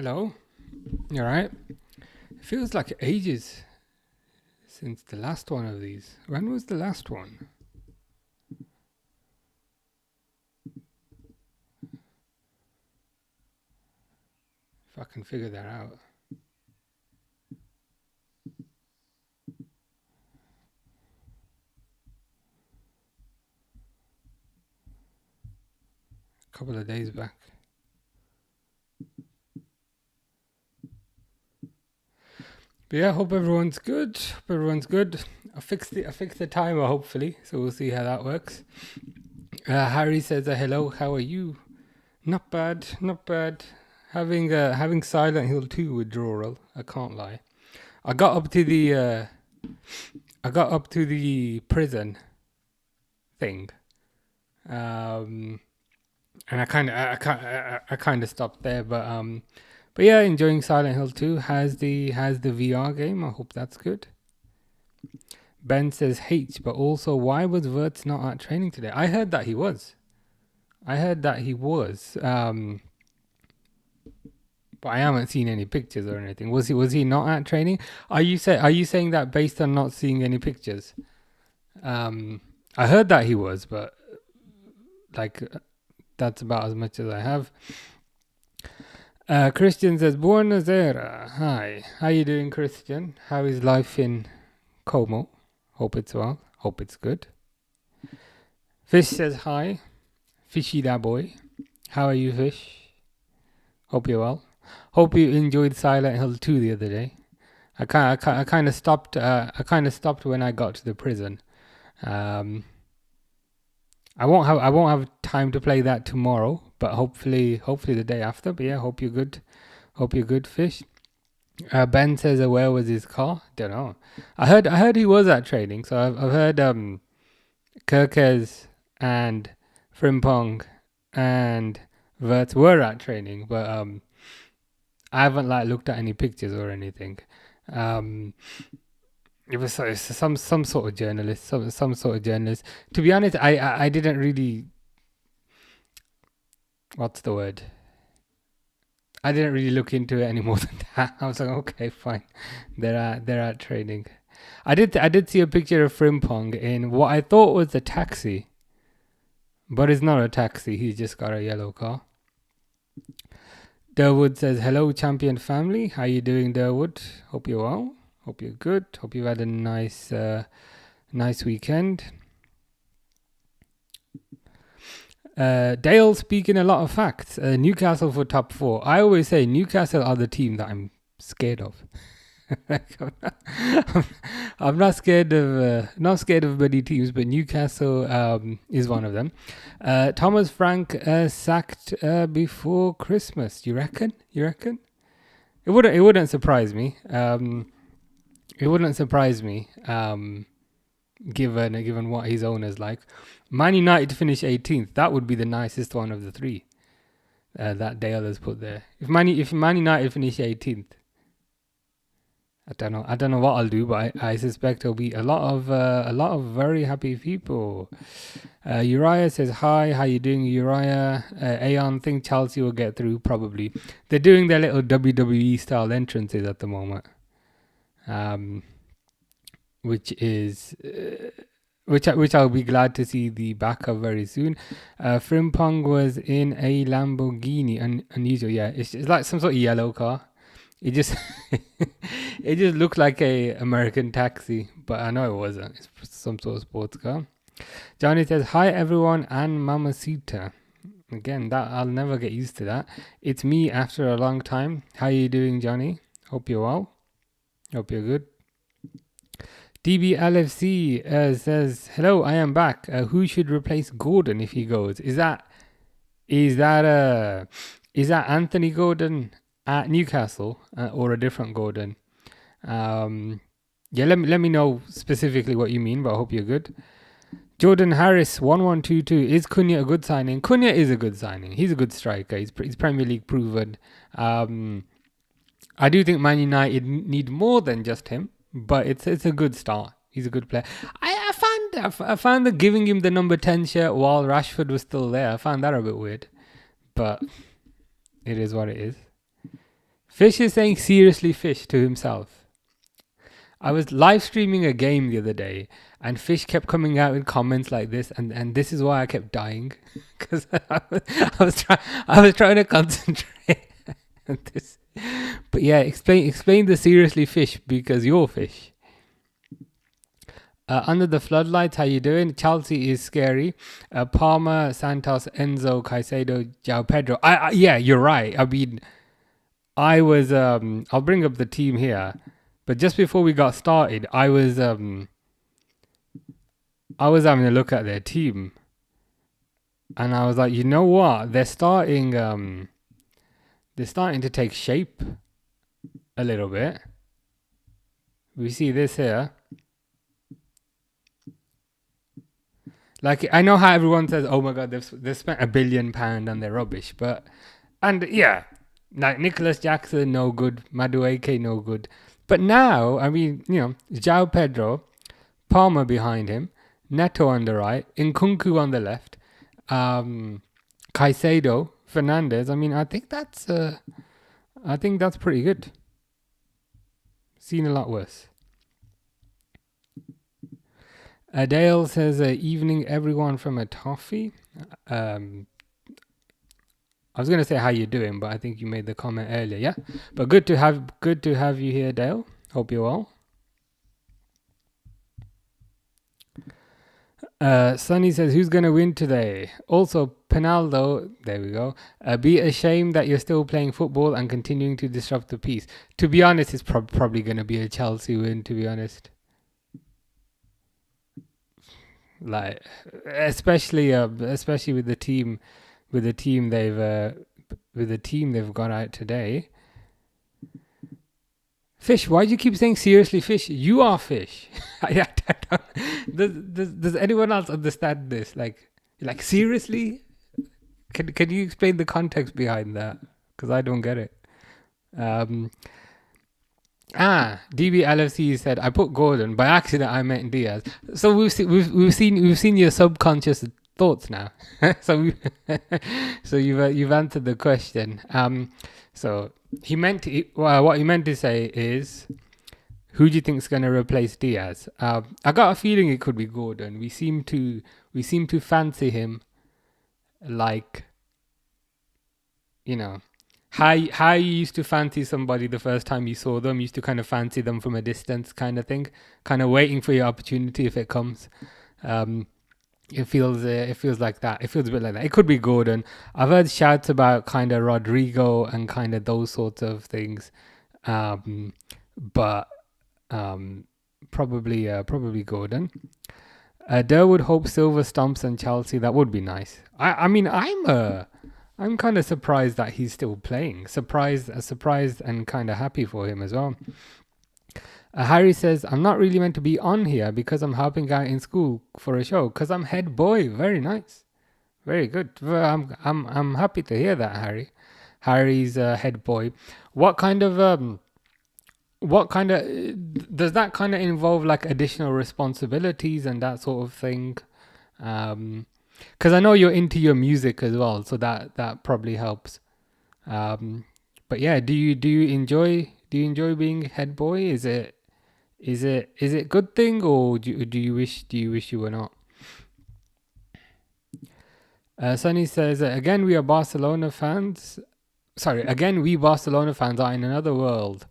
Hello, you alright? It feels like ages since the last one of these. When was the last one? If I can figure that out. A couple of days back. But yeah, hope everyone's good. I fixed the timer hopefully, so we'll see how that works. Harry says hello, how are you? Not bad. Having Silent Hill 2 withdrawal, I can't lie. I got up to the prison thing. And I kind of stopped there, but yeah, enjoying Silent Hill 2. Has the VR game. I hope that's good. Ben says H, but also why was Wirtz not at training today? I heard that he was. But I haven't seen any pictures or anything. Was he not at training? Are you saying that based on not seeing any pictures? I heard that he was, but like that's about as much as I have. Christian says, Buonasera. Hi. How you doing, Christian? How is life in Como? Hope it's well. Hope it's good. Fish says, hi. Fishy that boy. How are you, Fish? Hope you're well. Hope you enjoyed Silent Hill 2 the other day. I kind of stopped when I got to the prison. I won't have time to play that tomorrow, but hopefully the day after. But yeah, hope you're good. Hope you're good, Fish. Ben says, where was his car? Don't know. I heard he was at training. So I've heard Kirkes and Frimpong and Wirtz were at training, but I haven't looked at any pictures or anything. It was some sort of journalist, some sort of journalist. To be honest, I didn't really. What's the word? I didn't really look into it any more than that. I was like, okay, fine. They're at training. I did see a picture of Frimpong in what I thought was a taxi, but it's not a taxi. He's just got a yellow car. Durwood says, hello, champion family. How you doing, Durwood? Hope you're well. Hope you're good. Hope you've had a nice weekend. Dale speaking a lot of facts. Newcastle for top 4. I always say Newcastle are the team that I'm scared of. I'm not scared of many teams, but Newcastle is one of them. Thomas Frank sacked before Christmas. You reckon? It wouldn't surprise me. Given what his owner's like. Man United to finish 18th. That would be the nicest one of the three that Dale has put there. If Man United finish 18th, I don't know what I'll do, but I suspect there'll be a lot of very happy people. Uriah says hi. How you doing, Uriah? Aeon think Chelsea will get through probably. They're doing their little WWE style entrances at the moment, which I'll be glad to see the back of very soon. Frimpong was in a Lamborghini, unusual. Yeah, it's like some sort of yellow car. It just it just looked like a American taxi, but I know it wasn't. It's some sort of sports car. Johnny says hi everyone and Mamacita. Again, that I'll never get used to that. It's me after a long time. How you doing, Johnny? Hope you're well. Hope you're good. DBLFC says hello. I am back. Who should replace Gordon if he goes? Is that Anthony Gordon at Newcastle or a different Gordon? Yeah, let me know specifically what you mean, but I hope you're good. Jordan Harris 1122. Is Cunha a good signing? Cunha is a good signing. He's a good striker. He's Premier League proven. I do think Man United need more than just him, but it's a good start. He's a good player. I found that giving him the number 10 shirt while Rashford was still there, I found that a bit weird, but it is what it is. Fish is saying seriously fish to himself. I was live streaming a game the other day, and Fish kept coming out in comments like this, and this is why I kept dying, because I was trying to concentrate on this. But yeah, explain the seriously fish, because you're fish. Under the floodlights, how you doing? Chelsea is scary. Palmer, Santos, Enzo, Caicedo, João Pedro. Yeah, you're right. I mean, I was. I'll bring up the team here, but just before we got started, I was having a look at their team, and I was like, you know what? They're starting to take shape a little bit. We see this here. Like, I know how everyone says, oh my God, they've spent £1 billion on their rubbish. And yeah, like Nicholas Jackson, no good. Madueke, no good. But now, I mean, João Pedro, Palmer behind him, Neto on the right, Nkunku on the left, Caicedo, Fernandez. I mean, I think that's pretty good. Seen a lot worse. Dale says, evening everyone from a toffee. I was going to say how you doing, but I think you made the comment earlier. Yeah, but good to have you here, Dale. Hope you're well. Sonny says, who's going to win today? Also, Penaldo, there we go. Be ashamed that you're still playing football and continuing to disrupt the peace. To be honest, it's probably going to be a Chelsea win, to be honest. Like, especially with the team they've got out today. Fish, why do you keep saying seriously fish? You are fish. Does anyone else understand this? Like seriously? Can you explain the context behind that? Because I don't get it. DB LFC said, I put Gordon by accident. I meant Diaz. So we've seen your subconscious thoughts now. so you've answered the question. So what he meant to say is, who do you think is going to replace Diaz? I got a feeling it could be Gordon. We seem to fancy him, like, how you used to fancy somebody the first time you saw them. You used to kind of fancy them from a distance, kind of thing, kind of waiting for your opportunity if it comes. It feels like that. It feels a bit like that. It could be Gordon. I've heard shouts about kind of Rodrigo and kind of those sorts of things, but probably Gordon. Durwood, Hope, Silver, Stumps, and Chelsea. That would be nice. I mean, I'm kind of surprised that he's still playing. Surprised and kind of happy for him as well. Harry says, I'm not really meant to be on here because I'm helping out in school for a show because I'm head boy. Very nice. Very good. Well, I'm happy to hear that, Harry. Harry's head boy. What kind of does that kind of involve, like, additional responsibilities and that sort of thing? Because I know you're into your music as well, so that probably helps. But yeah, do you enjoy being head boy? Is it a good thing, or do you wish you were not? Sunny says, again we Barcelona fans are in another world.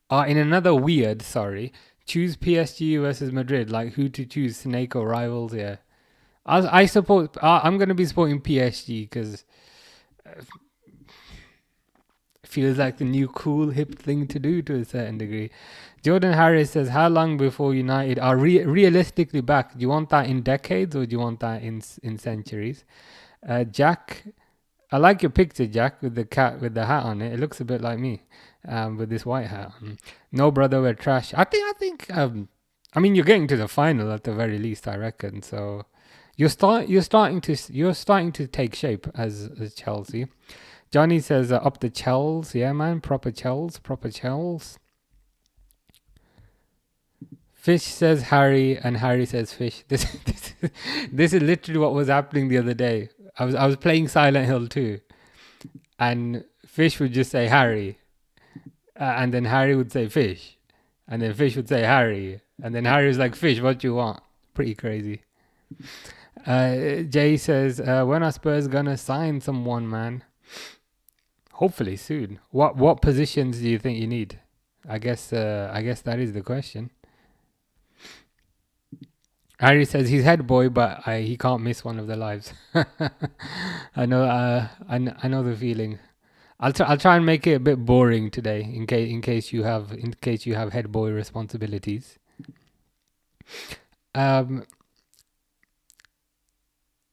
Are in another weird, choose PSG versus Madrid, like who to choose, snake or rivals. Yeah, I suppose I'm going to be supporting PSG because it feels like the new cool hip thing to do to a certain degree. Jordan Harris says, how long before United are realistically back? Do you want that in decades or do you want that in centuries? Jack, I like your picture, Jack, with the cat with the hat on it. It looks a bit like me, with this white hat on. No, brother, we're trash. I think. I mean, you're getting to the final at the very least, I reckon. So you're starting to take shape as Chelsea. Johnny says, up the Chels. Yeah, man, proper Chels. Fish says Harry, and Harry says Fish. This is literally what was happening the other day. I was playing Silent Hill 2, and Fish would just say Harry, and then Harry would say Fish, and then Fish would say Harry, and then Harry was like, Fish, what do you want? Pretty crazy. Jay says, when are Spurs gonna sign someone, man? Hopefully soon. What positions do you think you need? I guess that is the question. Harry says he's head boy, but he can't miss one of the lives. I know. I know the feeling. I'll try and make it a bit boring today, in case you have head boy responsibilities. Is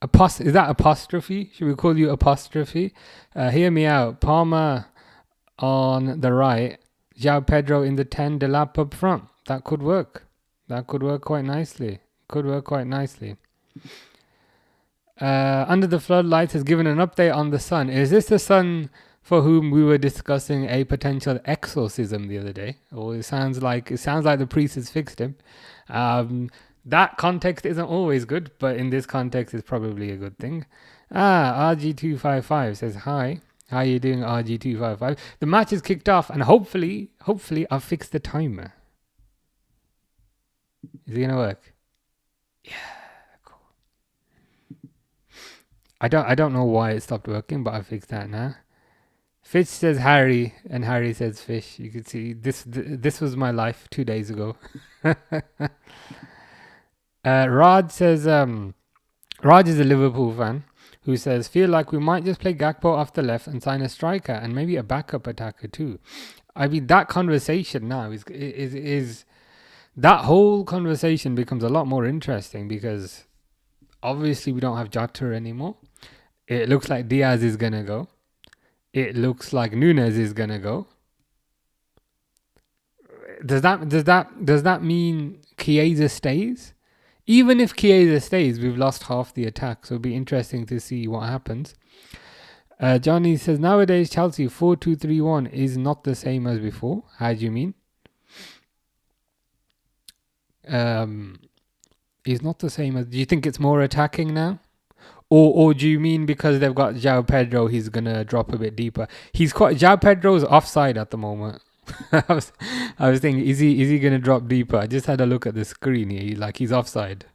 that apostrophe? Should we call you apostrophe? Hear me out. Palmer on the right, João Pedro in the 10, Delap up front. That could work. That could work quite nicely. Under the Floodlights has given an update on the Sun. Is this the Sun for whom we were discussing a potential exorcism the other day? Or it sounds like the priest has fixed him. That context isn't always good, but in this context, it's probably a good thing. RG255 says hi. How are you doing, RG255? The match is kicked off, and hopefully, I've fixed the timer. Is it gonna work? Yeah, cool. I don't know why it stopped working, but I fixed that now. Fish says Harry, and Harry says Fish. You can see this was my life 2 days ago. Raj says Raj is a Liverpool fan who says, feel like we might just play Gakpo off the left and sign a striker and maybe a backup attacker too. I mean, that conversation now is that whole conversation becomes a lot more interesting because obviously we don't have Jota anymore. It looks like Diaz is gonna go. It looks like Nunes is gonna go. Does that mean Chiesa stays? Even if Chiesa stays, we've lost half the attack, so it'll be interesting to see what happens. Johnny says, nowadays Chelsea 4-2-3-1 is not the same as before. How do you mean? Is not the same as... Do you think it's more attacking now? Or do you mean because they've got João Pedro, he's going to drop a bit deeper? João Pedro's offside at the moment. I was thinking, is he going to drop deeper? I just had a look at the screen here. He's offside.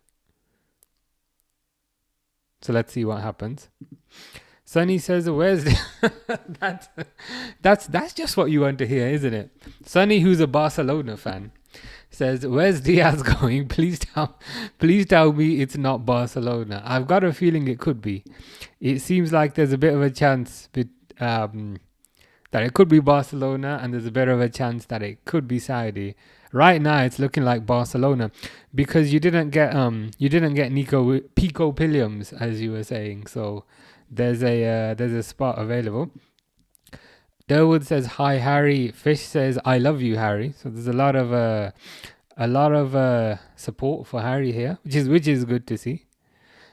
So let's see what happens. Sonny says, "Where's that's just what you want to hear, isn't it?" Sonny, who's a Barcelona fan, says, "Where's Diaz going? Please tell me it's not Barcelona." I've got a feeling it could be. It seems like there's a bit of a chance that it could be Barcelona, and there's a bit of a chance that it could be Saudi. Right now, it's looking like Barcelona because you didn't get Pico Williams, as you were saying. So there's a spot available. Durwood says hi Harry. Fish says I love you Harry. So there's a lot of support for Harry here, which is good to see.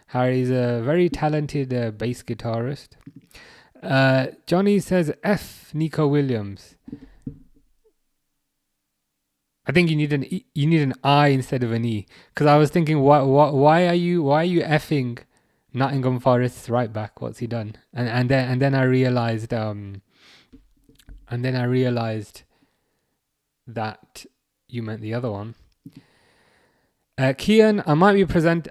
Harry's a very talented bass guitarist. Johnny says F Nico Williams. I think you need an I instead of an E, because I was thinking why are you effing Nottingham Forest's right back? What's he done? And then I realized that you meant the other one. Kian, I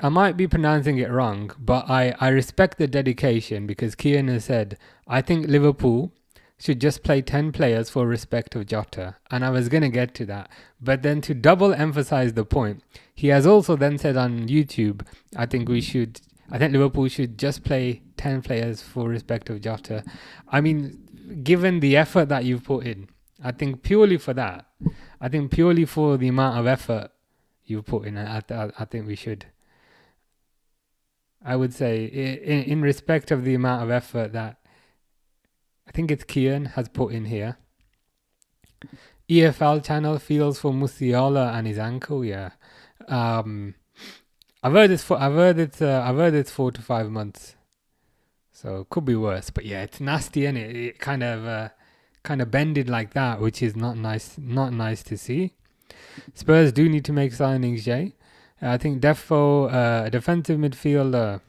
might be pronouncing it wrong, but I respect the dedication, because Kian has said, I think Liverpool should just play 10 players for respect of Jota. And I was going to get to that. But then to double emphasize the point, he has also then said on YouTube, I think Liverpool should just play 10 players for respect of Jota. I mean, given the effort that you've put in, I think purely for the amount of effort you've put in, I think we should. I would say, in respect of the amount of effort that I think it's Kian has put in here. EFL channel feels for Musiala and his ankle. Yeah, I've heard it's 4 to 5 months, so it could be worse. But yeah, it's nasty, and it kind of bended like that, which is not nice. Not nice to see. Spurs do need to make signings, Jay. I think Defo, defensive midfielder.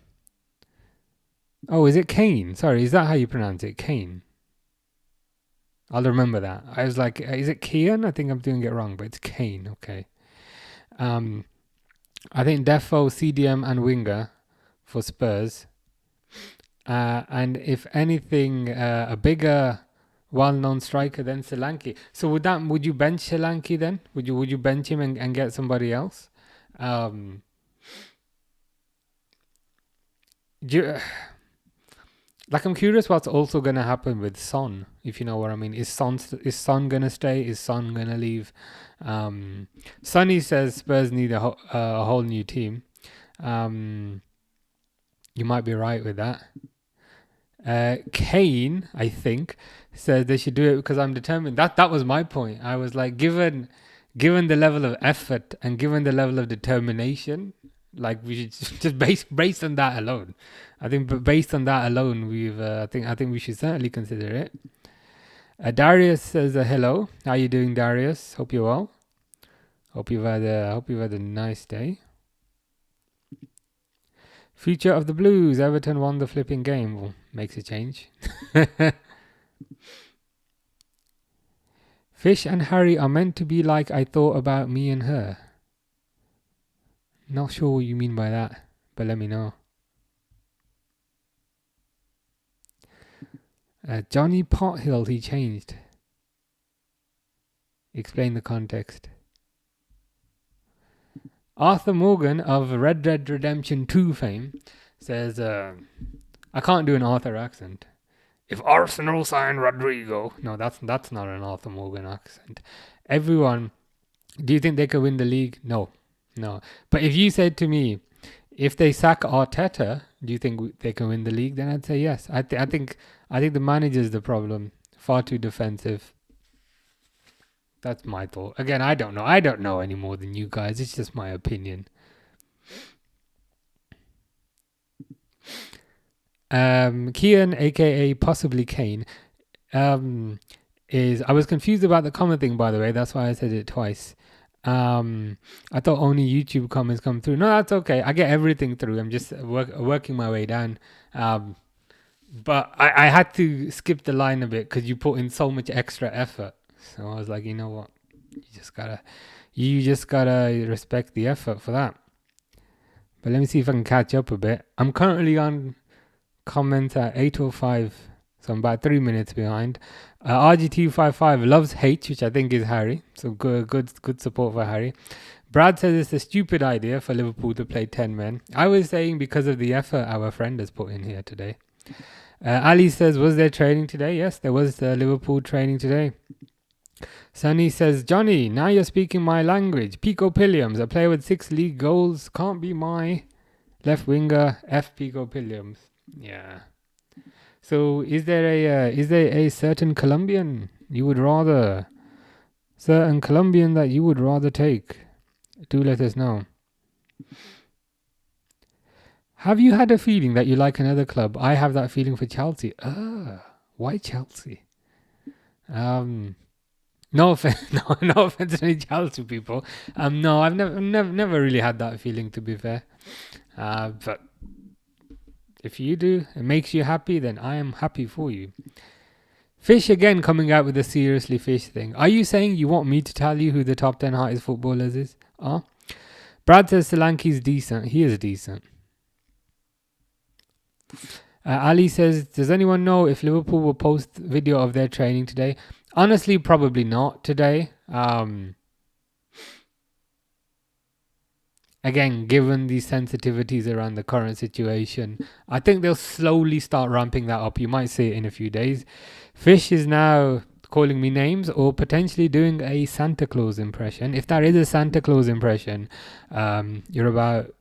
Oh, is it Kane? Sorry, is that how you pronounce it? Kane. I'll remember that. I was like, is it Kian? I think I'm doing it wrong, but it's Kane. Okay. I think Defo, CDM, and Winger for Spurs. And if anything, a bigger, well-known striker than Solanke. So would you bench Solanke then? Would you bench him and get somebody else? Um, like I'm curious what's also gonna happen with Son, if you know what I mean. Is Son gonna stay? Is Son gonna leave? Sonny says Spurs need a whole new team. You might be right with that. Kane, I think, says they should do it because I'm determined. That was my point. I was like, given the level of effort and given the level of determination, like we should just based on that alone. I think based on that alone, I think we should certainly consider it. Darius says hello. How you doing, Darius? Hope you're well. Hope you've had a nice day. Future of the Blues. Everton won the flipping game. Well, makes a change. Fish and Harry are meant to be like I thought about me and her. Not sure what you mean by that, but let me know. Johnny Pothill, he changed. Explain the context. Arthur Morgan of Red Dead Redemption 2 fame says, I can't do an Arthur accent. If Arsenal sign Rodrigo. No, that's not an Arthur Morgan accent. Everyone, do you think they could win the league? No. But if you said to me, if they sack Arteta, do you think they can win the league? Then I'd say yes. I think the manager's the problem. Far too defensive. That's my thought. Again, I don't know. I don't know any more than you guys. It's just my opinion. Kian, aka possibly Kane, is I was confused about the comment thing, by the way. That's why I said it twice. I thought only YouTube comments come through. No, that's okay. I get everything through. I'm just working my way down. But I had to skip the line a bit because you put in so much extra effort. So I was like, you know what? You just gotta respect the effort for that. But let me see if I can catch up a bit. I'm currently on comments at 8:05, so I'm about 3 minutes behind. RGT55 loves H, which I think is Harry. So good support for Harry. Brad says it's a stupid idea for Liverpool to play 10 men. I was saying because of the effort our friend has put in here today. Ali says, was there training today? Yes, there was Liverpool training today. Sunny says, Johnny, now you're speaking my language. Pico Pilliams, a player with 6 league goals, can't be my left winger. F Pico Pilliams. Yeah. So is there a certain Colombian that you would rather take? Do let us know. Have you had a feeling that you like another club? I have that feeling for Chelsea. Why Chelsea? No offense, no offense to any Chelsea people. No, I've never really had that feeling, to be fair. But if you do, it makes you happy, then I am happy for you. Fish again coming out with a seriously Fish thing. Are you saying you want me to tell you who the top 10 hottest footballers is? Brad says Solanke's decent. He is decent. Ali says, does anyone know if Liverpool will post video of their training today? Honestly, probably not today. Again, given the sensitivities around the current situation, I think they'll slowly start ramping that up. You might see it in a few days. Fish is now calling me names or potentially doing a Santa Claus impression. If that is a Santa Claus impression, you're about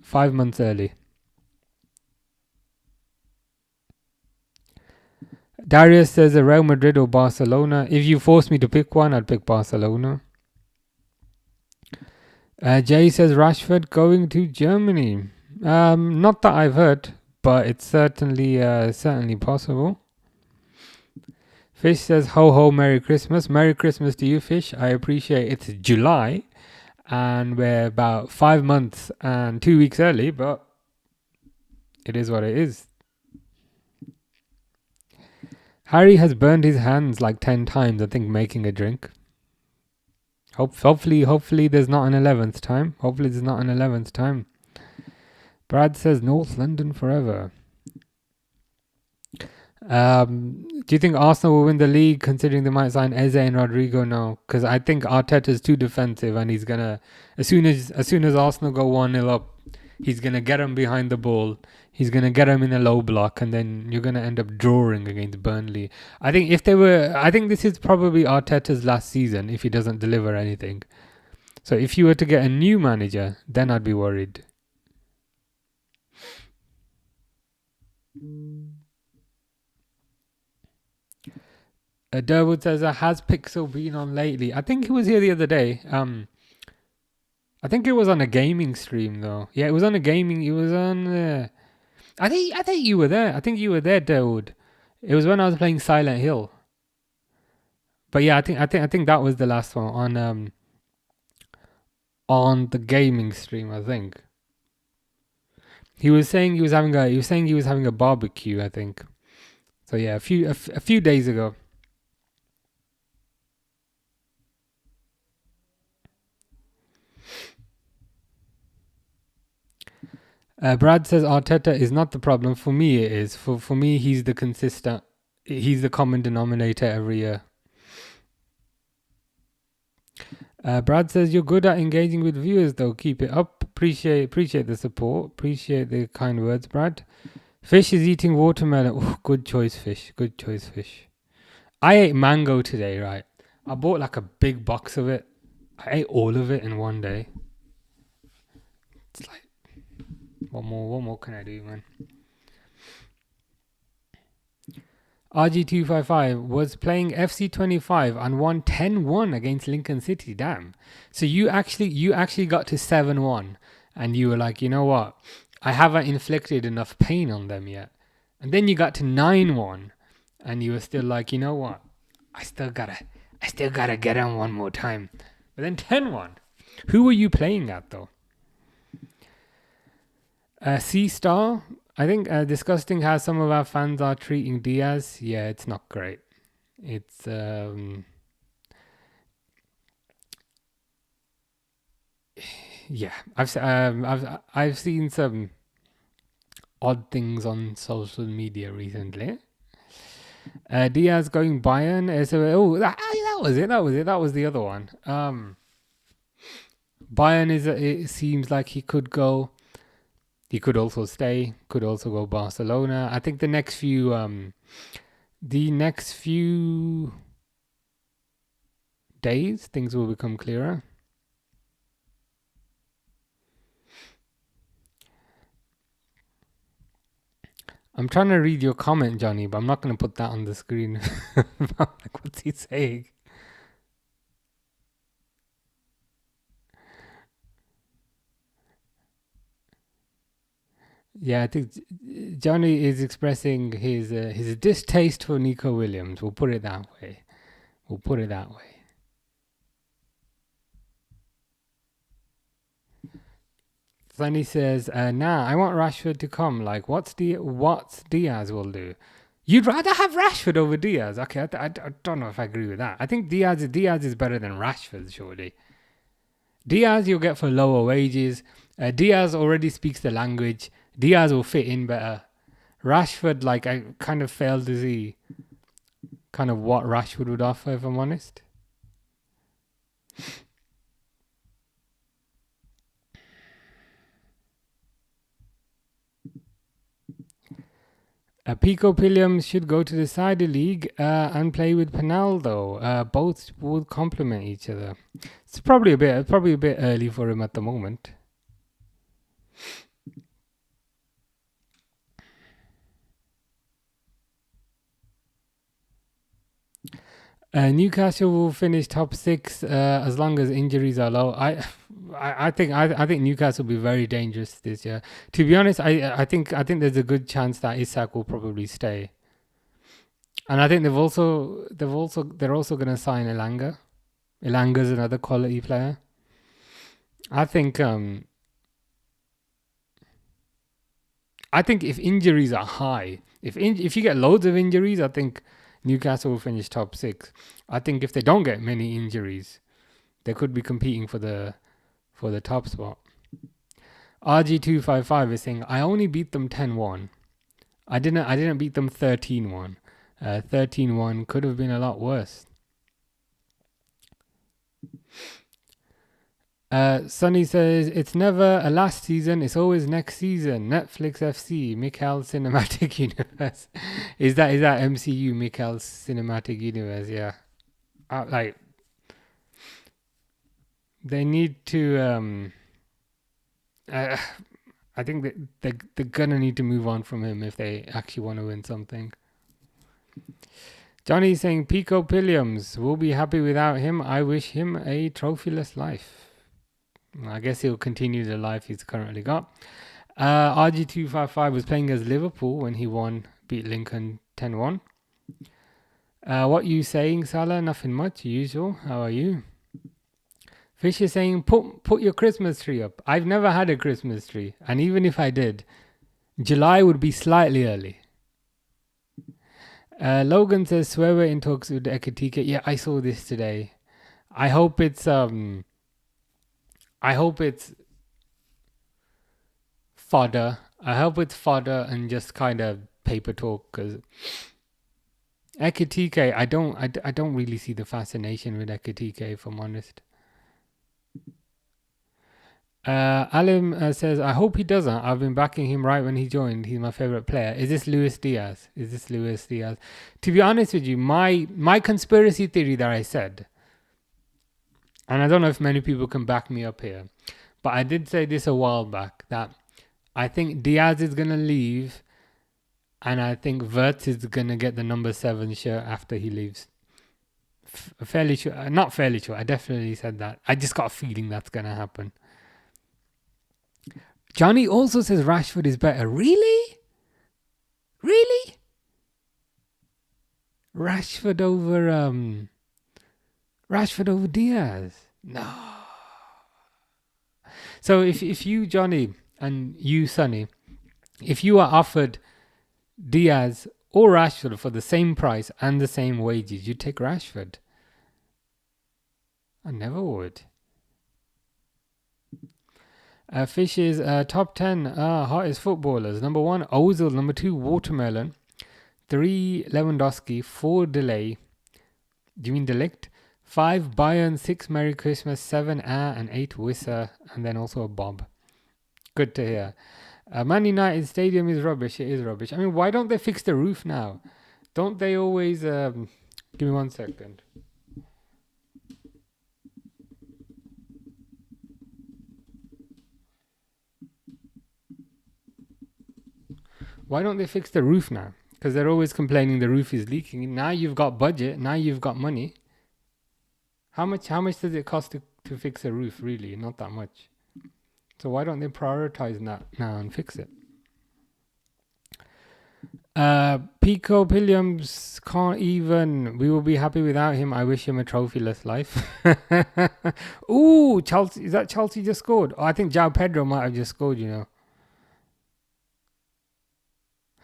5 months early. Darius says Real Madrid or Barcelona. If you force me to pick one, I'd pick Barcelona. Jay says Rashford going to Germany. Not that I've heard, but it's certainly possible. Fish says ho ho, Merry Christmas. Merry Christmas to you, Fish. I appreciate it's July and we're about 5 months and 2 weeks early, but it is what it is. Harry has burned his hands like 10 times, I think, making a drink. Hopefully there's not an 11th time. Hopefully there's not an 11th time. Brad says North London forever. Do you think Arsenal will win the league considering they might sign Eze and Rodrigo now? Because I think Arteta's too defensive and he's gonna as soon as Arsenal go 1-0 up, he's gonna get him behind the ball. He's gonna get him in a low block, and then you're gonna end up drawing against Burnley. I think this is probably Arteta's last season if he doesn't deliver anything. So if you were to get a new manager, then I'd be worried. Durwood says, has Pixel been on lately? I think he was here the other day. I think it was on a gaming stream though. Yeah, it was on a gaming. It was on. I think you were there. I think you were there, Durwood. It was when I was playing Silent Hill. But yeah, I think that was the last one on the gaming stream. I think he was saying he was having a barbecue. I think. So yeah, a few days ago. Brad says Arteta is not the problem. For me, it is. For me, he's the consistent. He's the common denominator every year. Brad says you're good at engaging with viewers, though. Keep it up. Appreciate the support. Appreciate the kind words, Brad. Fish is eating watermelon. Oh, good choice, Fish. Good choice, Fish. I ate mango today, right? I bought like a big box of it. I ate all of it in one day. It's like, what more can I do, man? RG255 was playing FC25 and won 10-1 against Lincoln City. Damn. So you actually got to 7-1 and you were like, you know what? I haven't inflicted enough pain on them yet. And then you got to 9-1 and you were still like, you know what? I still gotta get on one more time. But then 10-1. Who were you playing at though? C-Star, I think disgusting how some of our fans are treating Diaz. Yeah, it's not great. It's yeah. I've seen some odd things on social media recently. Diaz going Bayern. That was it. That was the other one. Bayern it seems like he could go. He could also stay. Could also go Barcelona. I think the next few days things will become clearer. I'm trying to read your comment, Johnny, but I'm not going to put that on the screen. Like, what's he saying? Yeah, I think Johnny is expressing his distaste for Nico Williams. We'll put it that way. Sonny says, nah, I want Rashford to come. Like, what's Diaz will do? You'd rather have Rashford over Diaz? Okay, I don't know if I agree with that. I think Diaz is better than Rashford, surely. Diaz you'll get for lower wages. Diaz already speaks the language. Diaz will fit in better. Rashford, like, I kind of failed to see kind of what Rashford would offer, if I'm honest. Pico Pilliams should go to the Saudi League and play with Pinaldo. Both would complement each other. It's probably a bit early for him at the moment. Newcastle will finish top 6 as long as injuries are low. I think Newcastle will be very dangerous this year. To be honest, I think there's a good chance that Isak will probably stay. And I think they're also going to sign Elanga. Elanga's another quality player. I think if injuries are high, if you get loads of injuries, I think Newcastle will finish top 6. I think if they don't get many injuries, they could be competing for the top spot. RG255 is saying, I only beat them 10-1. I didn't beat them 13-1. 13-1 could have been a lot worse. Sonny says, it's never a last season, it's always next season. Netflix FC, Mikhail Cinematic Universe. Is that MCU, Mikhail Cinematic Universe? Yeah. They need to... I think that they're going to need to move on from him if they actually want to win something. Johnny's saying, Pico Pilliams will be happy without him. I wish him a trophyless life. I guess he'll continue the life he's currently got. RG255 was playing as Liverpool when he beat Lincoln 10-1. What you saying, Salah? Nothing much, usual. How are you? Fish is saying, put your Christmas tree up. I've never had a Christmas tree. And even if I did, July would be slightly early. Logan says, swear we're in talks with Ekitike. Yeah, I saw this today. I hope it's fodder. I hope it's fodder and just kind of paper talk, because Ekitike, I don't really see the fascination with Ekitike, if I'm honest. Alim says, I hope he doesn't. I've been backing him right when he joined. He's my favorite player. Is this Luis Diaz? To be honest with you, my conspiracy theory that I said, and I don't know if many people can back me up here, but I did say this a while back, that I think Diaz is going to leave, and I think Wirtz is going to get the number 7 shirt after he leaves. Fairly sure. Not fairly sure. I definitely said that. I just got a feeling that's going to happen. Johnny also says Rashford is better. Really? Rashford over Diaz? No. So if you, Johnny, and you, Sonny, if you are offered Diaz or Rashford for the same price and the same wages, you'd take Rashford. I never would. Fish's top 10 hottest footballers. Number 1, Ozil. Number 2, Watermelon. 3, Lewandowski. 4, Delay. Do you mean Delict? 5, Bayern. 6, Merry Christmas. 7, and 8, Wissa. And then also a Bob. Good to hear. Man United Stadium is rubbish. It is rubbish. I mean, why don't they fix the roof now? Don't they always... give me 1 second. Why don't they fix the roof now? Because they're always complaining the roof is leaking. Now you've got budget. Now you've got money. How much does it cost to fix a roof, really? Not that much. So why don't they prioritize that now and fix it? Pico Pilliams can't even. We will be happy without him. I wish him a trophyless life. Ooh, Chelsea. Is that Chelsea just scored? Oh, I think João Pedro might have just scored, you know.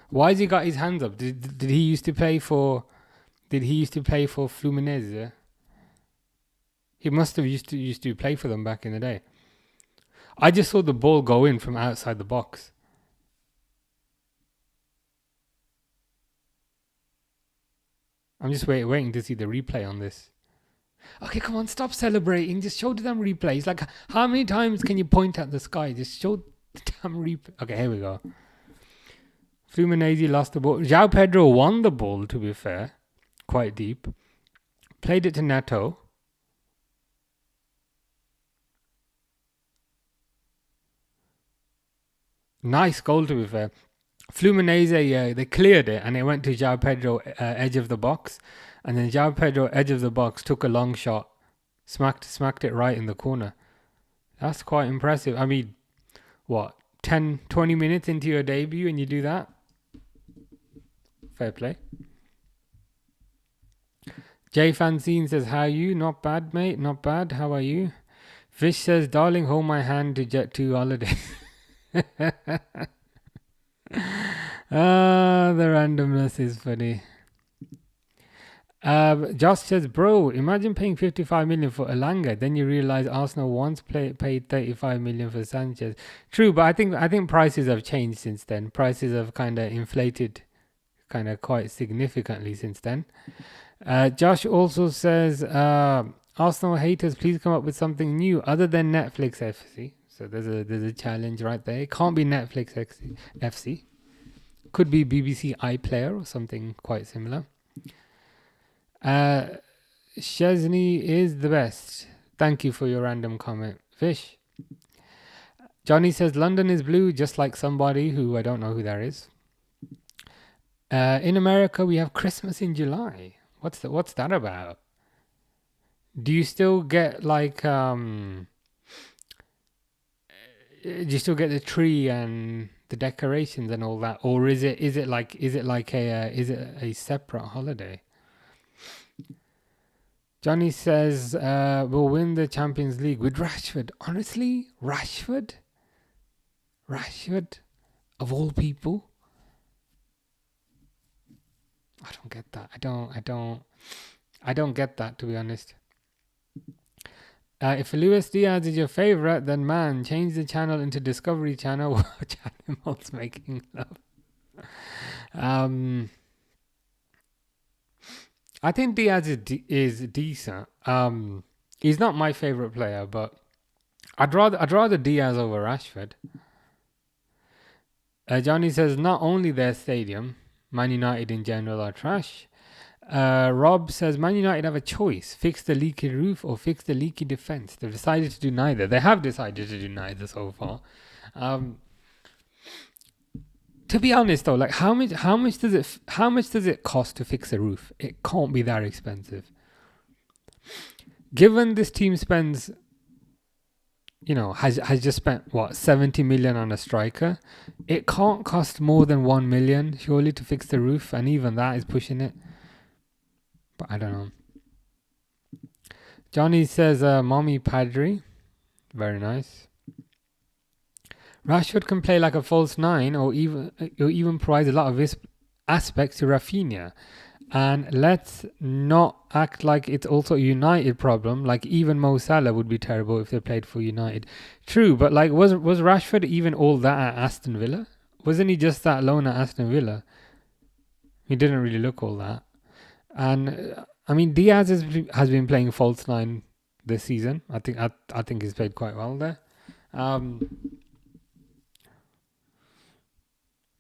Why has he got his hands up? Did he used to play for Fluminese? He must have used to play for them back in the day. I just saw the ball go in from outside the box. I'm just waiting to see the replay on this. Okay, come on, stop celebrating. Just show the damn replays. Like, how many times can you point at the sky? Just show the damn replay. Okay, here we go. Fluminese lost the ball. João Pedro won the ball, to be fair. Quite deep. Played it to Neto. Nice goal, to be fair. Fluminese, they cleared it and it went to João Pedro, edge of the box. And then João Pedro, edge of the box, took a long shot. Smacked it right in the corner. That's quite impressive. I mean, what? 10, 20 minutes into your debut and you do that? Fair play. Jay Fancine says, how are you? Not bad, mate. Not bad. How are you? Fish says, darling, hold my hand to jet to holiday. The randomness is funny. Josh says, bro, imagine paying 55 million for Elanga, then you realize Arsenal once paid 35 million for Sanchez. True, but I think prices have changed since then. Prices have kind of inflated, kind of quite significantly since then. Josh also says, Arsenal haters, please come up with something new other than Netflix FC. So there's a challenge right there. It can't be Netflix FC. Could be BBC iPlayer or something quite similar. Chesney is the best. Thank you for your random comment. Fish. Johnny says London is blue, just like somebody who I don't know who that is. In America, we have Christmas in July. What's that about? Do you still get like do you still get the tree and the decorations and all that, or is it a separate holiday? Johnny says we'll win the Champions League with Rashford. Honestly, Rashford, of all people. I don't get that. I don't get that, to be honest. If Luis Diaz is your favorite, then man, change the channel into Discovery Channel. Watch animals making love. I think Diaz is decent. He's not my favorite player, but I'd rather Diaz over Rashford. Johnny says not only their stadium, Man United in general are trash. Rob says Man United have a choice: fix the leaky roof or fix the leaky defense. They've decided to do neither. They have decided to do neither so far. To be honest though, like how much does it cost to fix a roof? It can't be that expensive. Given this team spends, has just spent 70 million on a striker, it can't cost more than 1 million surely to fix the roof, and even that is pushing it. But I don't know. Johnny says, Mommy Padre. Very nice. Rashford can play like a false nine or even provides a lot of his aspects to Rafinha. And let's not act like it's also a United problem. Like even Mo Salah would be terrible if they played for United. True, but like was Rashford even all that at Aston Villa? Wasn't he just that loan at Aston Villa? He didn't really look all that. And I mean, Diaz has been playing false nine this season. I think he's played quite well there.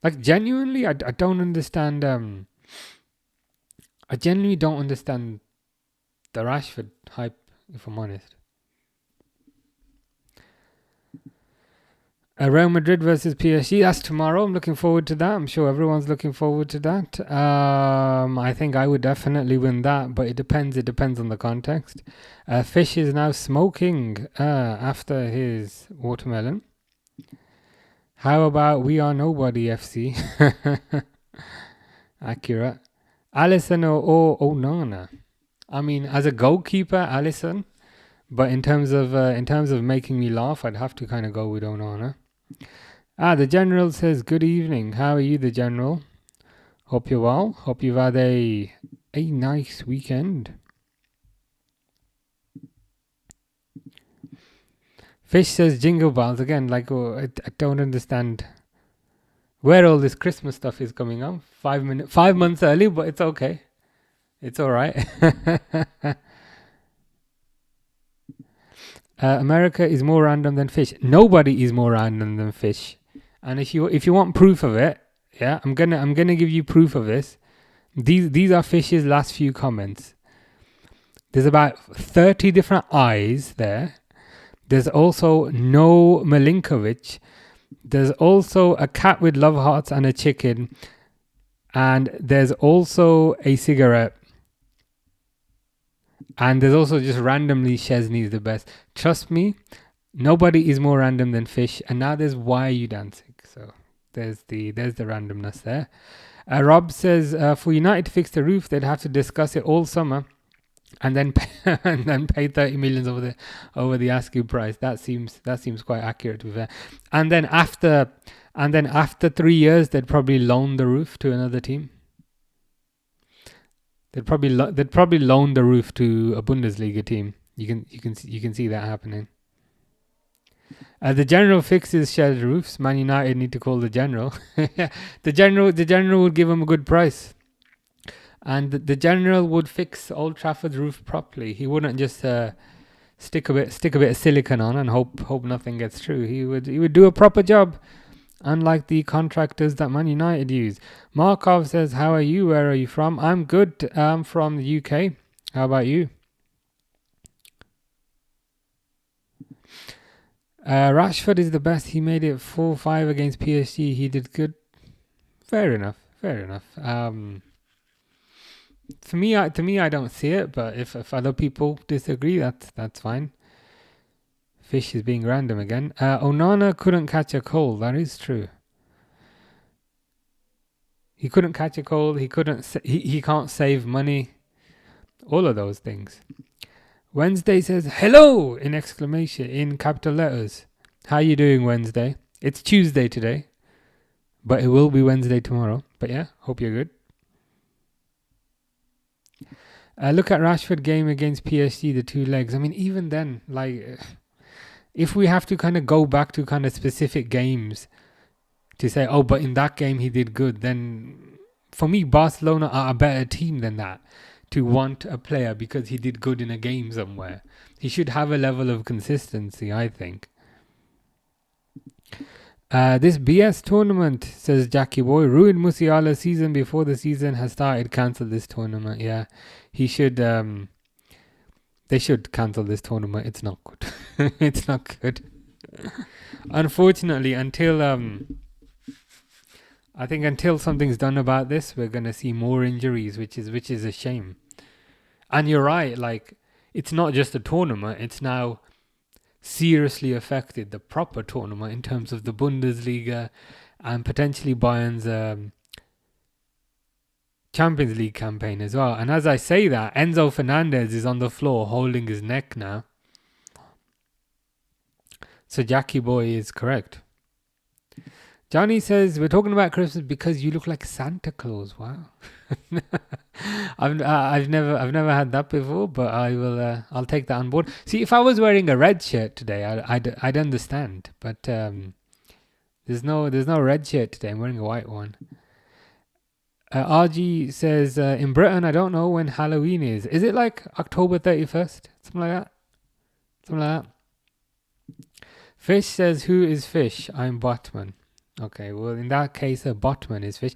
Like genuinely, I don't understand. I genuinely don't understand the Rashford hype, if I'm honest. Real Madrid versus PSG. That's tomorrow. I'm looking forward to that. I'm sure everyone's looking forward to that. I think I would definitely win that, but it depends. It depends on the context. Fish is now smoking after his watermelon. How about We Are Nobody FC? Accurate. Alisson or Onana? I mean, as a goalkeeper, Alisson. But in terms of making me laugh, I'd have to kind of go with Onana. The General says, good evening. How are you, the General? Hope you're well. Hope you've had a nice weekend. Fish says Jingle Bells. Again, like, I don't understand where all this Christmas stuff is coming up. 5 months early, but it's okay. It's all right. America is more random than fish. Nobody is more random than fish. And if you want proof of it, yeah, I'm gonna give you proof of this. These are Fish's last few comments. There's about 30 different eyes there. There's also no Milinkovic. There's also a cat with love hearts and a chicken. And there's also a cigarette. And there's also just randomly Chesney is the best. Trust me, nobody is more random than Fish. And now there's Why Are You Dancing? So there's the randomness there. Rob says for United to fix the roof, they'd have to discuss it all summer, and then pay 30 million over the asking price. That seems quite accurate, to be fair. And then after 3 years, they'd probably loan the roof to another team. They'd probably loan the roof to a Bundesliga team. You can see that happening. The general fixes shed roofs. Man United need to call the general. The general would give him a good price, and the general would fix Old Trafford's roof properly. He wouldn't just stick a bit of silicone on and hope nothing gets through. He would do a proper job, unlike the contractors that Man United use. Markov says, "How are you? Where are you from?" I'm good. I'm from the UK. How about you? Rashford is the best. He made it 4-5 against PSG. He did good. Fair enough. To me, I don't see it. But if other people disagree, that's fine. Fish is being random again. Onana couldn't catch a cold. That is true. He couldn't catch a cold. He can't save money. All of those things. Wednesday says hello in exclamation in capital letters. How you doing, Wednesday? It's Tuesday today, but it will be Wednesday tomorrow. But yeah, hope you're good. Look at Rashford game against PSG, the 2 legs. I mean, even then, like, if we have to kind of go back to kind of specific games to say, oh, but in that game he did good, then for me, Barcelona are a better team than that. To want a player because he did good in a game somewhere. He should have a level of consistency, I think. This BS tournament, says Jackie Boy, ruined Musiala's season before the season has started. Cancel this tournament. Yeah, he should. They should cancel this tournament. It's not good. It's not good. Unfortunately, until I think until something's done about this, we're gonna see more injuries, which is a shame. And you're right, like, it's not just a tournament, it's now seriously affected the proper tournament in terms of the Bundesliga and potentially Bayern's Champions League campaign as well. And as I say that, Enzo Fernandez is on the floor holding his neck now. So Jackie Boy is correct. Johnny says, we're talking about Christmas because you look like Santa Claus. Wow. I've never had that before, but I'll take that on board. See, if I was wearing a red shirt today, I'd understand. But there's no red shirt today. I'm wearing a white one. RG says, in Britain, I don't know when Halloween is. Is it like October 31st? Something like that. Fish says, who is Fish? I'm Botman. Okay, well, in that case, a Botman is Fish.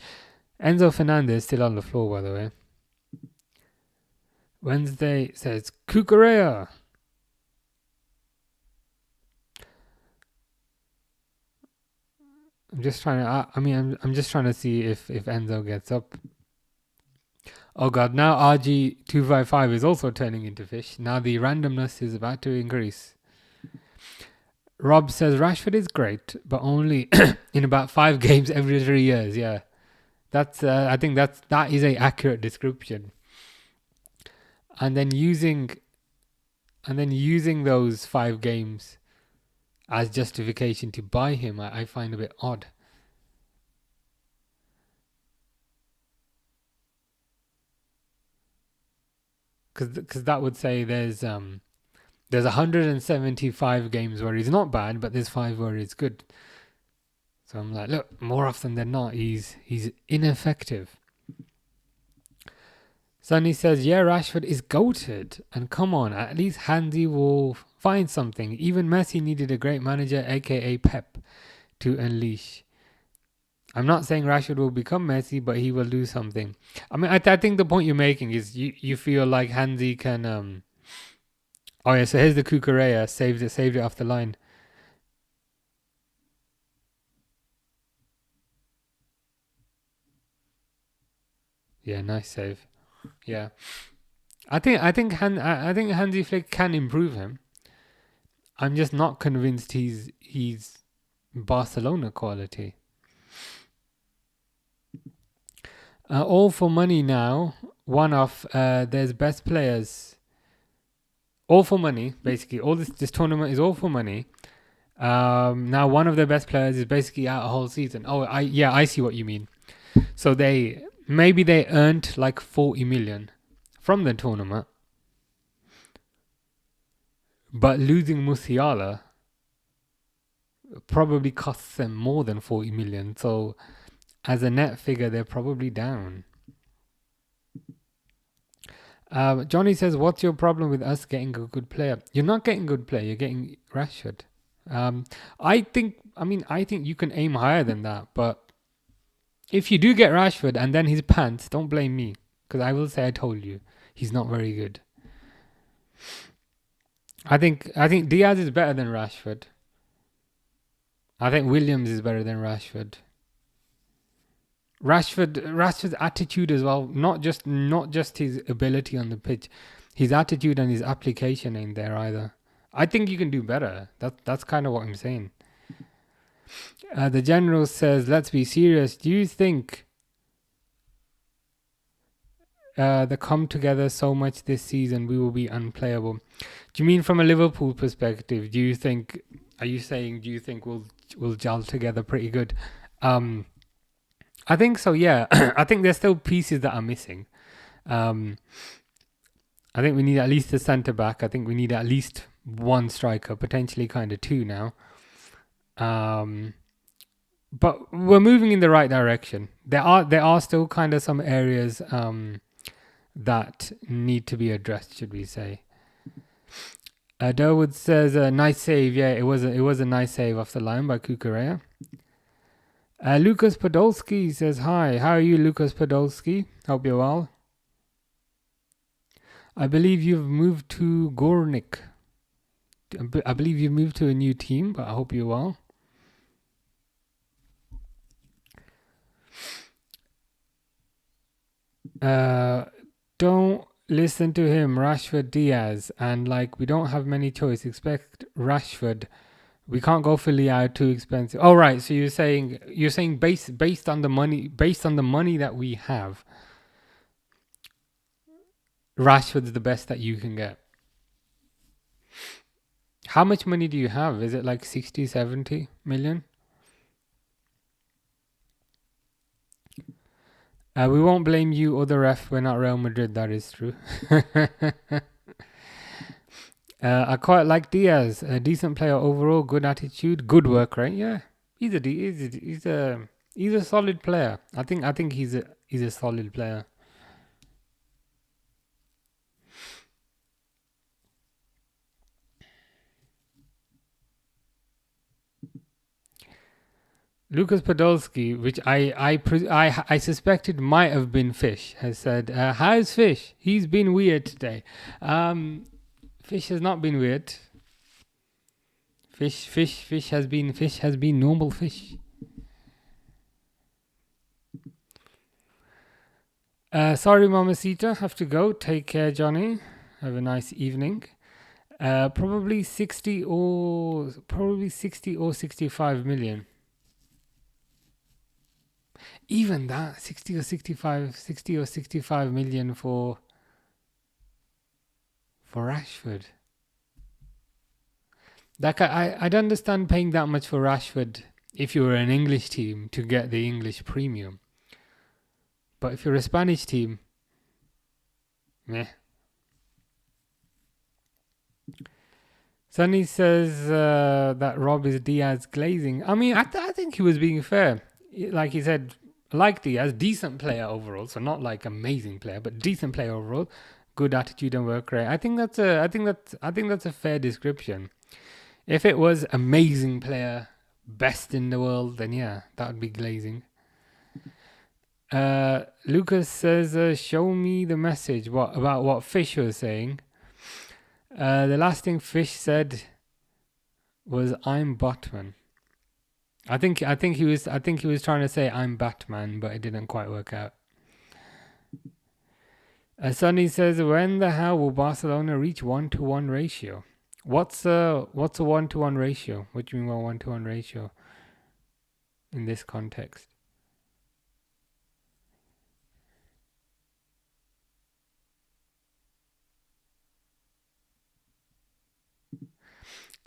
Enzo Fernandez still on the floor, by the way. Wednesday says, Cucurella. I'm just trying to, I'm just trying to see if Enzo gets up. Oh God, now RG255 is also turning into Fish. Now the randomness is about to increase. Rob says Rashford is great, but only in about 5 games every 3 years. Yeah, that's I think that is a accurate description. And then using those 5 games as justification to buy him, I find a bit odd. Because that would say there's 175 games where he's not bad, but there's 5 where he's good. So I'm like, look, more often than not, he's ineffective. Sonny says, yeah, Rashford is goated. And come on, at least Hansi will find something. Even Messi needed a great manager, aka Pep, to unleash. I'm not saying Rashford will become Messi, but he will do something. I mean, I think the point you're making is you feel like Hansi can... Oh yeah, so here's the Cucurella, saved it off the line. Yeah, nice save. Yeah, I think Hansi Flick can improve him. I'm just not convinced he's Barcelona quality. All for money now. One off. There's best players. All for money, basically. All this tournament is all for money. Now one of their best players is basically out a whole season. Oh, I see what you mean. So maybe they earned like 40 million, from the tournament, but losing Musiala probably costs them more than 40 million. So as a net figure, they're probably down. Johnny says, what's your problem with us getting a good player? You're not getting a good player, you're getting Rashford. I think you can aim higher than that, but if you do get Rashford and then his pants, don't blame me, because I will say I told you he's not very good. I think Diaz is better than Rashford. I think Williams is better than Rashford. Rashford's attitude as well, not just his ability on the pitch, his attitude and his application ain't there either. I think you can do better. That's kind of what I'm saying. The general says, let's be serious. Do you think they come together so much this season we will be unplayable? Do you mean from a Liverpool perspective? Do you think we'll gel together pretty good? I think so, yeah. I think there's still pieces that are missing. I think we need at least a centre back. I think we need at least one striker, potentially kind of two now. But we're moving in the right direction. There are still kind of some areas that need to be addressed, should we say. Durwood says, nice save. Yeah, it was a nice save off the line by Kukurea. Lucas Podolski says, hi. How are you, Lucas Podolski? Hope you're well. I believe you've moved to Gornik. I believe you've moved to a new team, but I hope you're well. Don't listen to him, Rashford, Diaz, and we don't have many choice. Expect Rashford. We can't go for Leao, too expensive. Oh right, so you're saying based on the money that we have, Rashford's the best that you can get. How much money do you have? Is it 60, 70 million? We won't blame you or the ref. We're not Real Madrid, that is true. I quite like Diaz. A decent player overall, good attitude, good work rate. Yeah, he's a solid player. I think he's a solid player. Lucas Podolski, which I suspected might have been Fish, has said, how's Fish? He's been weird today. Fish has not been weird. Fish has been normal fish. Sorry, Mamacita, have to go. Take care, Johnny. Have a nice evening. Probably 60 or 65 million. Even that, 60 or 65 million for Rashford. I'd understand paying that much for Rashford if you were an English team to get the English premium. But if you're a Spanish team, meh. Sonny says that Rob is Diaz glazing. I mean, I think he was being fair. Like he said, Diaz, decent player overall, so not amazing player, but decent player overall, good attitude and work rate. I think that's a fair description. If it was amazing player, best in the world, then yeah, that would be glazing. Lucas says, show me the message. About what Fish was saying? The last thing Fish said was, "I'm Batman." I think he was trying to say I'm Batman, but it didn't quite work out. Sonny says, when the hell will Barcelona reach 1-to-1 ratio? What's a 1-to-1 ratio? What do you mean by 1-to-1 ratio in this context?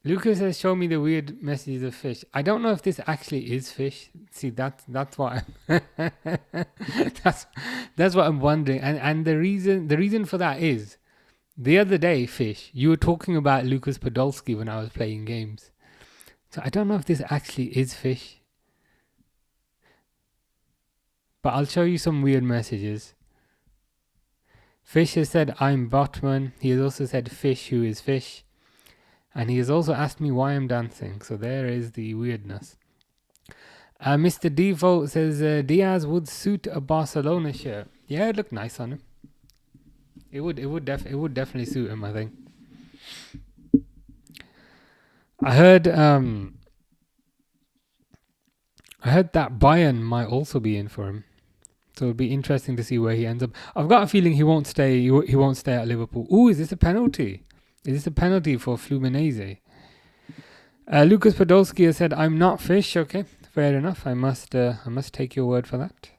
Lucas says, "Show me the weird messages of fish." I don't know if this actually is fish. See, that's what that's what I'm wondering. And the reason for that is the other day, fish. You were talking about Lucas Podolski when I was playing games. So I don't know if this actually is fish. But I'll show you some weird messages. Fish has said, "I'm Botman." He has also said, "Fish, who is fish?" And he has also asked me why I'm dancing. So there is the weirdness. Mr. Default says, Diaz would suit a Barcelona shirt. Yeah, it looked nice on him. It would definitely suit him, I think. I heard that Bayern might also be in for him. So it'll be interesting to see where he ends up. I've got a feeling he won't stay. He won't stay at Liverpool. Ooh, is this a penalty? Is this a penalty for Fluminese? Lucas Podolski has said, "I'm not fish." Okay, fair enough. I must take your word for that.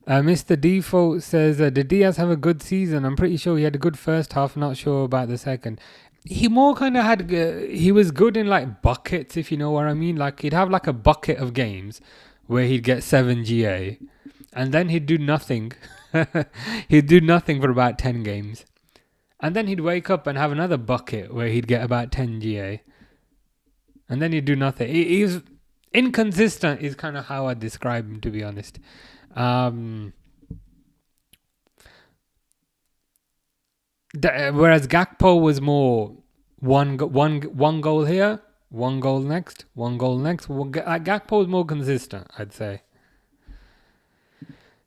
Mr. Default says, "Did Diaz have a good season? I'm pretty sure he had a good first half. Not sure about the second." He more kind of had. He was good in like buckets, if you know what I mean. Like he'd have like a bucket of games where he'd get 7 GA, and then he'd do nothing. He'd do nothing for about 10 games, and then he'd wake up and have another bucket where he'd get about 10 GA, and then he'd do nothing. He's inconsistent, is kind of how I describe him, to be honest. Whereas Gakpo was more one goal here, one goal next, one goal next. Gakpo was more consistent, I'd say.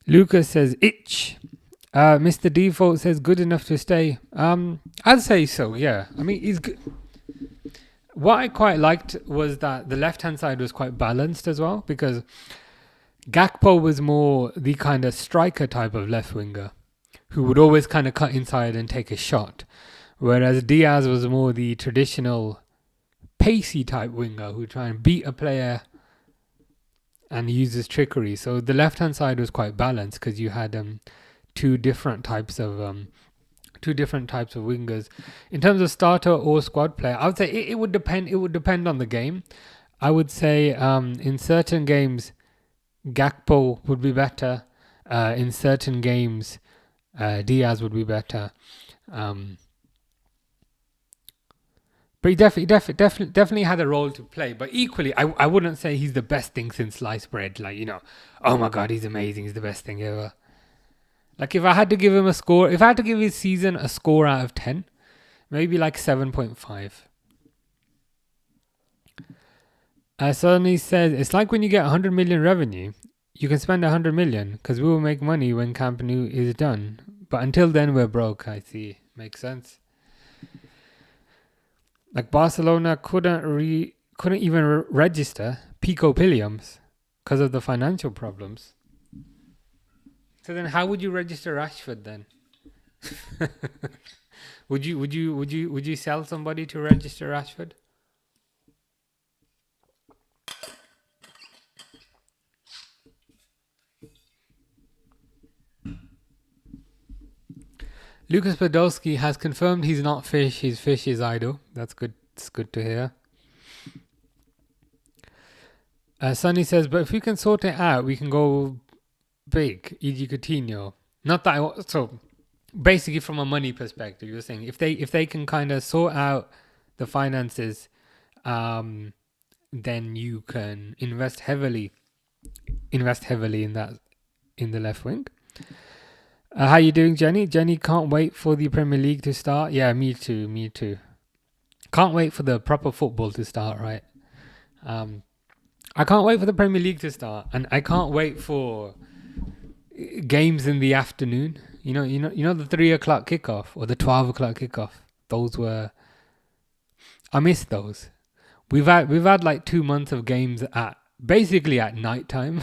Lucas says itch. Mr. Default says good enough to stay. I'd say so. Yeah. I mean, he's good. What I quite liked was that the left-hand side was quite balanced as well, because Gakpo was more the kind of striker type of left winger who would always kind of cut inside and take a shot, whereas Diaz was more the traditional pacey type winger who would try and beat a player and uses trickery. So the left-hand side was quite balanced because you had two different types of wingers. In terms of starter or squad player, I would say it would depend. It would depend on the game. I would say in certain games, Gakpo would be better. In certain games, Diaz would be better. But he definitely had a role to play. But equally, I wouldn't say he's the best thing since sliced bread. Like, you know, oh my God, he's amazing. He's the best thing ever. Like, if I had to give him a score, if I had to give his season a score out of 10, maybe like 7.5. Sonny says, it's like when you get 100 million revenue, you can spend 100 million because we will make money when Camp Nou is done. But until then, we're broke. I see. Makes sense. Like Barcelona couldn't even register Pico Pilliams because of the financial problems. So then, how would you register Rashford then? Would you sell somebody to register Rashford? Lucas Podolski has confirmed he's not fish. He's fish is idol. That's good. It's good to hear. Sonny says, but if we can sort it out, we can go big, e.g. Coutinho. Not that so basically from a money perspective, you're saying if they can kind of sort out the finances, then you can invest heavily in that, in the left wing. How you doing, Jenny? Jenny can't wait for the Premier League to start. Yeah, me too. Can't wait for the proper football to start, right? I can't wait for the Premier League to start, and I can't wait for games in the afternoon. You know the 3 o'clock kickoff or the 12 o'clock kickoff. I miss those. We've had like 2 months of games basically at night time.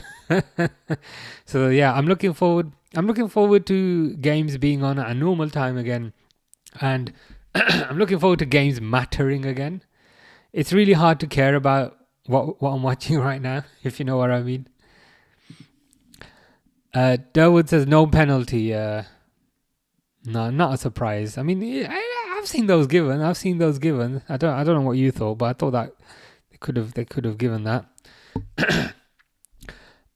So yeah, I'm looking forward to games being on at a normal time again, and I'm looking forward to games mattering again. It's really hard to care about what I'm watching right now, if you know what I mean. Durwood says no penalty. No, not a surprise. I mean, I've seen those given. I don't know what you thought, but I thought that they could have given that.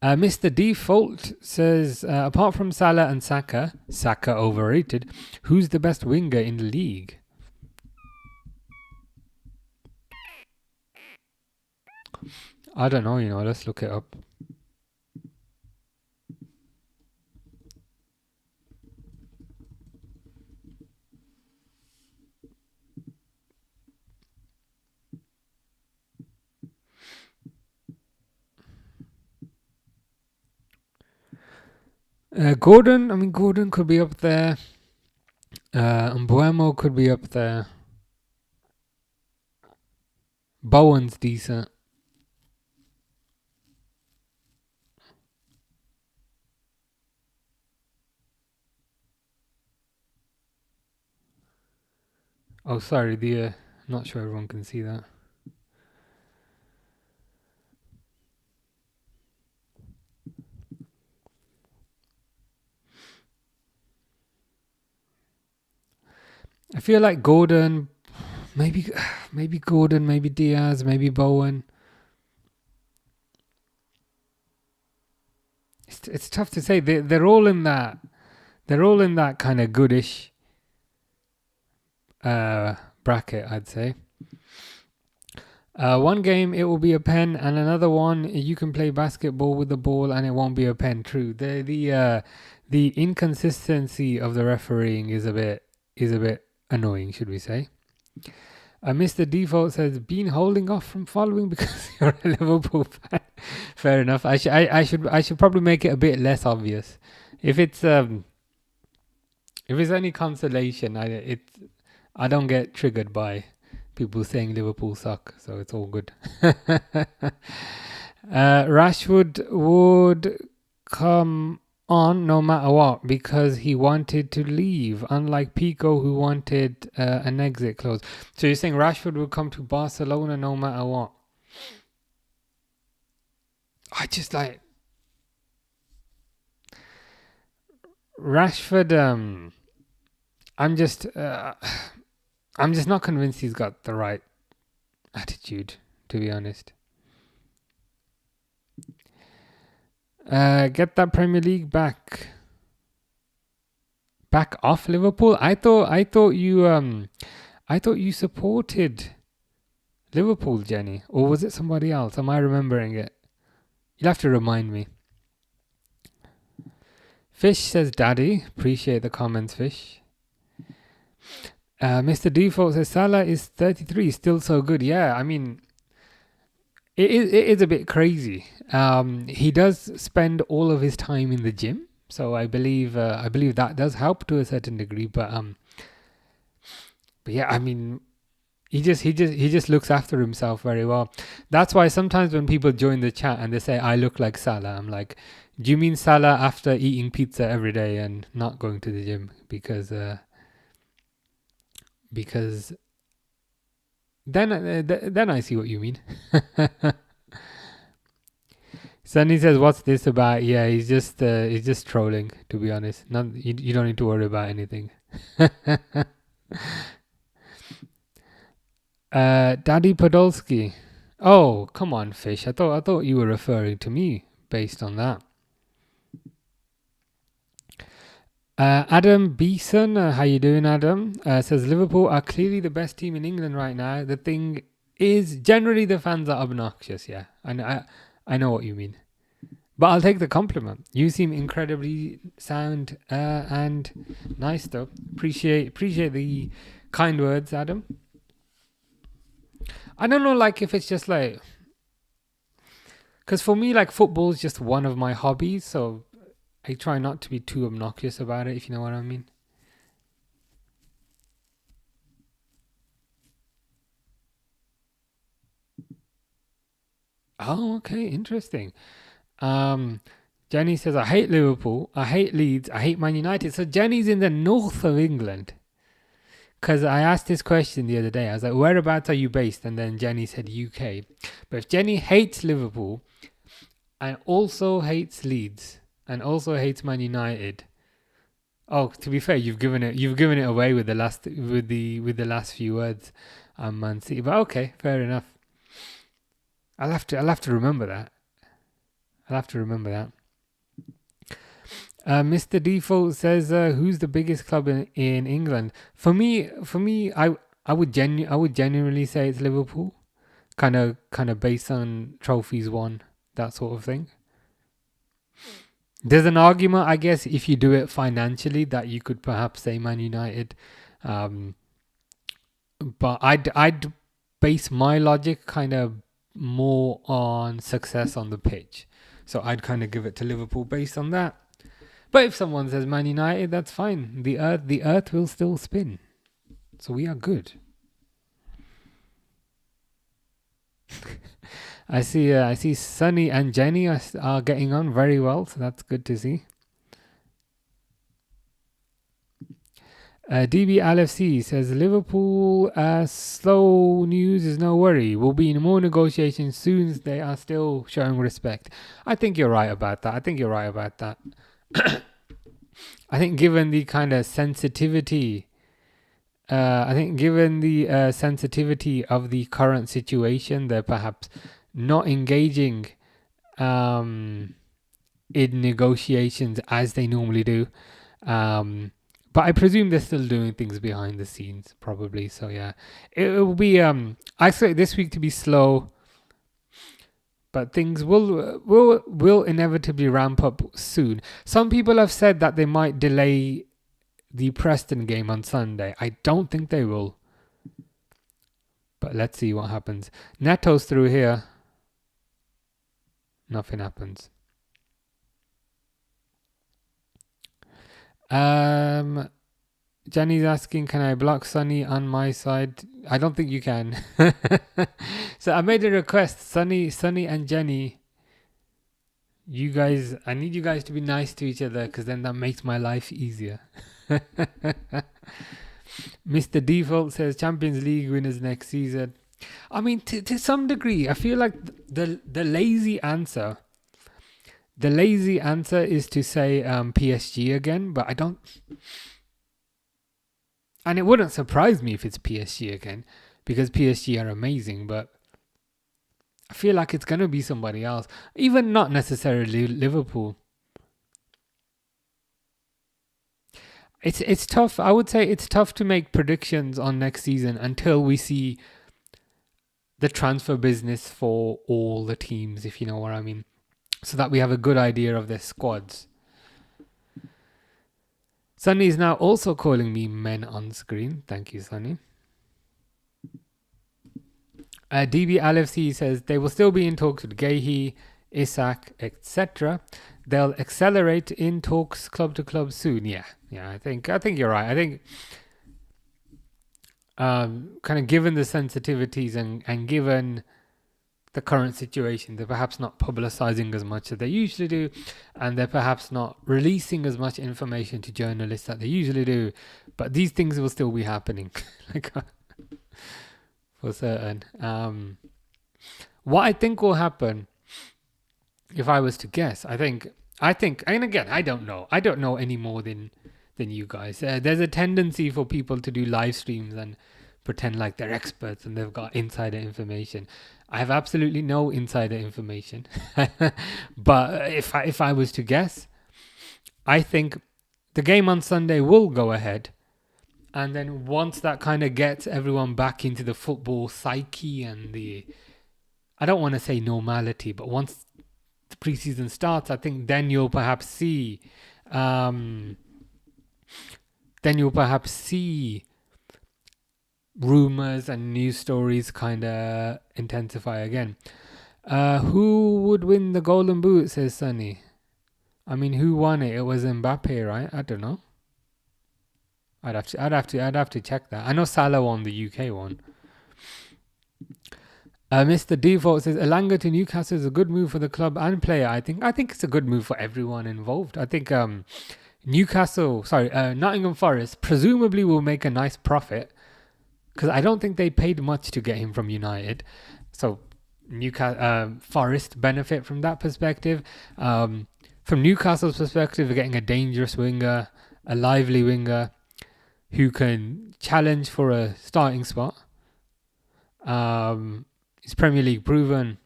Mr. Default says, apart from Salah and Saka overrated. Who's the best winger in the league? I don't know. Let's look it up. Gordon. I mean, Gordon could be up there. Mbuemo could be up there. Bowen's decent. Oh, sorry. Not sure everyone can see that. I feel like Gordon, maybe Gordon, maybe Diaz, maybe Bowen. It's tough to say. They're all in that. They're all in that kind of goodish bracket, I'd say. One game it will be a pen, and another one you can play basketball with the ball and it won't be a pen. True. The inconsistency of the refereeing is a bit annoying, should we say? Mr. Default says, been holding off from following because you're a Liverpool fan. Fair enough. I should probably make it a bit less obvious. If it's any consolation, I don't get triggered by people saying Liverpool suck, so it's all good. Rashford would come on no matter what because he wanted to leave, unlike Pico who wanted an exit clause. So you're saying Rashford would come to Barcelona no matter what? I just like Rashford. I'm just not convinced he's got the right attitude, to be honest. Get that Premier League back off Liverpool. I thought you supported Liverpool, Jenny, or was it somebody else? Am I remembering it? You'll have to remind me. Fish says, "Daddy, appreciate the comments, Fish." Mr. Default says Salah is 33, still so good. Yeah, I mean, it is a bit crazy. He does spend all of his time in the gym, so I believe that does help to a certain degree. But yeah, I mean, he just looks after himself very well. That's why sometimes when people join the chat and they say I look like Salah, I'm like, do you mean Salah after eating pizza every day and not going to the gym? Because then I see what you mean. Sunny says, "What's this about?" Yeah, he's just trolling. To be honest, you don't need to worry about anything. Daddy Podolski. Oh, come on, Fish. I thought you were referring to me based on that. Adam Beeson, how you doing, Adam? Says Liverpool are clearly the best team in England right now. The thing is, generally the fans are obnoxious. Yeah, I know what you mean, but I'll take the compliment. You seem incredibly sound and nice, though. Appreciate the kind words, Adam. I don't know, like if it's just like, because for me, like football is just one of my hobbies, so I try not to be too obnoxious about it, if you know what I mean. Oh, okay, interesting. Jenny says, I hate Liverpool, I hate Leeds, I hate Man United. So Jenny's in the north of England. Because I asked this question the other day. I was like, whereabouts are you based? And then Jenny said UK. But if Jenny hates Liverpool and also hates Leeds and also hates Man United, Oh, to be fair, you've given it away with the last few words, Man City. But okay, fair enough. I'll have to remember that. I'll have to remember that. Mr. Default says, "Who's the biggest club in England?" For me, I would genuinely say it's Liverpool. Kind of based on trophies won, that sort of thing. There's an argument, I guess, if you do it financially, that you could perhaps say Man United. Um, but I'd base my logic kind of more on success on the pitch. So I'd kind of give it to Liverpool based on that. But if someone says Man United, that's fine. The earth will still spin. So we are good. I see Sunny and Jenny are getting on very well, so that's good to see. DB LFC says Liverpool slow news is no worry. We'll be in more negotiations soon as they are still showing respect. I think you're right about that. I think given the kind of sensitivity, sensitivity of the current situation, they're perhaps not engaging in negotiations as they normally do. But I presume they're still doing things behind the scenes, probably. So yeah, it will be. I expect this week to be slow, but things will inevitably ramp up soon. Some people have said that they might delay the Preston game on Sunday. I don't think they will, but let's see what happens. Neto's through here. Nothing happens. Jenny's asking, can I block Sunny on my side? I don't think you can. So I made a request, Sunny and Jenny. You guys, I need you guys to be nice to each other, because then that makes my life easier. Mr. Default says Champions League winners next season. I mean, to some degree, I feel like the lazy answer. The lazy answer is to say PSG again, but I don't. And it wouldn't surprise me if it's PSG again, because PSG are amazing, but I feel like it's going to be somebody else. Even not necessarily Liverpool. It's tough. I would say it's tough to make predictions on next season until we see the transfer business for all the teams, if you know what I mean, so that we have a good idea of their squads. Sunny is now also calling me men on screen. Thank you, Sunny. DB LFC says they will still be in talks with Gehi, Isak, etc. They'll accelerate in talks club to club soon. Yeah, I think you're right. I think kind of given the sensitivities and given the current situation, they're perhaps not publicizing as much as they usually do, and they're perhaps not releasing as much information to journalists that they usually do, but these things will still be happening. Like, for certain. What I think will happen, if I was to guess, I think, and again, I don't know any more than you guys. There's a tendency for people to do live streams and pretend like they're experts and they've got insider information. I have absolutely no insider information. But if I was to guess, I think the game on Sunday will go ahead. And then once that kind of gets everyone back into the football psyche and I don't want to say normality, but once the preseason starts, I think then you'll perhaps see rumors and news stories kind of intensify again. Who would win the Golden Boot, says Sunny. I mean, who won it? It was Mbappe, right? I don't know. I'd have to check that. I know Salah won the UK one. Mr. Default says Elanga to Newcastle is a good move for the club and player. I think it's a good move for everyone involved. I think Nottingham Forest presumably will make a nice profit, because I don't think they paid much to get him from United. So Forest benefit from that perspective. From Newcastle's perspective, they're getting a dangerous winger. a lively winger who can challenge for a starting spot. He's Premier League proven.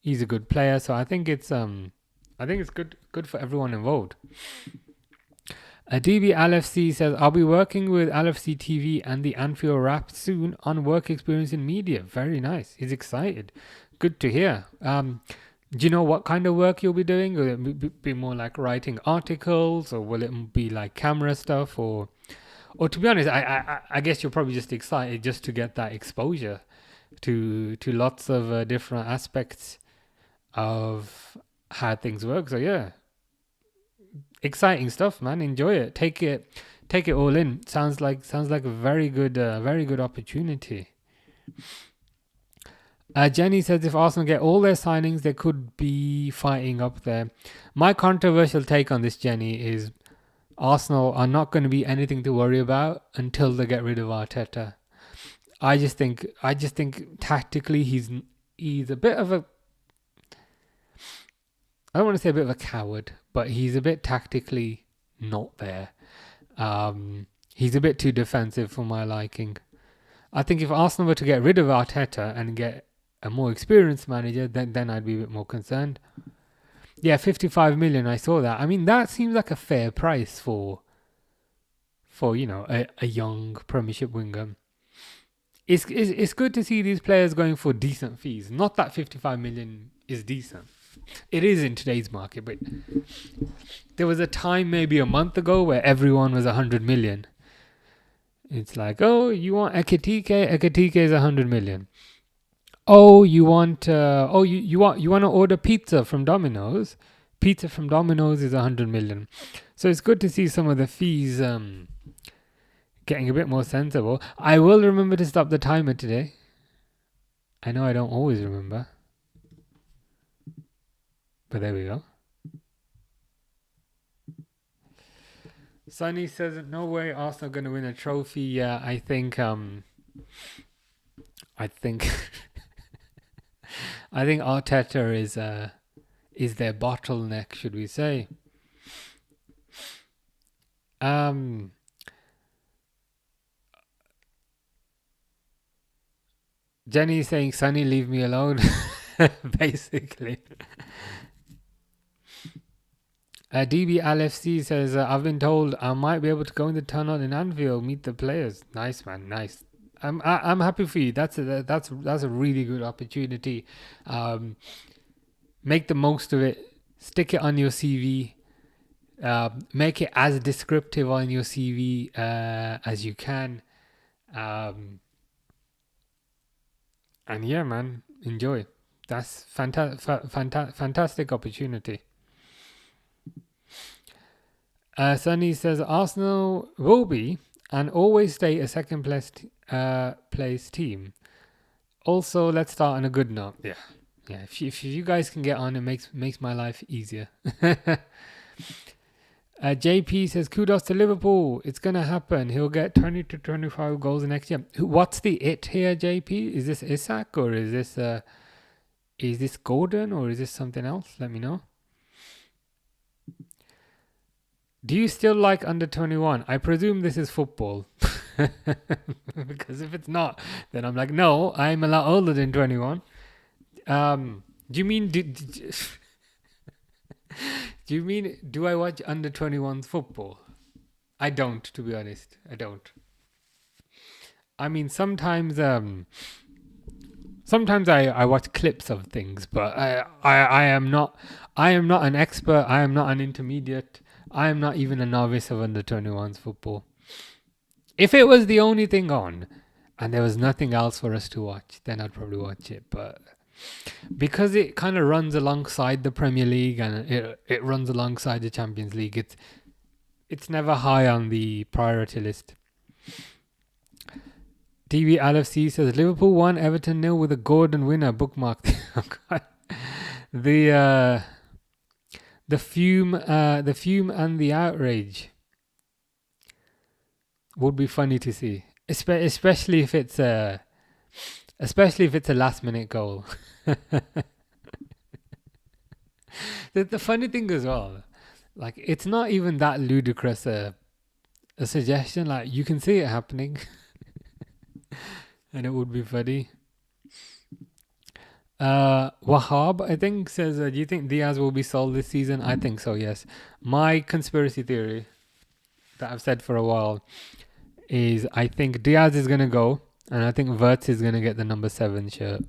He's a good player, so I think it's good for everyone involved. DB LFC says, I'll be working with LFC TV and the Anfield Wrap soon on work experience in media. Very nice. He's excited. Good to hear. Do you know what kind of work you'll be doing? Will it be more like writing articles, or will it be like camera stuff? Or to be honest, I guess you're probably just excited just to get that exposure to lots of different aspects of how things work. So yeah. Exciting stuff, man. Enjoy it. Take it all in. Sounds like a very good opportunity. Jenny says if Arsenal get all their signings, they could be fighting up there. My controversial take on this, Jenny, is Arsenal are not going to be anything to worry about until they get rid of Arteta. I just think tactically he's a bit of a, I don't want to say a bit of a coward, but he's a bit tactically not there. He's a bit too defensive for my liking. I think if Arsenal were to get rid of Arteta and get a more experienced manager, then I'd be a bit more concerned. Yeah, 55 million, I saw that. I mean, that seems like a fair price for a young Premiership winger. It's good to see these players going for decent fees. Not that 55 million is decent. It is in today's market, but there was a time maybe a month ago where everyone was 100 million. It's like, oh, you want Ekitike? Ekitike is 100 million. Oh, you want you want to order pizza from Domino's? Pizza from Domino's is 100 million. So it's good to see some of the fees getting a bit more sensible. I will remember to stop the timer today. I know I don't always remember. But there we go. Sonny says, no way Arsenal going to win a trophy. Yeah, I think I think Arteta is their bottleneck, should we say. Jenny is saying, Sonny, leave me alone. Basically. DB LFC says, I've been told I might be able to go in the tunnel in Anfield, meet the players. Nice, man, nice. I'm happy for you. That's a really good opportunity. Make the most of it. Stick it on your CV. Make it as descriptive on your CV as you can. And yeah, man, enjoy. That's fantastic opportunity. Sonny says Arsenal will be and always stay a second place team. Also, let's start on a good note. Yeah. If you guys can get on, it makes my life easier. JP says kudos to Liverpool. It's gonna happen. He'll get 20 to 25 goals next year. What's the it here, JP? Is this Isak or is this Gordon or is this something else? Let me know. Do you still like under 21? I presume this is football. Because if it's not, then I'm like, no, I'm a lot older than 21. Do you mean do I watch under 21's football? I don't, to be honest. I don't. I mean, sometimes I watch clips of things, but I am not an expert. I am not an intermediate. I am not even a novice of under 21's football. If it was the only thing on and there was nothing else for us to watch, then I'd probably watch it. But because it kind of runs alongside the Premier League and it runs alongside the Champions League, it's never high on the priority list. TV LFC says Liverpool 1, Everton 0 with a Gordon winner bookmarked. The fume and the outrage would be funny to see, especially if it's a last minute goal. The funny thing as well, Like, it's not even that ludicrous a suggestion. Like, you can see it happening, and it would be funny. Wahab, I think, says, do you think Diaz will be sold this season? I think so, yes. My conspiracy theory that I've said for a while is I think Diaz is going to go, and I think Wirtz is going to get the number 7 shirt.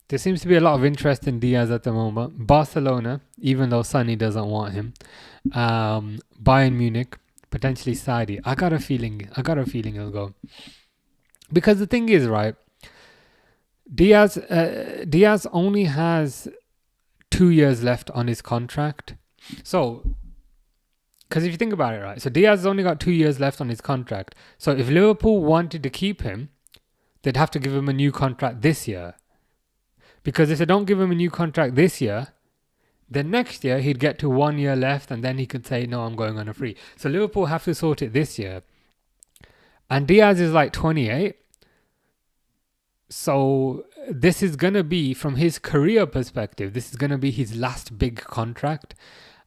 There seems to be a lot of interest in Diaz at the moment. Barcelona, even though Sonny doesn't want him. Bayern Munich, potentially Saudi. I got a feeling he'll go. Because the thing is, right, Diaz only has 2 years left on his contract. So, because if you think about it, right, so Diaz has only got 2 years left on his contract. So if Liverpool wanted to keep him, they'd have to give him a new contract this year. Because if they don't give him a new contract this year, then next year he'd get to 1 year left, and then he could say, no, I'm going on a free. So Liverpool have to sort it this year. And Diaz is like 28. So this is going to be, from his career perspective, this is going to be his last big contract.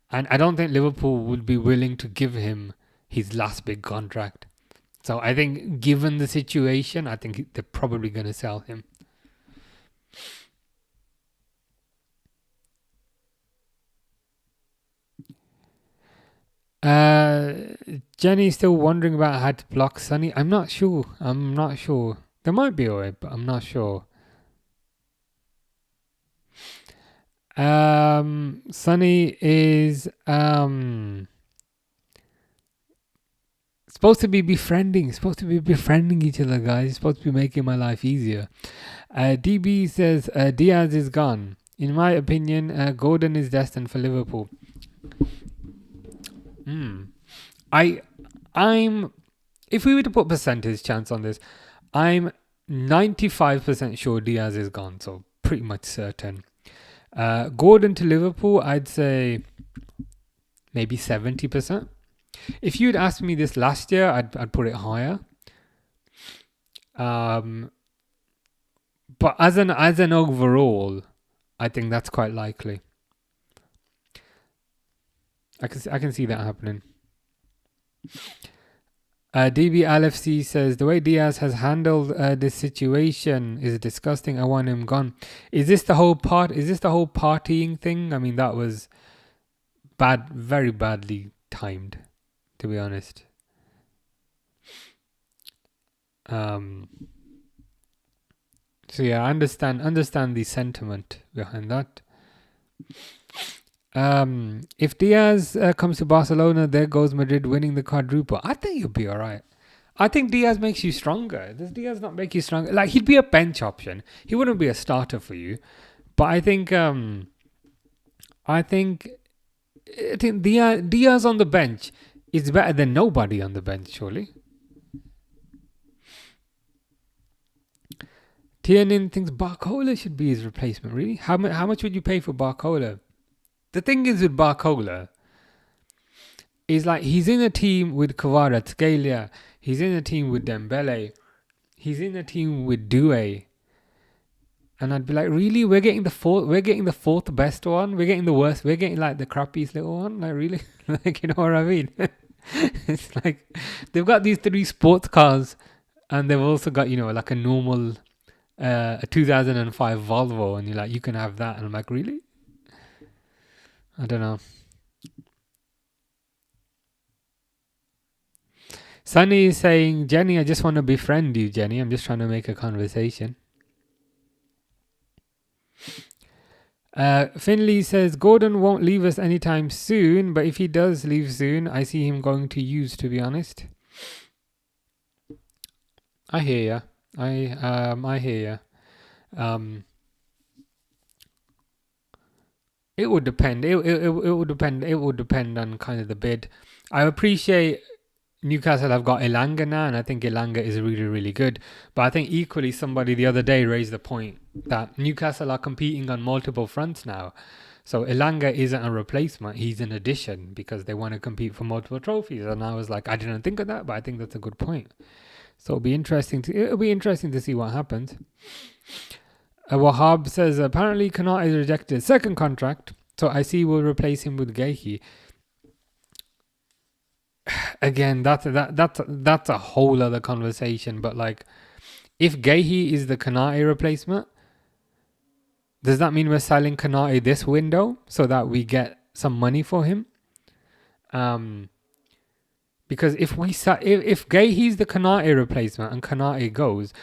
And I don't think Liverpool would be willing to give him his last big contract. So I think, given the situation, I think they're probably going to sell him. Jenny's still wondering about how to block Sonny. I'm not sure. There might be a way, but I'm not sure. Sonny is supposed to be befriending each other, guys. Supposed to be making my life easier. DB says Diaz is gone. In my opinion, Gordon is destined for Liverpool. I'm if we were to put percentage chance on this, I'm 95% sure Diaz is gone, so pretty much certain. Gordon to Liverpool, I'd say maybe 70%. If you'd asked me this last year, I'd put it higher. But as an overall, I think that's quite likely. I can see that happening. DB LFC says the way Diaz has handled this situation is disgusting. I want him gone. Is this the whole partying thing? I mean, that was bad, very badly timed, to be honest. So yeah, I understand the sentiment behind that. If Diaz comes to Barcelona, there goes Madrid winning the quadruple. I think you'll be all right. I think Diaz makes you stronger. Does Diaz not make you stronger? Like, he'd be a bench option. He wouldn't be a starter for you. But I think Diaz on the bench is better than nobody on the bench, surely. Tiernan thinks Barcola should be his replacement. Really? How much would you pay for Barcola? The thing is with Barcola, is like he's in a team with Kvaratskhelia, he's in a team with Dembele, he's in a team with Doué, and I'd be like, really? We're getting the fourth best one. We're getting the worst. We're getting like the crappiest little one. Like, really? Like, you know what I mean? It's like they've got these 3 sports cars, and they've also got, you know, like a normal, a 2005 Volvo, and you're like, you can have that, and I'm like, really? I don't know. Sunny is saying, Jenny, I just want to befriend you, Jenny. I'm just trying to make a conversation. Finley says, Gordon won't leave us anytime soon, but if he does leave soon, I see him going to use, to be honest. I hear ya. I hear ya. It would depend. It would depend. It would depend on kind of the bid. I appreciate Newcastle have got Elanga now, and I think Elanga is really, really good. But I think equally, somebody the other day raised the point that Newcastle are competing on multiple fronts now. So Elanga isn't a replacement; he's an addition because they want to compete for multiple trophies. And I was like, I didn't think of that, but I think that's a good point. So it'll be interesting to see what happens. Wahab says, apparently Kanat is rejected his second contract, So I see we'll replace him with Gehi. Again, that's a whole other conversation. But like, if Gehi is the Kanate replacement, does that mean we're selling Kanate this window so that we get some money for him? Because if Gehi's the Kanate replacement and Kanate goes,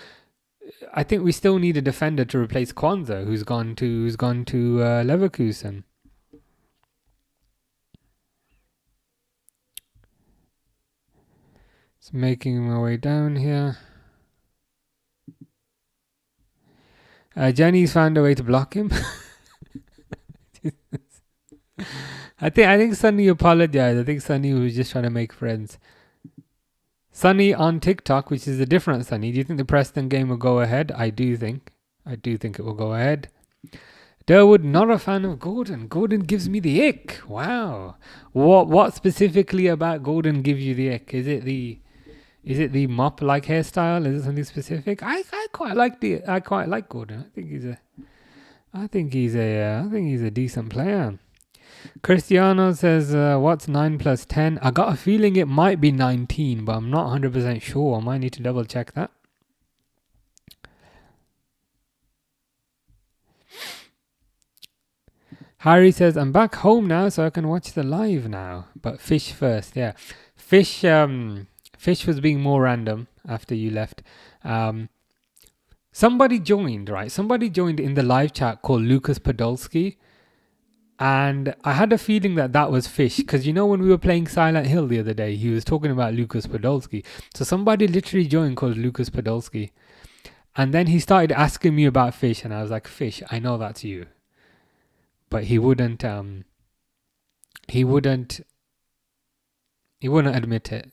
I think we still need a defender to replace Kwanzaa, who's gone to Leverkusen. It's making my way down here. Jenny's found a way to block him. I think Sunny apologized. I think Sunny was just trying to make friends. Sunny on TikTok, which is a different Sunny. Do you think the Preston game will go ahead? I do think it will go ahead. Durwood, not a fan of Gordon. Gordon gives me the ick. Wow. What specifically about Gordon gives you the ick? Is it the mop like hairstyle? Is it something specific? I quite like Gordon. I think he's a decent player. Cristiano says, what's 9 plus 10? I got a feeling it might be 19, but I'm not 100% sure. I might need to double check that. Harry says, I'm back home now, so I can watch the live now. But Fish first, yeah. Fish was being more random after you left. Somebody joined, right? Somebody joined in the live chat called Lucas Podolski. And I had a feeling that was Fish. Because you know when we were playing Silent Hill the other day, he was talking about Lucas Podolski. So somebody literally joined called Lucas Podolski. And then he started asking me about Fish. And I was like, Fish, I know that's you. But he wouldn't admit it.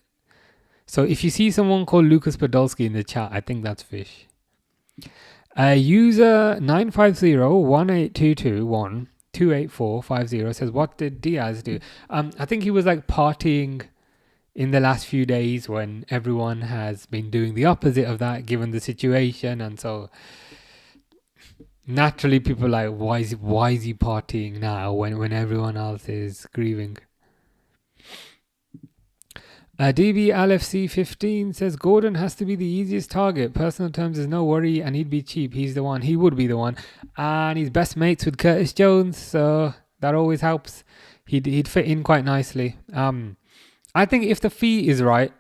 So if you see someone called Lucas Podolski in the chat, I think that's Fish. User 950-18221-28450 says, what did Diaz do? I think he was like partying in the last few days when everyone has been doing the opposite of that given the situation. And so naturally people are like, why is he partying now when everyone else is grieving? DB LFC 15 says Gordon has to be the easiest target. Personal terms is no worry, and he'd be cheap. He would be the one, and he's best mates with Curtis Jones, so that always helps. He'd fit in quite nicely. I think if the fee is right,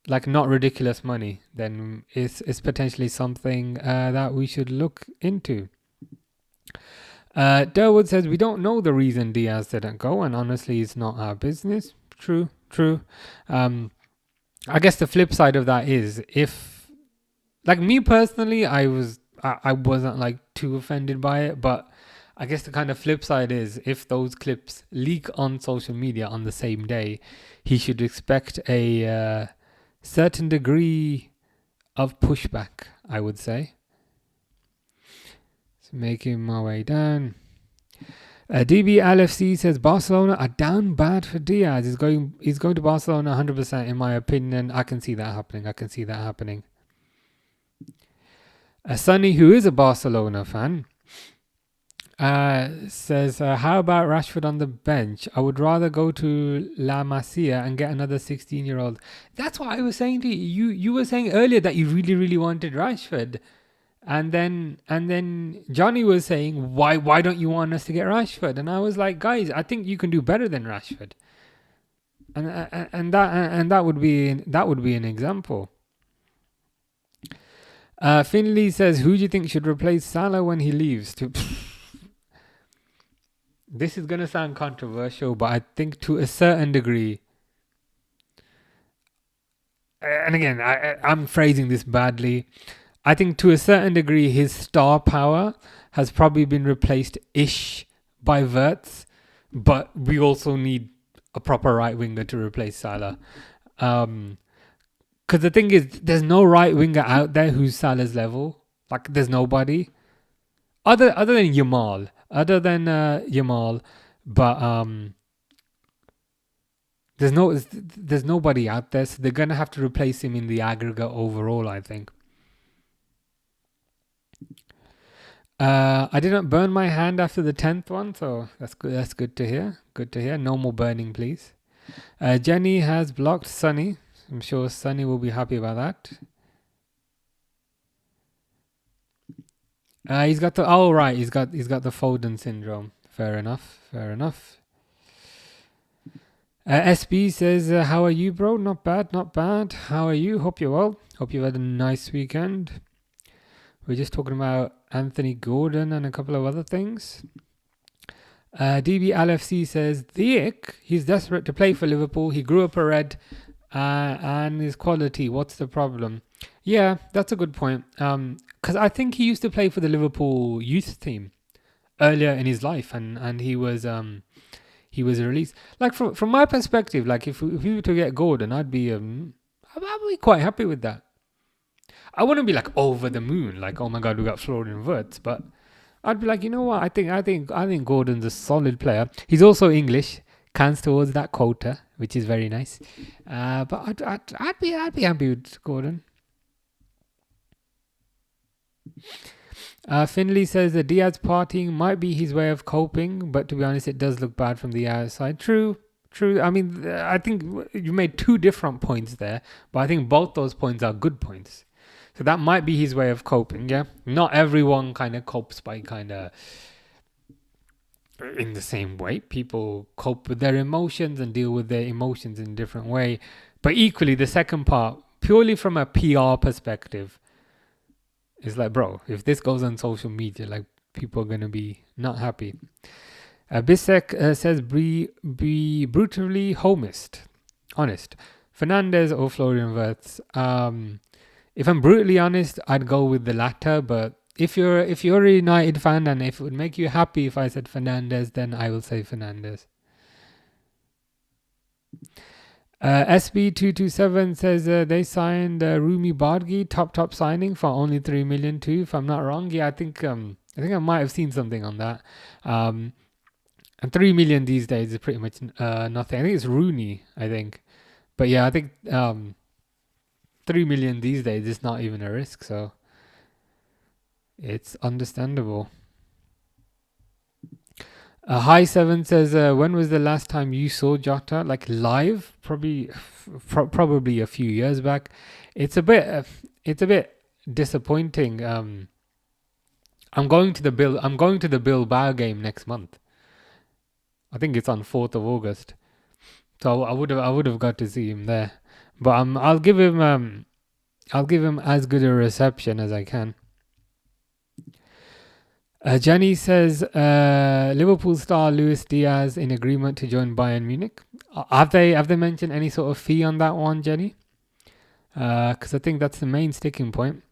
like not ridiculous money, then it's potentially something that we should look into. Durwood says we don't know the reason Diaz didn't go, and honestly, it's not our business. True. I guess the flip side of that is if, like me personally, I wasn't like too offended by it, but I guess the kind of flip side is if those clips leak on social media on the same day, he should expect a certain degree of pushback, I would say. So making my way down. DB LFC says Barcelona are down bad for Diaz. He's going to Barcelona 100% in my opinion. I can see that happening. Sonny, who is a Barcelona fan, says, how about Rashford on the bench? I would rather go to La Masia and get another 16-year-old. That's what I was saying to you. You were saying earlier that you really, really wanted Rashford. And then Johnny was saying, why don't you want us to get Rashford? And I was like, guys, I think you can do better than Rashford. And that would be an example. Finley says, who do you think should replace Salah when he leaves? This is going to sound controversial, but I think to a certain degree, and again, I'm phrasing this badly, I think to a certain degree, his star power has probably been replaced-ish by Wirtz, but we also need a proper right winger to replace Salah. Because the thing is, there's no right winger out there who's Salah's level. Like, there's nobody other than Yamal. But there's nobody out there, so they're gonna have to replace him in the aggregate overall, I think. I didn't burn my hand after the 10th one, so that's good. That's good to hear. Good to hear. No more burning, please. Jenny has blocked Sunny. I'm sure Sunny will be happy about that. He's got the He's got the Foden syndrome. Fair enough. Fair enough. SB says, "How are you, bro? Not bad. Not bad. How are you? Hope you're well. Hope you've had a nice weekend." We're just talking about Anthony Gordon and a couple of other things. DB LFC says, he's desperate to play for Liverpool. He grew up a Red and his quality. What's the problem? Yeah, that's a good point. Because I think he used to play for the Liverpool youth team earlier in his life, and he was released. Like from my perspective, like if we were to get Gordon, I'd be quite happy with that. I wouldn't be like over the moon, like, oh my god, we got Florian Wirtz, but I'd be like, you know what? I think Gordon's a solid player. He's also English, counts towards that quota, which is very nice. But I'd be happy with Gordon. Finley says the Diaz partying might be his way of coping, but to be honest, it does look bad from the outside. True. I mean, I think you made two different points there, but I think both those points are good points. So that might be his way of coping, yeah? Not everyone kind of copes by kind of in the same way. People cope with their emotions and deal with their emotions in a different way. But equally, the second part, purely from a PR perspective, is like, bro, if this goes on social media, like, people are going to be not happy. Bisek says, be brutally honest. Fernandez or Florian Wirtz? If I'm brutally honest, I'd go with the latter. But if you're a United fan and if it would make you happy if I said Fernandez, then I will say Fernandez. SB227 says they signed Rumi Badgi, top signing for only 3 million too, if I'm not wrong. Yeah, I think I might have seen something on that. And 3 million these days is pretty much nothing. I think it's Rooney, I think. But yeah, I think 3 million these days is not even a risk, so it's understandable. High Seven says, when was the last time you saw Jota, like live? Probably a few years back. It's a bit disappointing. I'm going to the Bilbao game next month. I think it's on 4th of August. So I would have got to see him there. But I'll give him as good a reception as I can. Jenny says Liverpool star Luis Diaz in agreement to join Bayern Munich. Have they mentioned any sort of fee on that one, Jenny? Because I think that's the main sticking point.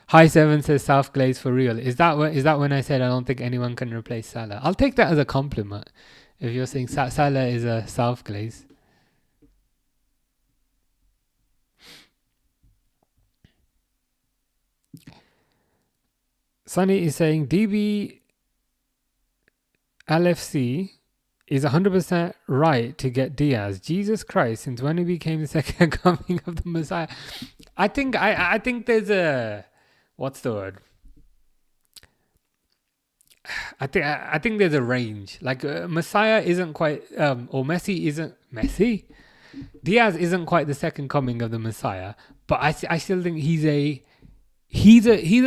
High Seven says South Glaze for real. Is that when I said I don't think anyone can replace Salah? I'll take that as a compliment. If you're saying Salah is a South Glaze. Sunny is saying DB LFC is 100% right to get Diaz. Jesus Christ, since when he became the second coming of the Messiah. I think there's a, what's the word? I think there's a range. Like Messiah isn't quite, or Messi. Diaz isn't quite the second coming of the Messiah, but I still think he's a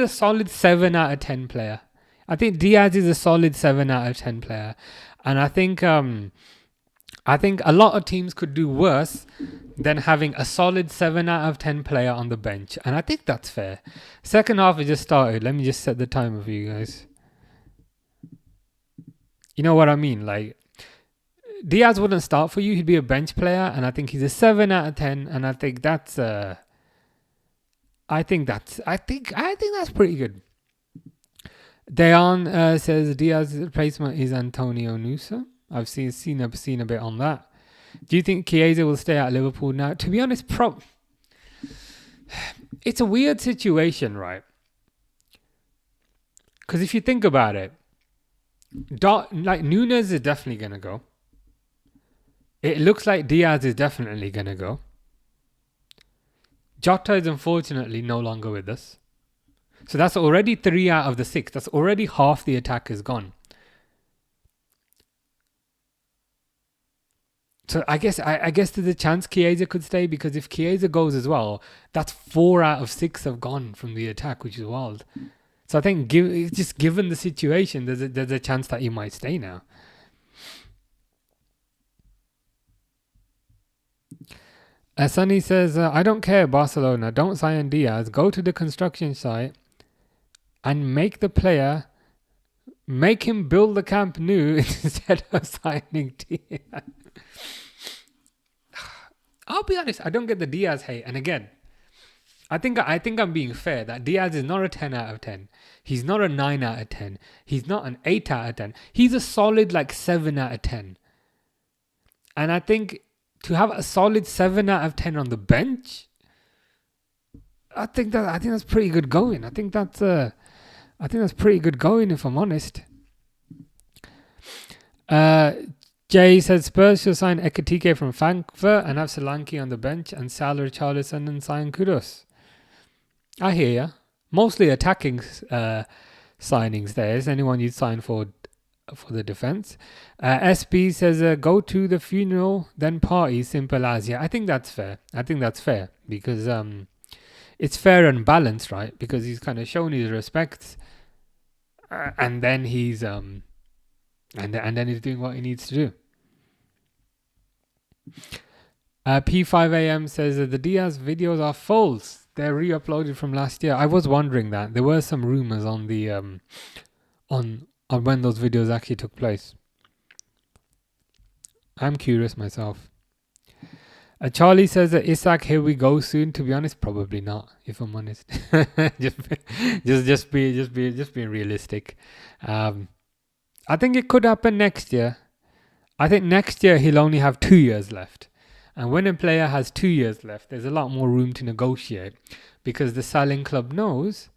solid 7 out of 10 player. I think Diaz is a solid 7 out of 10 player, and I think a lot of teams could do worse than having a solid 7 out of 10 player on the bench, and I think that's fair. Second half has just started. Let me just set the timer for you guys. You know what I mean? Like, Diaz wouldn't start for you. He'd be a bench player, and I think he's a 7 out of 10, and I think that's I think that's pretty good. Dayan says Diaz's replacement is Antonio Nusa. I've seen a bit on that. Do you think Chiesa will stay at Liverpool now? To be honest, it's a weird situation, right? Because if you think about it, like Nunes is definitely gonna go. It looks like Diaz is definitely gonna go. Jota is unfortunately no longer with us. So that's already 3 out of the 6. That's already half the attack is gone. So I guess there's a chance Chiesa could stay, because if Chiesa goes as well, that's 4 out of 6 have gone from the attack, which is wild. So I think just given the situation, there's a chance that he might stay now. Sunny says, I don't care, Barcelona. Don't sign Diaz. Go to the construction site and make him build the Camp Nou instead of signing Diaz. I'll be honest, I don't get the Diaz hate. And again, I think I'm being fair that Diaz is not a 10 out of 10. He's not a 9 out of 10. He's not an 8 out of 10. He's a solid 7 out of 10. And I think to have a solid 7 out of 10 on the bench, I think that's pretty good going. I think that's pretty good going, if I'm honest. Jay said Spurs should sign Ekitike from Frankfurt and have Solanke on the bench and Salah, Richarlison and sign Kudus. I hear ya. Mostly attacking signings there. Is anyone you'd sign for the defense? SB says go to the funeral, then party, simple as. Yeah, I think that's fair. Because it's fair and balanced, right? Because he's kind of shown his respects, and then he's and then he's doing what he needs to do. P5AM says that the Diaz videos are false. They're re-uploaded from last year. I was wondering that. There were some rumors on the on when those videos actually took place. I'm curious myself. Charlie says that Isak, here we go soon. To be honest, probably not, if I'm honest. just being realistic. I think it could happen next year. I think next year he'll only have 2 years left. And when a player has 2 years left, there's a lot more room to negotiate, because the selling club knows,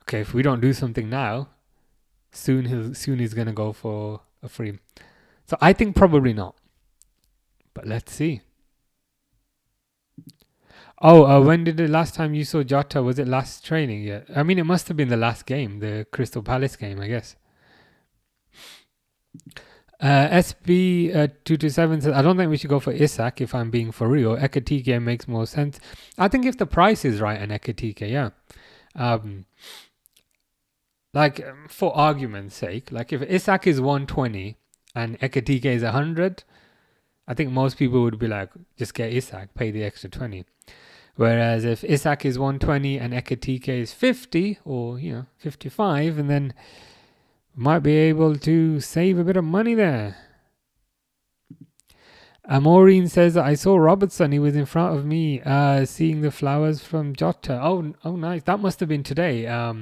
okay, if we don't do something now, soon he's going to go for a free. So I think probably not. But let's see. When did the last time you saw Jota? Was it last training? Yeah. I mean, it must have been the last game, the Crystal Palace game, I guess. SB227 says, I don't think we should go for Isak, if I'm being for real. Ekitike makes more sense. I think if the price is right on Ekitike, yeah. For argument's sake, if Isak is 120 and Ekitike is 100, I think most people would be like, just get Isak, pay the extra 20. Whereas if Isak is 120 and Ekitike is 50 or 55, and then might be able to save a bit of money there. Maureen says, I saw Robertson. He was in front of me seeing the flowers from Jota. Oh, nice. That must have been today. I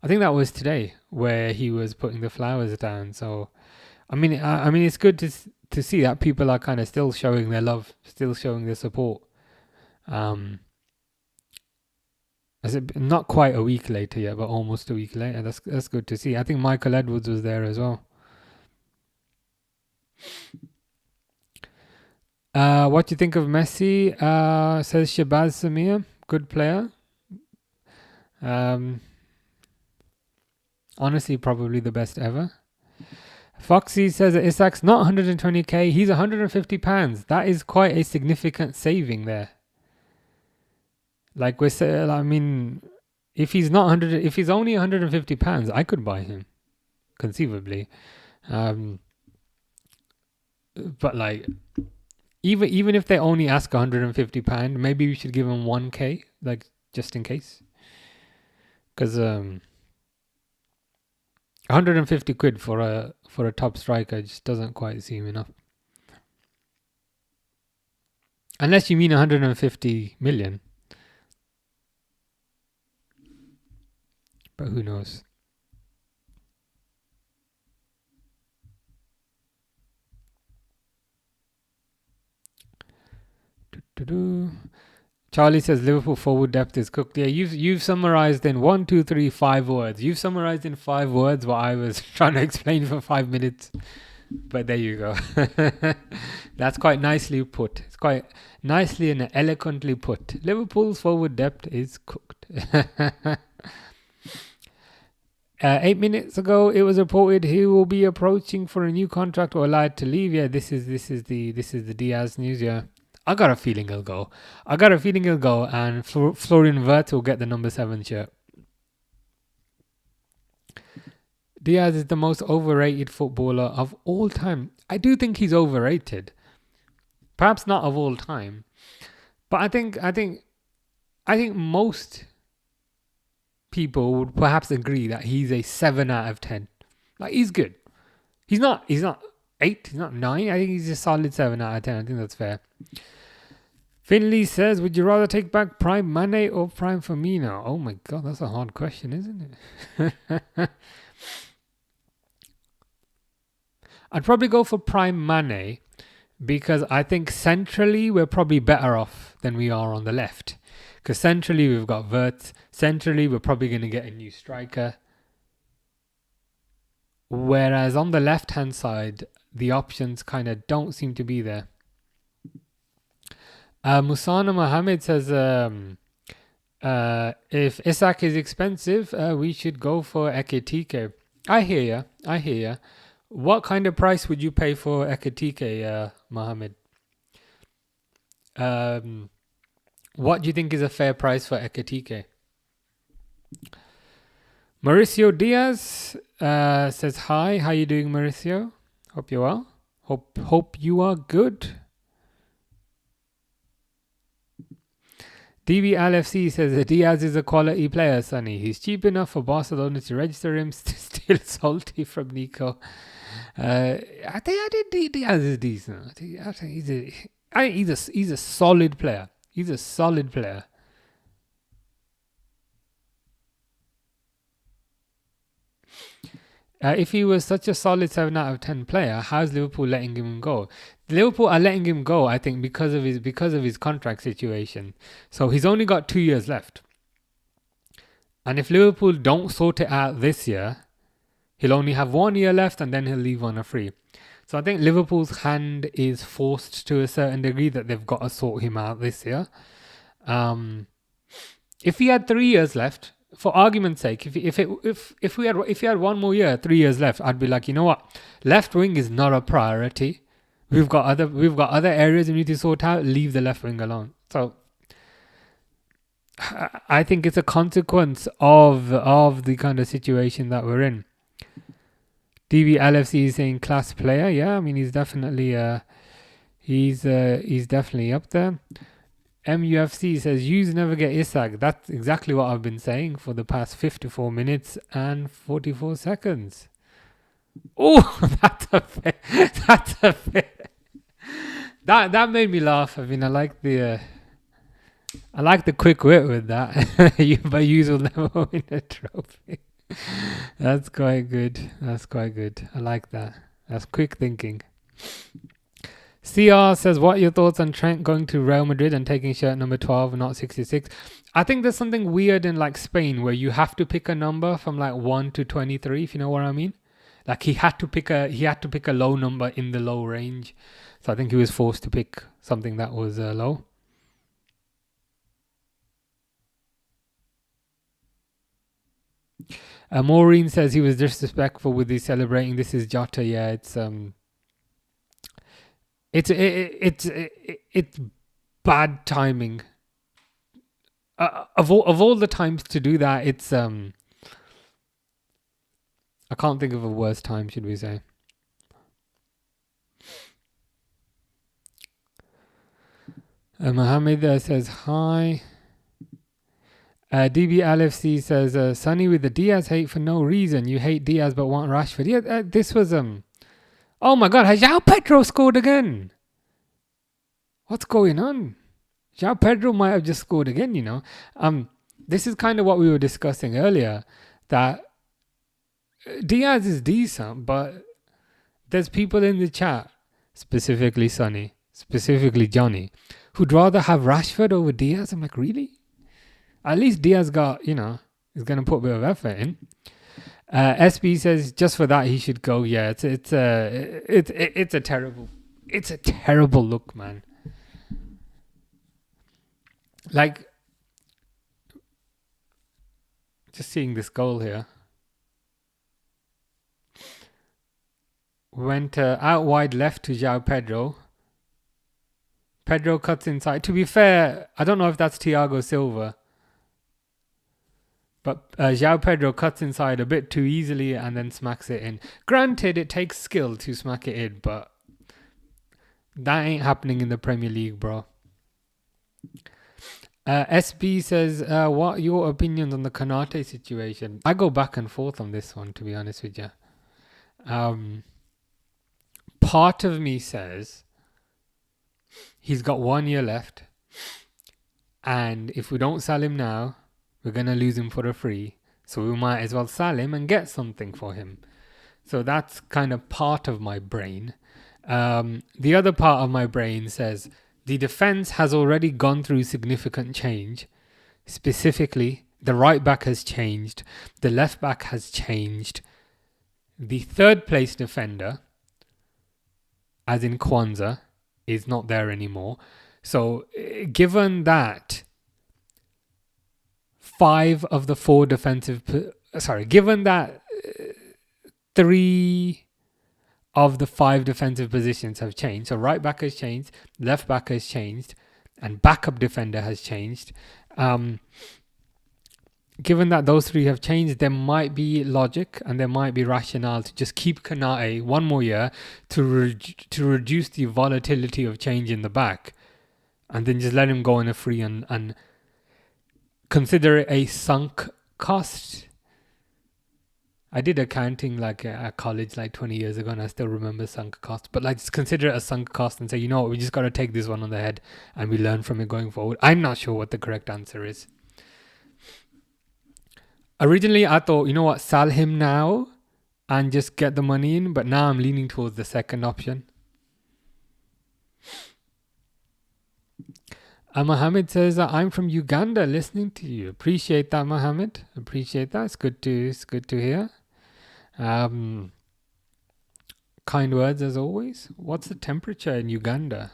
think that was today where he was putting the flowers down. So, I mean, it's good to see that people are kind of still showing their love, still showing their support. Not quite a week later yet, but almost a week later. That's good to see. I think Michael Edwards was there as well. What do you think of Messi? Says Shabazz Samir, good player. Honestly, probably the best ever. Foxy says that Isak's not 120k, he's £150. That is quite a significant saving there. Like we said, I mean, if he's only £150, I could buy him, conceivably. But even if they only ask £150, maybe we should give him 1k, just in case. Because 150 quid for a top striker just doesn't quite seem enough. Unless you mean 150 million. But who knows? Charlie says Liverpool forward depth is cooked. Yeah, you've summarized in 1, 2, 3, 5 words. You've summarized in 5 words what I was trying to explain for 5 minutes. But there you go. That's quite nicely put. It's quite nicely and eloquently put. Liverpool's forward depth is cooked. 8 minutes ago, it was reported he will be approaching for a new contract or allowed to leave. Yeah, this is the Diaz news. Yeah, I got a feeling he'll go. And Florian Wirtz will get the number 7 shirt. Diaz is the most overrated footballer of all time. I do think he's overrated. Perhaps not of all time, but I think most people would perhaps agree that he's a 7 out of 10. Like, he's good. He's not 8, he's not 9. I think he's a solid 7 out of 10. I think that's fair. Finley says, would you rather take back Prime Mane or Prime Firmino? Oh my God, that's a hard question, isn't it? I'd probably go for Prime Mane because I think centrally we're probably better off than we are on the left. Because centrally we've got Wirtz. Centrally we're probably going to get a new striker. Whereas on the left-hand side, the options kind of don't seem to be there. Musana Mohammed says, if Isak is expensive, we should go for Ekitike. I hear ya. What kind of price would you pay for Ekitike, Mohammed? What do you think is a fair price for Ekitike? Mauricio Diaz says hi. How you doing, Mauricio? Hope you're well. Hope you are good. DB LFC says Diaz is a quality player, Sonny. He's cheap enough for Barcelona to register him. Still salty from Nico. I think Diaz is decent. I think he's a solid player. He's a solid player. If he was such a solid 7 out of 10 player, how's Liverpool letting him go? Liverpool are letting him go, I think, because of his contract situation. So he's only got 2 years left. And if Liverpool don't sort it out this year, he'll only have 1 year left and then he'll leave on a free. So I think Liverpool's hand is forced to a certain degree that they've got to sort him out this year. If he had 3 years left, for argument's sake, if we had 1 more year, 3 years left, I'd be like, you know what, left wing is not a priority. We've got other areas we need to sort out. Leave the left wing alone. So I think it's a consequence of the kind of situation that we're in. DB LFC is saying class player. Yeah, I mean he's definitely he's definitely up there. MUFC says, "Yous never get Isak." That's exactly what I've been saying for the past 54 minutes and 44 seconds. Oh, that's a bit. That made me laugh. I mean, I like the quick wit with that. But yous will never win a trophy. That's quite good. I like that. That's quick thinking. CR says, what are your thoughts on Trent going to Real Madrid and taking shirt number 12 and not 66? I think there's something weird in like Spain where you have to pick a number from like 1 to 23, if you know what I mean. Like he had to pick a low number in the low range. So I think he was forced to pick something that was low. Maureen says he was disrespectful with the celebrating. This is Jota. Yeah, it's bad timing. Of all the times to do that, it's I can't think of a worse time, should we say? Mohammed says hi. DB LFC says Sonny with the Diaz hate for no reason. You hate Diaz but want Rashford. Yeah, this was oh my God, has João Pedro scored again? What's going on? João Pedro might have just scored again, you know. This is kind of what we were discussing earlier, that Diaz is decent, but there's people in the chat, specifically Sonny, specifically Johnny, who'd rather have Rashford over Diaz. I'm like, really? At least Diaz got, is going to put a bit of effort in. SB says just for that he should go. Yeah, it's a terrible look, man. Like, just seeing this goal here. Went out wide left to João Pedro. Pedro cuts inside. To be fair, I don't know if that's Thiago Silva. But João Pedro cuts inside a bit too easily and then smacks it in. Granted, it takes skill to smack it in, but that ain't happening in the Premier League, bro. SB says, what are your opinions on the Konate situation? I go back and forth on this one, to be honest with you. Part of me says he's got 1 year left, and if we don't sell him now, we're going to lose him for a free. So we might as well sell him and get something for him. So that's kind of part of my brain. The other part of my brain says the defense has already gone through significant change. Specifically, the right back has changed. The left back has changed. The third place defender, as in Kwanzaa, is not there anymore. So given that given that 3 of the 5 defensive positions have changed, so right back has changed, left back has changed, and backup defender has changed. Given that those 3 have changed, there might be logic and there might be rationale to just keep Konate 1 more year to reduce the volatility of change in the back, and then just let him go on a free and consider it a sunk cost. I did accounting like at college like 20 years ago, and I still remember sunk cost. But like, just consider it a sunk cost and say, you know what, we just got to take this one on the head and we learn from it going forward. I'm not sure what the correct answer is. Originally, I thought, you know what, sell him now and just get the money in. But now I'm leaning towards the second option. Mohammed says, I'm from Uganda listening to you. Appreciate that, Mohammed. Appreciate that. It's good to hear. Kind words as always. What's the temperature in Uganda?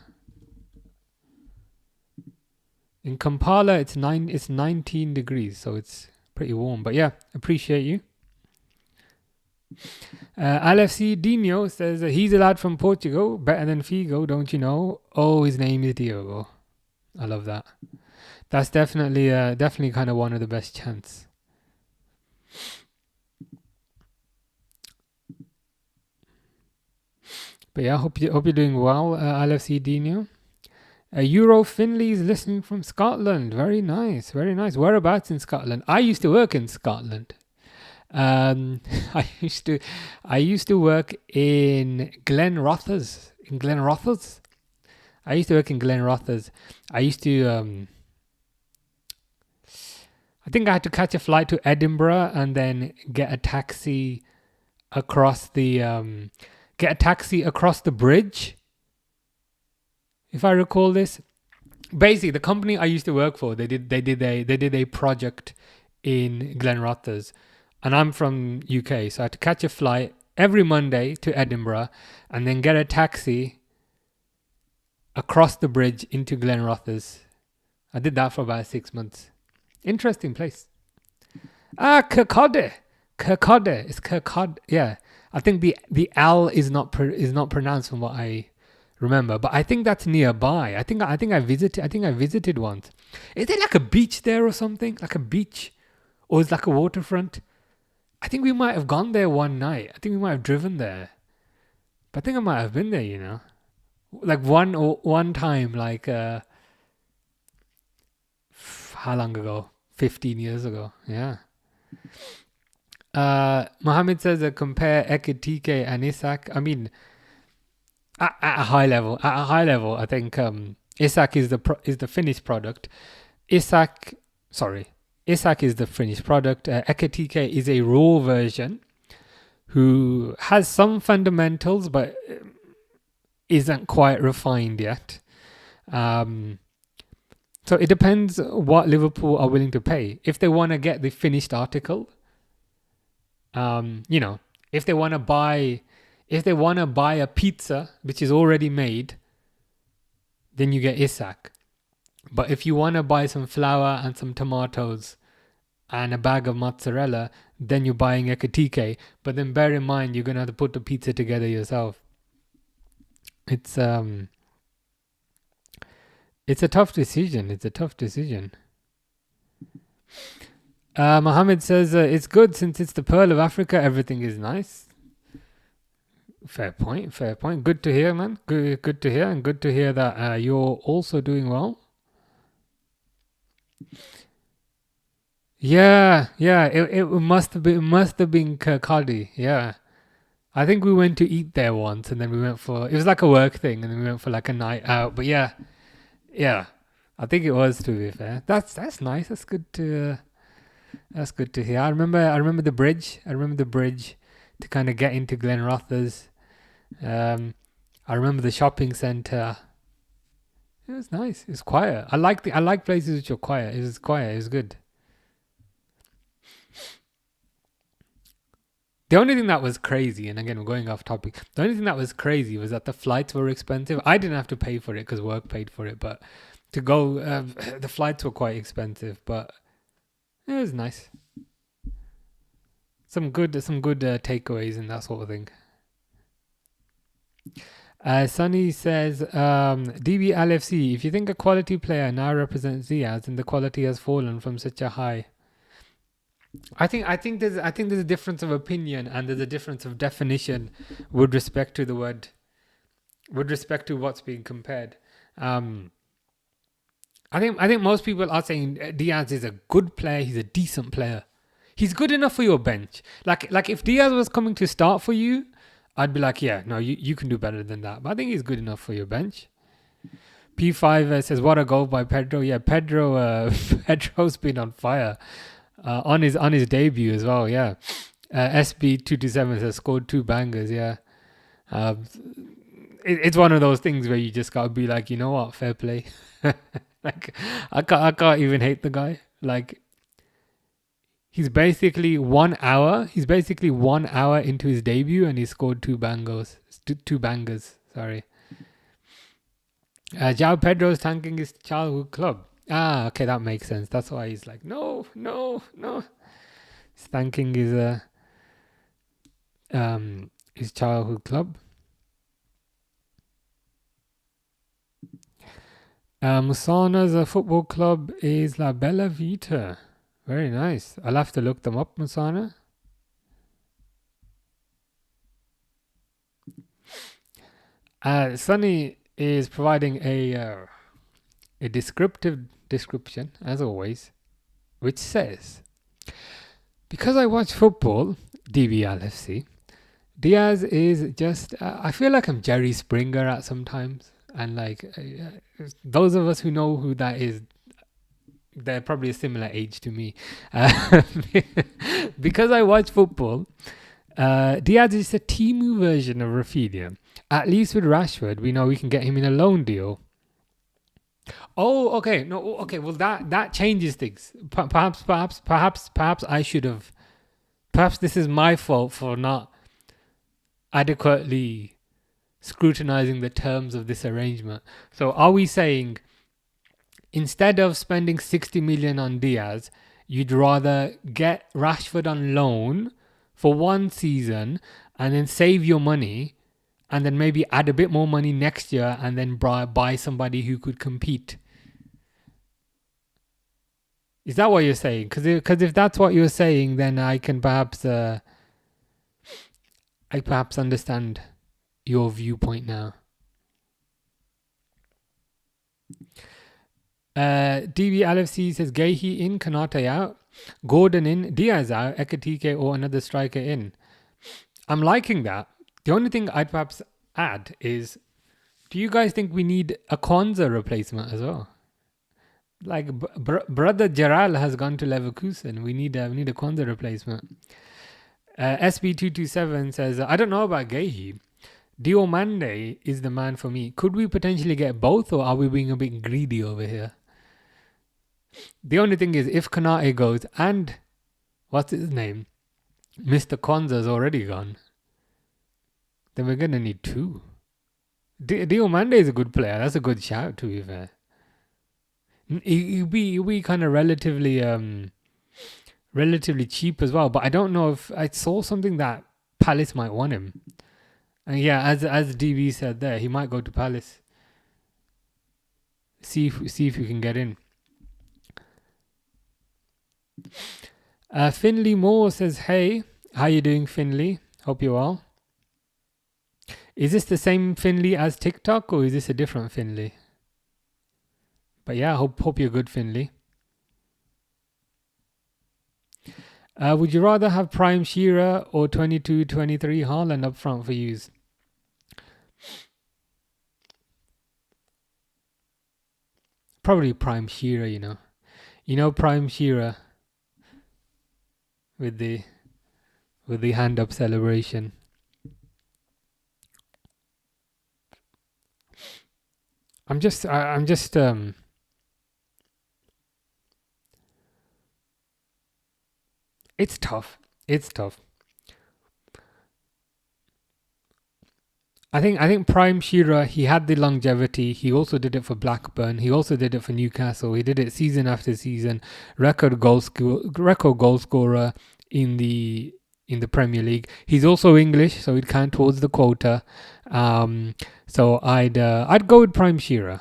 In Kampala, it's 19 degrees, so it's pretty warm. But yeah, appreciate you. LFC Dino says, he's a lad from Portugal, better than Figo, don't you know? Oh, his name is Diogo. I love that. That's definitely kind of one of the best chants. But yeah, hope you're doing well, LFC Dino. Euro Finley's listening from Scotland. Very nice, very nice. Whereabouts in Scotland? I used to work in Scotland. I used to work in Glenrothes. I used to work in Glenrothes. I used to, I think I had to catch a flight to Edinburgh and then get a taxi across the bridge. If I recall this, basically the company I used to work for, they did a project in Glenrothes, and I'm from UK, so I had to catch a flight every Monday to Edinburgh and then get a taxi across the bridge into Glenrothes. I did that for about 6 months. Interesting place. Kirkcaldy. It's Kirkcaldy. Yeah, I think the L is not pronounced from what I remember, but I think that's nearby. I think I visited once. Is there like a beach there or something? Like a beach, or is it like a waterfront? I think we might have gone there one night. I think we might have driven there. But I think I might have been there, you know. Like one time, like how long ago? 15 years ago. Yeah. Mohammed says compare Ekitike and Isak. I mean, at a high level, I think Isak is the finished product. Isak is the finished product. Ekitike is a raw version who has some fundamentals, but isn't quite refined yet. So it depends what Liverpool are willing to pay. If they want to get the finished article You know, if they want to buy a pizza which is already made, then you get Isak. But if you want to buy some flour and some tomatoes and a bag of mozzarella, then you're buying Ekatike. But then bear in mind, you're gonna have to put the pizza together yourself. It's a tough decision. Mohammed says it's good since it's the pearl of Africa. Everything is nice. Fair point. Good to hear, man. Good to hear, and good to hear that you're also doing well. Yeah. It must have been Kirkcaldy. Yeah. I think we went to eat there once, and then we went for, it was like a work thing, and then we went for like a night out. But yeah. I think it was, to be fair. That's nice. That's good to hear. I remember the bridge. To kind of get into Glenrothes. I remember the shopping centre. It was nice. It's quiet. I like places which are quiet. It was quiet. It was good. The only thing that was crazy, and again, we're going off topic. The only thing that was crazy was that the flights were expensive. I didn't have to pay for it because work paid for it, but to go, the flights were quite expensive. But it was nice. Some good takeaways and that sort of thing. Sunny says, DB LFC, if you think a quality player now represents Diaz, then the quality has fallen from such a high. I think there's a difference of opinion, and there's a difference of definition with respect to what's being compared. I think most people are saying Diaz is a good player. He's a decent player. He's good enough for your bench. Like if Diaz was coming to start for you, I'd be like, yeah, no, you can do better than that. But I think he's good enough for your bench. P5 says, what a goal by Pedro. Yeah, Pedro's been on fire on his debut as well. Yeah. SB227 says, scored 2 bangers. Yeah. It's one of those things where you just gotta be like, you know what, fair play. Like, I can't even hate the guy. Like, he's basically 1 hour into his debut, and he scored 2 bangers. Sorry. João Pedro's tanking his childhood club. Okay, that makes sense. That's why he's like, no. He's thanking his childhood club. Musana's football club is La Bella Vita. Very nice. I'll have to look them up, Musana. Sunny is providing a descriptive description, as always, which says, because I watch football, DBLFC, Diaz is just, I feel like I'm Jerry Springer at sometimes. And like, those of us who know who that is, they're probably a similar age to me. Because I watch football, Diaz is a Temu version of Rafinha. At least with Rashford, we know we can get him in a loan deal. Oh, okay. No, okay. Well, that changes things. Perhaps I should have. Perhaps this is my fault for not adequately scrutinizing the terms of this arrangement. So, are we saying instead of spending 60 million on Diaz, you'd rather get Rashford on loan for 1 season and then save your money, and then maybe add a bit more money next year and then buy somebody who could compete? Is that what you're saying? Because if that's what you're saying, then I can perhaps understand your viewpoint now. DB LFC says Gehi in, Kanate out, Gordon in, Diaz out, Ekatike or another striker in. I'm liking that. The only thing I'd perhaps add is, do you guys think we need a Kwanzaa replacement as well? Like brother Gerald has gone to Leverkusen. We need a Kwanzaa replacement. SB227 says, I don't know about Gehi. Diomande is the man for me. Could we potentially get both, or are we being a bit greedy over here? The only thing is, if Kanate goes and what's his name, Mr. Kwanzaa's already gone. Then we're gonna need two. Diomande is a good player. That's a good shout, to be fair. He'll be kind of relatively cheap as well. But I don't know if I saw something that Palace might want him. And yeah, as DB said there, he might go to Palace. See if we can get in. Finley Moore says, "Hey, how you doing, Finley? Hope you're well." Is this the same Finley as TikTok, or is this a different Finley? But yeah, hope you're good, Finley. Would you rather have Prime Shearer or 22-23 Haaland up front for use? Probably Prime Shearer, Prime Shearer with the hand up celebration. I'm just it's tough. I think Prime Shearer, he had the longevity. He also did it for Blackburn. He also did it for Newcastle. He did it season after season. Record goal scorer in the Premier League. He's also English, so he'd count towards the quota. So I'd go with Prime Shearer.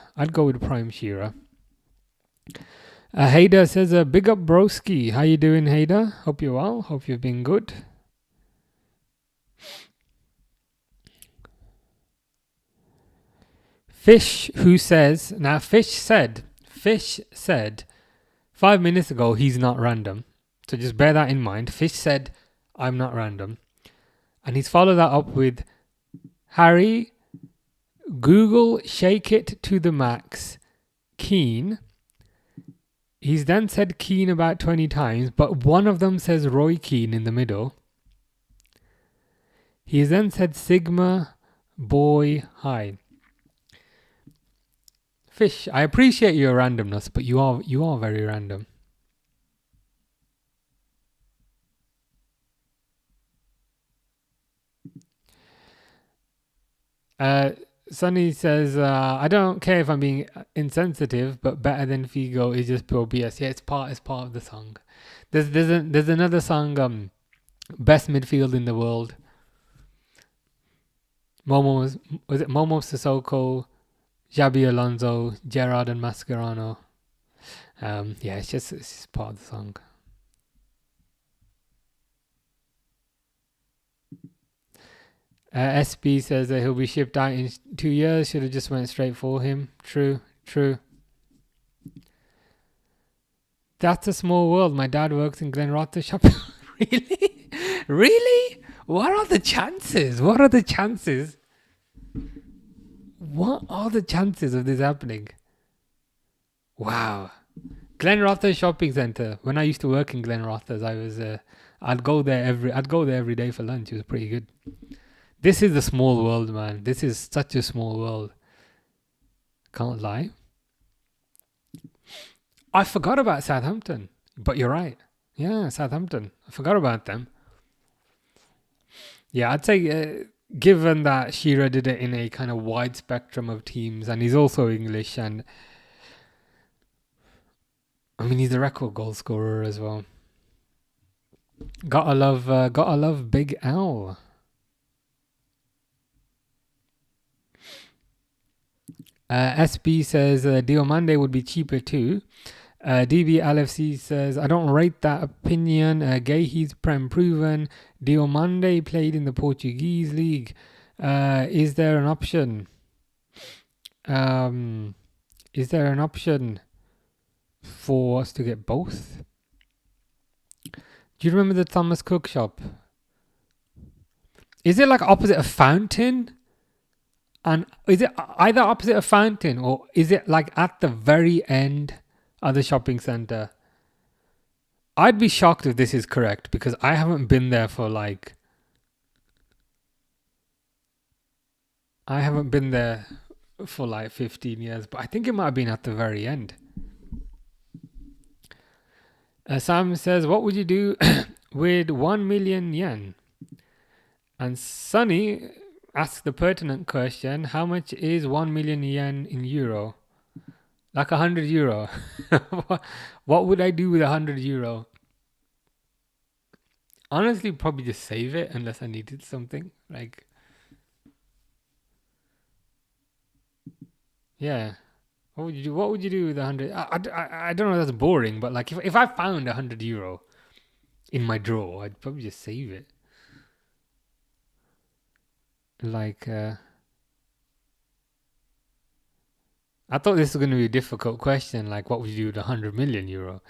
Hader says, "Big up, broski. How you doing, Hader? Hope you're well. Hope you've been good." Fish said 5 minutes ago he's not random. So just bear that in mind. Fish said, "I'm not random." And he's followed that up with, "Harry, Google shake it to the max. Keane." He's then said Keane about 20 times, but one of them says Roy Keane in the middle. He then said Sigma boy hi. Fish, I appreciate your randomness, but you are very random. Sonny says, "I don't care if I'm being insensitive, but better than Figo is just pure BS." Yeah, it's part of the song. There's another song, best midfield in the world. Was it Momo Sissoko, Xabi Alonso, Gerrard and Mascherano? Yeah, it's just part of the song. SB says that he'll be shipped out in 2 years. Should have just went straight for him. True. That's a small world. My dad works in Glenrother shop. Really? What are the chances? What are the chances of this happening? Wow. Glenrother shopping centre. When I used to work in Glenrother's, I'd go there every day for lunch. It was pretty good. This is a small world, man. This is such a small world. Can't lie. I forgot about Southampton, but you're right. Yeah, Southampton. I forgot about them. Yeah, I'd say given that Shearer did it in a kind of wide spectrum of teams, and he's also English, and I mean he's a record goal scorer as well. Gotta love Big L. SB says Diomande would be cheaper too. DB LFC says, "I don't rate that opinion. Gayhe's prem proven. Diomande played in the Portuguese league. Is there an option? For us to get both? Do you remember the Thomas Cook shop? Is it like opposite a Fountain? And is it either opposite a Fountain or is it like at the very end of the shopping centre? I'd be shocked if this is correct because I haven't been there for like 15 years, but I think it might have been at the very end. Sam says, "What would you do with 1 million yen. And Sunny asks the pertinent question, how much is 1 million yen in euro? Like 100 euro. What would I do with 100 euro? Honestly, probably just save it unless I needed something. Like, yeah. What would you do? What would you do with 100? I don't know. That's boring, but like if I found 100 euro in my drawer, I'd probably just save it. Like, I thought this was going to be a difficult question. Like, what would you do with 100 million euro?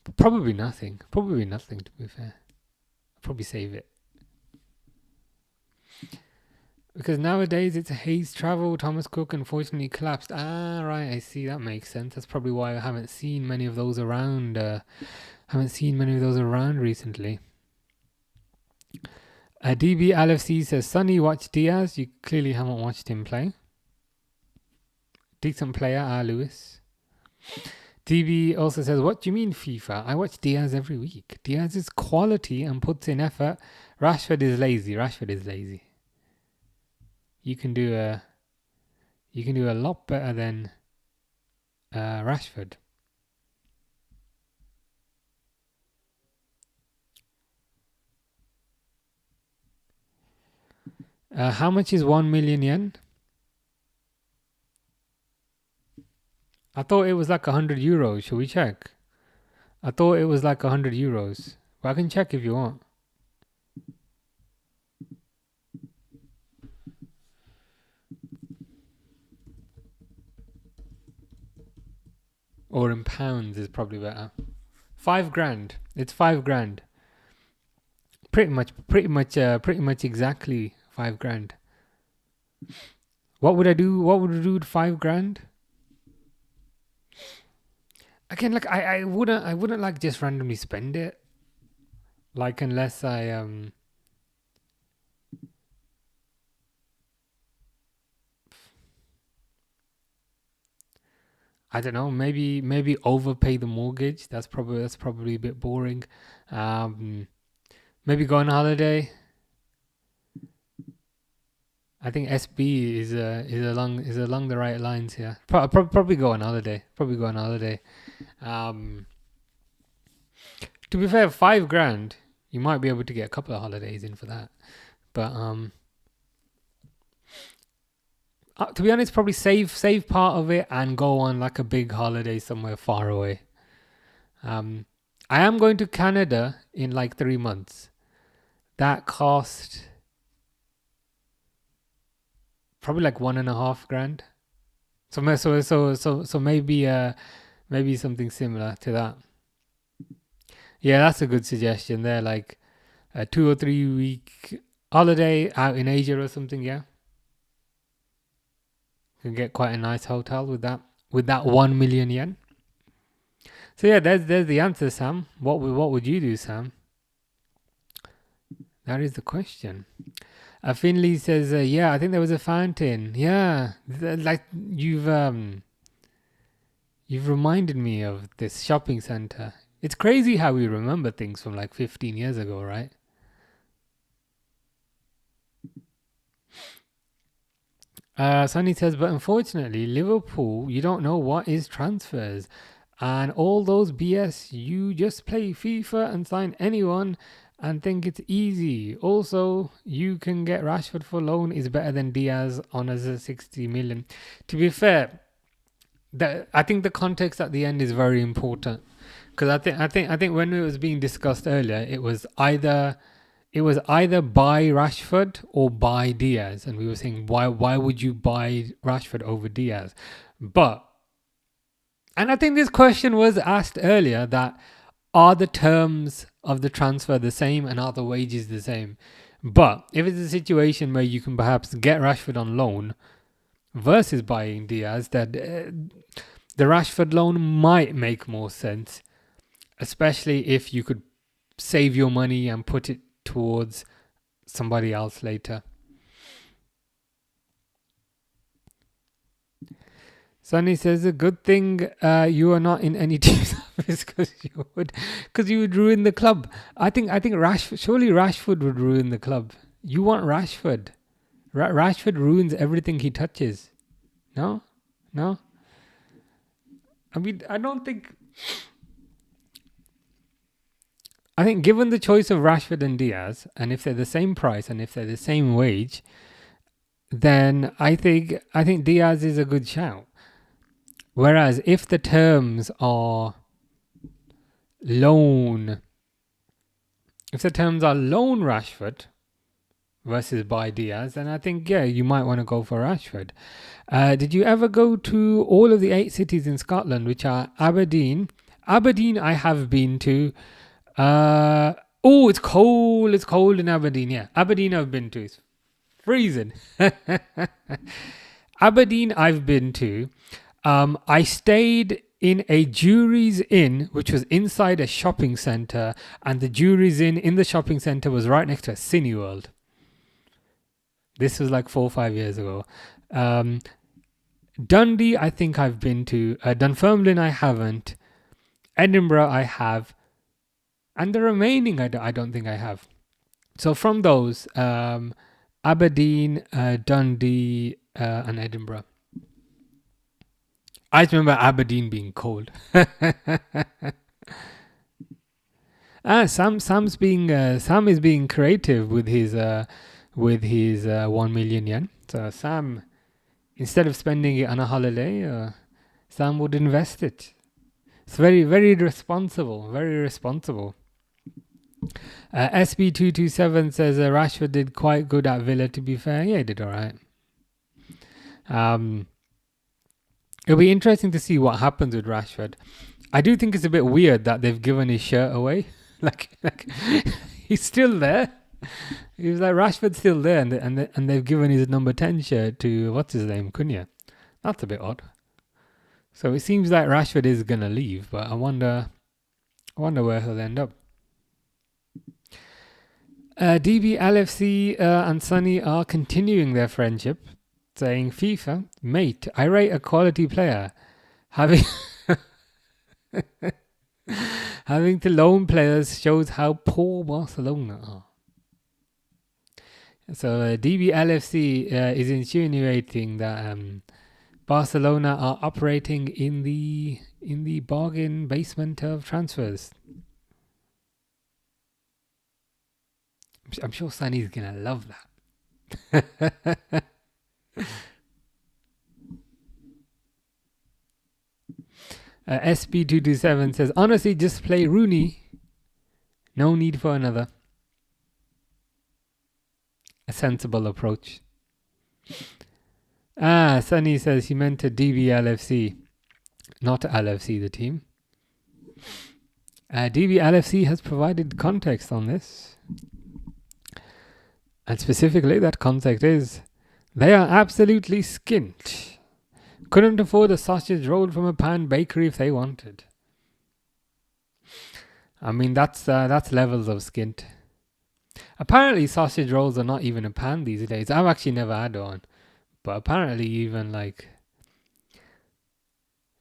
But probably nothing. Probably nothing, to be fair. I'd probably save it. Because nowadays it's a Hayes Travel. Thomas Cook unfortunately collapsed. Ah, right. I see. That makes sense. That's probably why I haven't seen many of those around. Recently. DB LFC says, Sonny, watch Diaz. You clearly haven't watched him play. Decent player, Lewis. DB also says, what do you mean FIFA? I watch Diaz every week. Diaz is quality and puts in effort. Rashford is lazy. You can do a lot better than Rashford. How much is 1 million yen? I thought it was like 100 euros. Should we check? I thought it was like 100 euros. But I can check if you want. Or in pounds is probably better. 5 grand. It's 5 grand. Pretty much exactly 5 grand. What would I do? What would I do with 5 grand? Again, like I wouldn't like just randomly spend it. Like unless I don't know, maybe overpay the mortgage. That's probably a bit boring. Maybe go on holiday. I think SB is along the right lines here. Probably go on holiday. To be fair, 5 grand, you might be able to get a couple of holidays in for that. But to be honest, probably save part of it and go on like a big holiday somewhere far away. I am going to Canada in like 3 months. That cost probably like 1.5 grand. So maybe something similar to that. Yeah, that's a good suggestion there. Like a 2 or 3 week holiday out in Asia or something. Yeah, you can get quite a nice hotel with that 1 million yen. So yeah, there's the answer, Sam. What would you do, Sam? That is the question. Finley says, yeah, I think there was a fountain. Yeah, like you've reminded me of this shopping center. It's crazy how we remember things from like 15 years ago, right? Sunny says, but unfortunately, Liverpool, you don't know what is transfers. And all those BS, you just play FIFA and sign anyone and think it's easy. Also, you can get Rashford for loan is better than Diaz on as a 60 million. To be fair, I think the context at the end is very important. Because I think when it was being discussed earlier, it was either buy Rashford or buy Diaz, and we were saying why would you buy Rashford over Diaz? And I think this question was asked earlier, that are the terms of the transfer the same and are the wages the same? But if it's a situation where you can perhaps get Rashford on loan versus buying Diaz, that the Rashford loan might make more sense, especially if you could save your money and put it towards somebody else later. Sonny says a good thing you are not in any team's office because you would ruin the club. I think surely Rashford would ruin the club. You want Rashford? Rashford ruins everything he touches. No. I mean, I don't think. I think given the choice of Rashford and Diaz, and if they're the same price and if they're the same wage, then I think Diaz is a good shout. Whereas if the terms are loan Rashford versus buy Diaz, then I think you might want to go for Rashford. Did you ever go to all of the 8 cities in Scotland, which are Aberdeen? Aberdeen I have been to. It's cold. It's cold in Aberdeen. Yeah, Aberdeen I've been to. It's freezing. Aberdeen I've been to. I stayed in a Jury's Inn, which was inside a shopping centre, and the Jury's Inn in the shopping centre was right next to a Cineworld. This was like 4 or 5 years ago. Dundee I think I've been to. Dunfermline I haven't. Edinburgh I have. And the remaining I don't think I have. So from those, Aberdeen, Dundee, and Edinburgh. I just remember Aberdeen being cold. Sam is being creative with his 1 million yen. So Sam, instead of spending it on a holiday, Sam would invest it. It's very, very responsible. Very responsible. SB227 says Rashford did quite good at Villa, to be fair. Yeah, he did all right. It'll be interesting to see what happens with Rashford. I do think it's a bit weird that they've given his shirt away. like he's still there. He was like, Rashford's still there, and they've given his number 10 shirt to, what's his name, Cunha. That's a bit odd. So it seems like Rashford is going to leave, but I wonder where he'll end up. DB, LFC and Sonny are continuing their friendship, saying, FIFA, mate, I rate a quality player. Having to loan players shows how poor Barcelona are. So DB LFC is insinuating that Barcelona are operating in the bargain basement of transfers. I'm sure Sonny's gonna love that. SB227 says, honestly, just play Rooney. No need for another. A sensible approach. Sonny says he meant to DBLFC, not LFC, the team. DBLFC has provided context on this. And specifically, that context is, they are absolutely skint. Couldn't afford a sausage rolled from a pan bakery if they wanted. I mean, that's levels of skint. Apparently, sausage rolls are not even a pan these days. I've actually never had one. But apparently, even like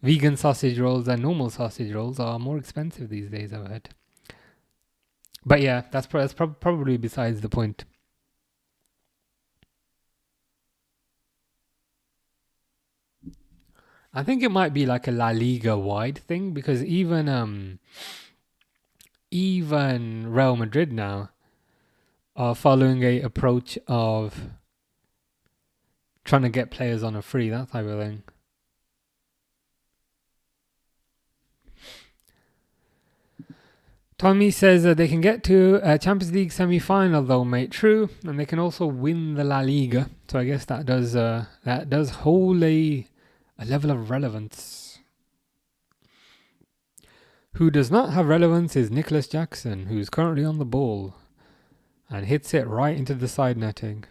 vegan sausage rolls and normal sausage rolls are more expensive these days, I've heard. But yeah, that's probably besides the point. I think it might be like a La Liga wide thing, because even Real Madrid now are following a approach of trying to get players on a free, that type of thing. Tommy says that they can get to a Champions League semi-final though, mate. True, and they can also win the La Liga. So I guess that does hold a level of relevance. Who does not have relevance is Nicholas Jackson, who's currently on the ball and hits it right into the side netting.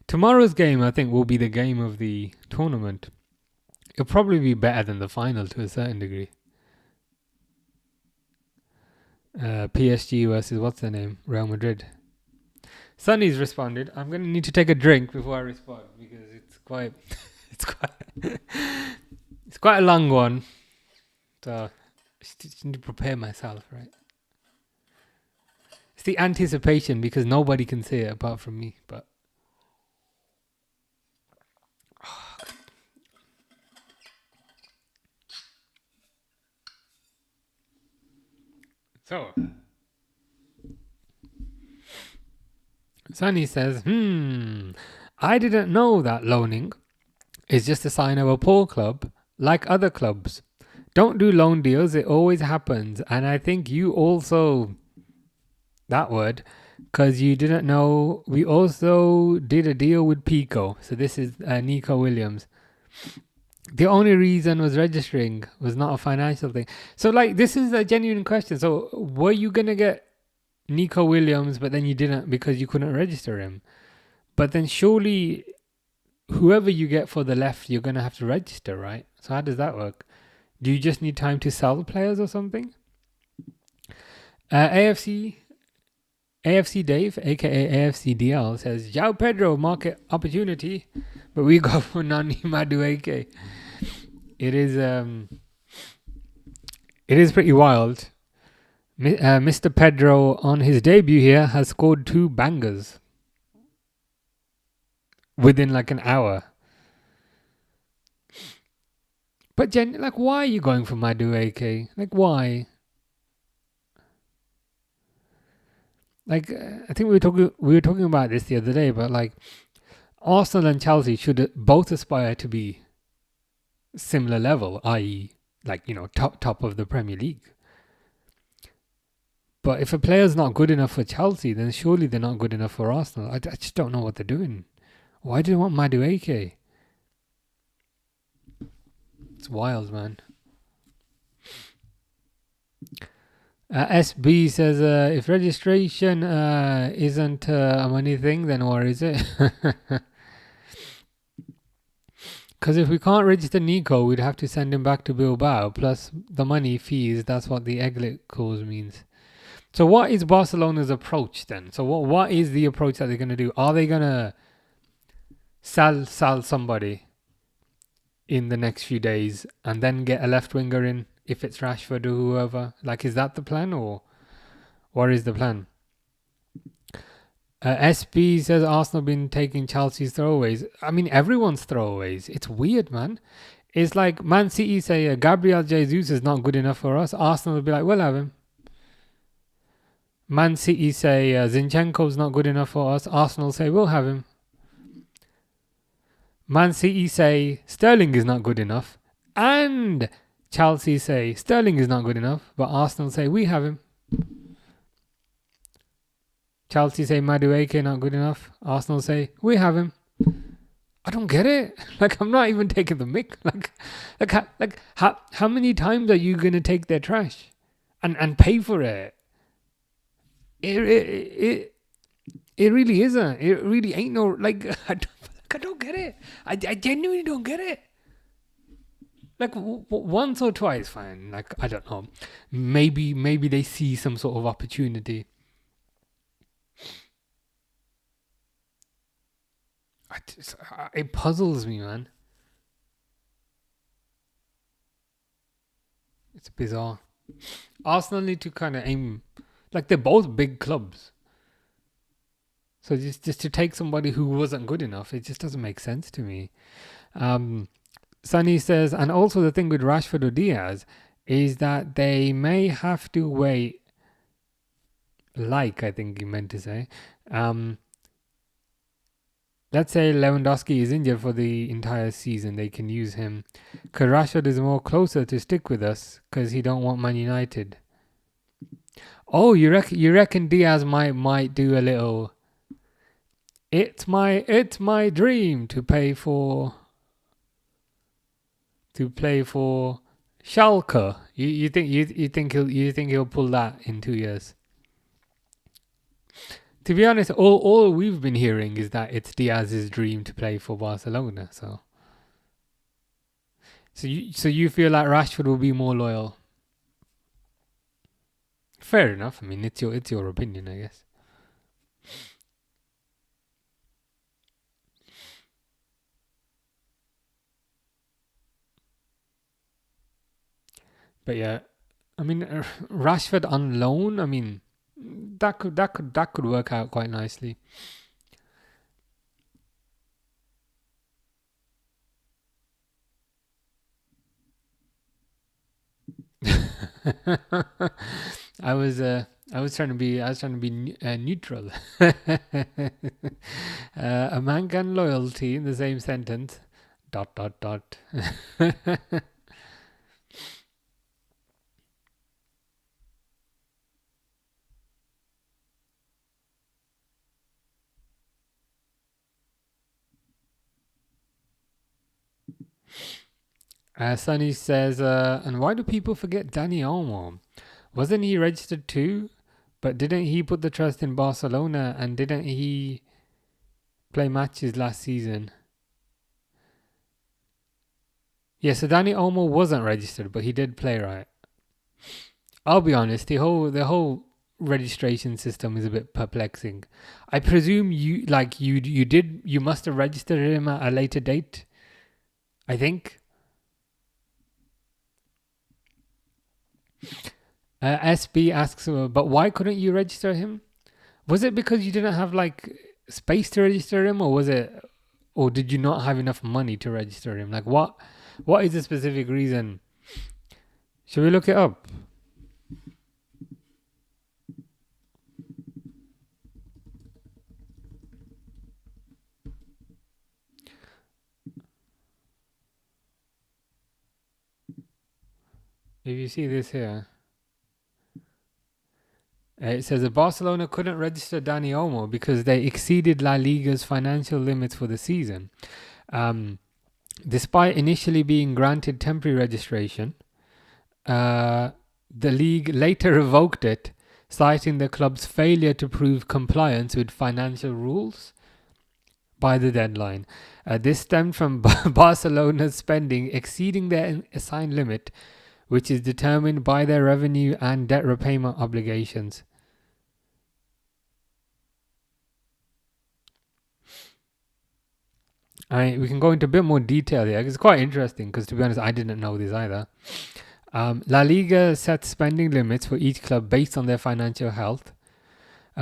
Tomorrow's game, I think, will be the game of the tournament. It'll probably be better than the final to a certain degree. PSG versus what's their name? Real Madrid. Sunny's responded. I'm gonna need to take a drink before I respond because it's quite, it's quite, it's quite a long one. So I just need to prepare myself, right? It's the anticipation because nobody can see it apart from me. But so Sunny says, I didn't know that loaning is just a sign of a poor club, like other clubs. Don't do loan deals, it always happens. And I think you also, that word, because you didn't know, we also did a deal with Pico. So this is Nico Williams. The only reason was registering was not a financial thing. So like, this is a genuine question. So were you going to get Nico Williams, but then you didn't because you couldn't register him? But then surely whoever you get for the left, you're going to have to register, right? So how does that work? Do you just need time to sell players or something? AFC Dave, aka AFC DL, says, João Pedro, market opportunity, but we go for Nani Madueke. It is pretty wild. Mr. Pedro, on his debut here, has scored 2 bangers within like an hour. But like, why are you going for Madueke? Like, why? Like, I think we were talking about this the other day, but like, Arsenal and Chelsea should both aspire to be similar level, i.e., like, you know, top of the Premier League. But if a player's not good enough for Chelsea, then surely they're not good enough for Arsenal. I just don't know what they're doing. Why do they want Madueke? It's wild, man. SB says, if registration isn't a money thing, then what is it? Because if we can't register Nico, we'd have to send him back to Bilbao, plus the money, fees, that's what the exit clause means. So what is Barcelona's approach then? So what is the approach that they're going to do? Are they going to sell somebody in the next few days and then get a left winger in if it's Rashford or whoever? Like, is that the plan, or what is the plan? SB says Arsenal been taking Chelsea's throwaways. I mean, everyone's throwaways. It's weird, man. It's like Man City say Gabriel Jesus is not good enough for us. Arsenal will be like, we'll have him. Man City say Zinchenko's not good enough for us. Arsenal say, we'll have him. Man City say Sterling is not good enough. And Chelsea say Sterling is not good enough. But Arsenal say, we have him. Chelsea say Madueke not good enough. Arsenal say, we have him. I don't get it. Like, I'm not even taking the mick. How many times are you going to take their trash and pay for it? It really isn't. It really ain't no, like, I don't get it. I genuinely don't get it. Like, once or twice, fine. Like, I don't know. Maybe they see some sort of opportunity. It puzzles me, man. It's bizarre. Arsenal need to kind of aim, like, they're both big clubs. So just to take somebody who wasn't good enough, it just doesn't make sense to me. Sunny says, and also the thing with Rashford or Diaz is that they may have to wait, like I think you meant to say, let's say Lewandowski is injured for the entire season, they can use him. Because Rashford is more closer to stick with us because he don't want Man United. Oh, you reckon Diaz might do a little... It's my dream to play for Schalke. You think he'll pull that in 2 years? To be honest, all we've been hearing is that it's Diaz's dream to play for Barcelona. So you feel like Rashford will be more loyal? Fair enough. I mean, it's your opinion, I guess. But yeah, I mean, Rashford on loan. I mean, that could work out quite nicely. I was uh, I was trying to be neutral. A man can loyalty in the same sentence. Dot dot dot. Sunny says, and why do people forget Danny Olmo? Wasn't he registered too? But didn't he put the trust in Barcelona and didn't he play matches last season? Yeah, so Danny Olmo wasn't registered, but he did play, right? I'll be honest, the whole registration system is a bit perplexing. I presume you must have registered him at a later date. I think. SB asks, but why couldn't you register him? Was it because you didn't have like space to register him, or did you not have enough money to register him? Like what is the specific reason? Should we look it up? If you see this here, it says that Barcelona couldn't register Dani Olmo because they exceeded La Liga's financial limits for the season. Um, Despite initially being granted temporary registration, the league later revoked it, citing the club's failure to prove compliance with financial rules by the deadline. This stemmed from Barcelona's spending exceeding their assigned limit, which is determined by their revenue and debt repayment obligations. We can go into a bit more detail here. It's quite interesting because, to be honest, I didn't know this either. La Liga sets spending limits for each club based on their financial health.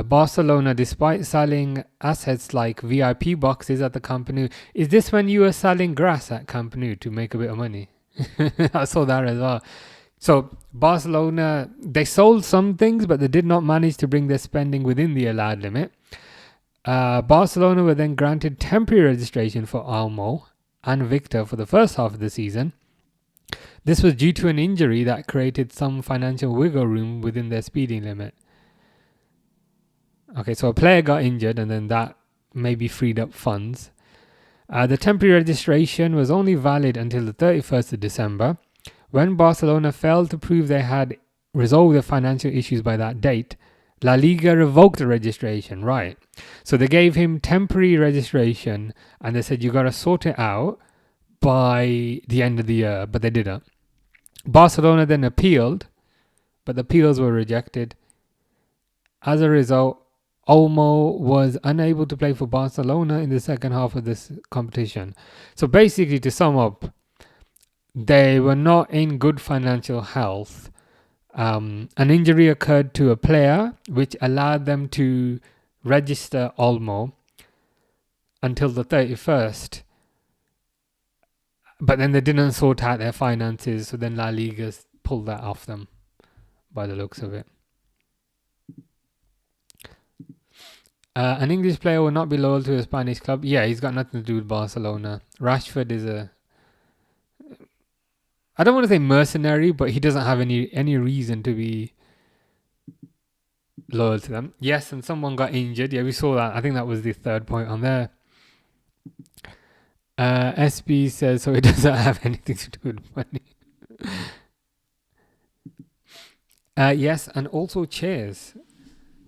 Barcelona, despite selling assets like VIP boxes at the Camp Nou, is this when you were selling grass at Camp Nou to make a bit of money? I saw that as well. So Barcelona, they sold some things, but they did not manage to bring their spending within the allowed limit. Barcelona were then granted temporary registration for Almo and Victor for the first half of the season. This was due to an injury that created some financial wiggle room within their speeding limit. Okay, so a player got injured and then that maybe freed up funds. The temporary registration was only valid until the 31st of December. When Barcelona failed to prove they had resolved their financial issues by that date, La Liga revoked the registration, right? So they gave him temporary registration and they said, you got to sort it out by the end of the year, but they didn't. Barcelona then appealed, but the appeals were rejected. As a result, Olmo was unable to play for Barcelona in the second half of this competition. So basically, to sum up, they were not in good financial health. An injury occurred to a player, which allowed them to register Olmo until the 31st. But then they didn't sort out their finances, so then La Liga pulled that off them, by the looks of it. An English player will not be loyal to a Spanish club. Yeah, he's got nothing to do with Barcelona. Rashford is I don't want to say mercenary, but he doesn't have any reason to be loyal to them. Yes, and someone got injured. Yeah, we saw that. I think that was the third point on there. SB says, so it doesn't have anything to do with money. Yes, and also chairs.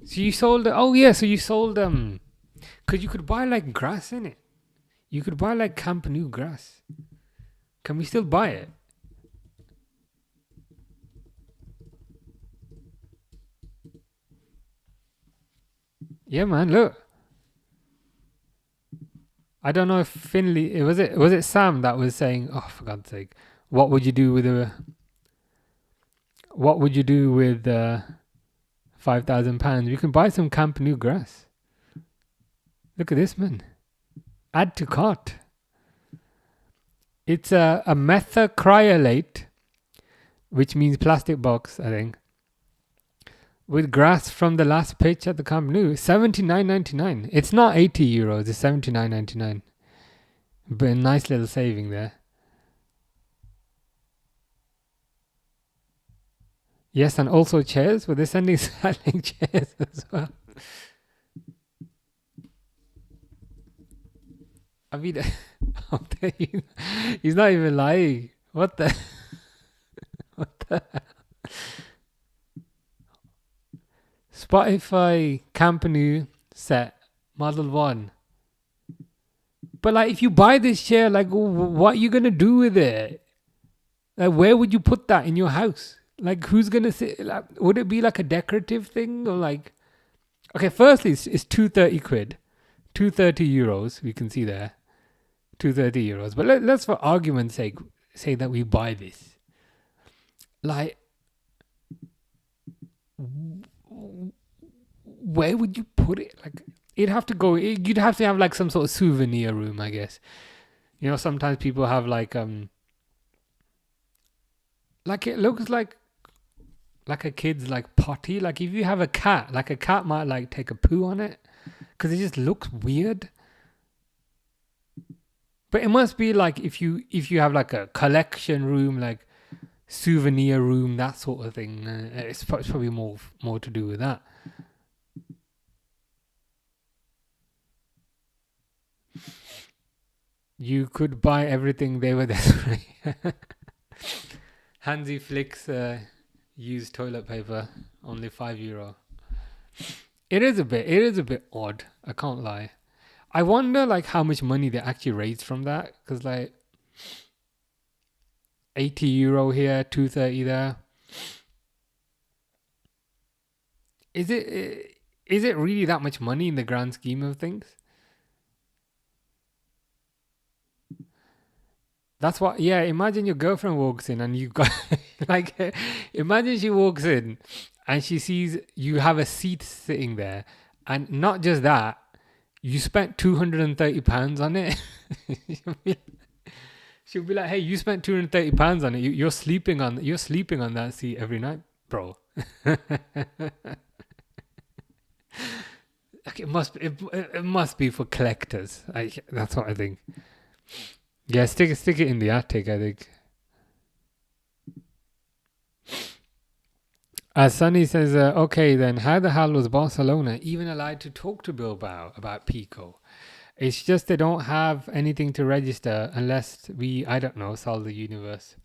So you sold, oh yeah, so you sold because you could buy like grass in it. You could buy like Camp Nou grass. Can we still buy it? Yeah, man, look. I don't know if Finley, was it Sam that was saying, oh, for God's sake, what would you do with a What would you do with £5,000? You can buy some Camp Nou grass. Look at this, man. Add to cart. It's a methacrylate, which means plastic box, I think, with grass from the last pitch at the Camp Nou. €79.99. It's not €80. It's €79.99. But a nice little saving there. Yes, and also chairs. Well, they're selling chairs as well. I mean, he's not even lying. What the? What the? Spotify Camp Nou set Model 1. But like, if you buy this chair, like, what are you gonna do with it? Like, where would you put that in your house? Like, who's gonna sit? Like, would it be like a decorative thing or like? Okay, firstly, it's £230. €230. We can see there, €230. But let's, for argument's sake, say that we buy this. Like, where would you put it? Like, you'd have to have like some sort of souvenir room, I guess. You know, sometimes people have like it looks like a kid's like potty. Like if you have a cat, like a cat might like take a poo on it because it just looks weird. But it must be like if you have like a collection room, like souvenir room, that sort of thing. It's probably more to do with that. You could buy everything they were there. Hansi Flick's used toilet paper, only €5. It is a bit odd. I can't lie. I wonder like how much money they actually raised from that, because like €80 here, €230 there. Is it really that much money in the grand scheme of things? That's what, yeah, imagine your girlfriend walks in and you got, like, imagine she walks in and she sees you have a seat sitting there. And not just that, you spent £230 on it. She'll be like, hey, you spent £230 on it. You're sleeping on that seat every night, bro. Like, it must be for collectors. That's what I think. Yeah, stick it in the attic, I think. As Sunny says, okay then, how the hell was Barcelona even allowed to talk to Bilbao about Pico? It's just they don't have anything to register unless we, I don't know, solve the universe.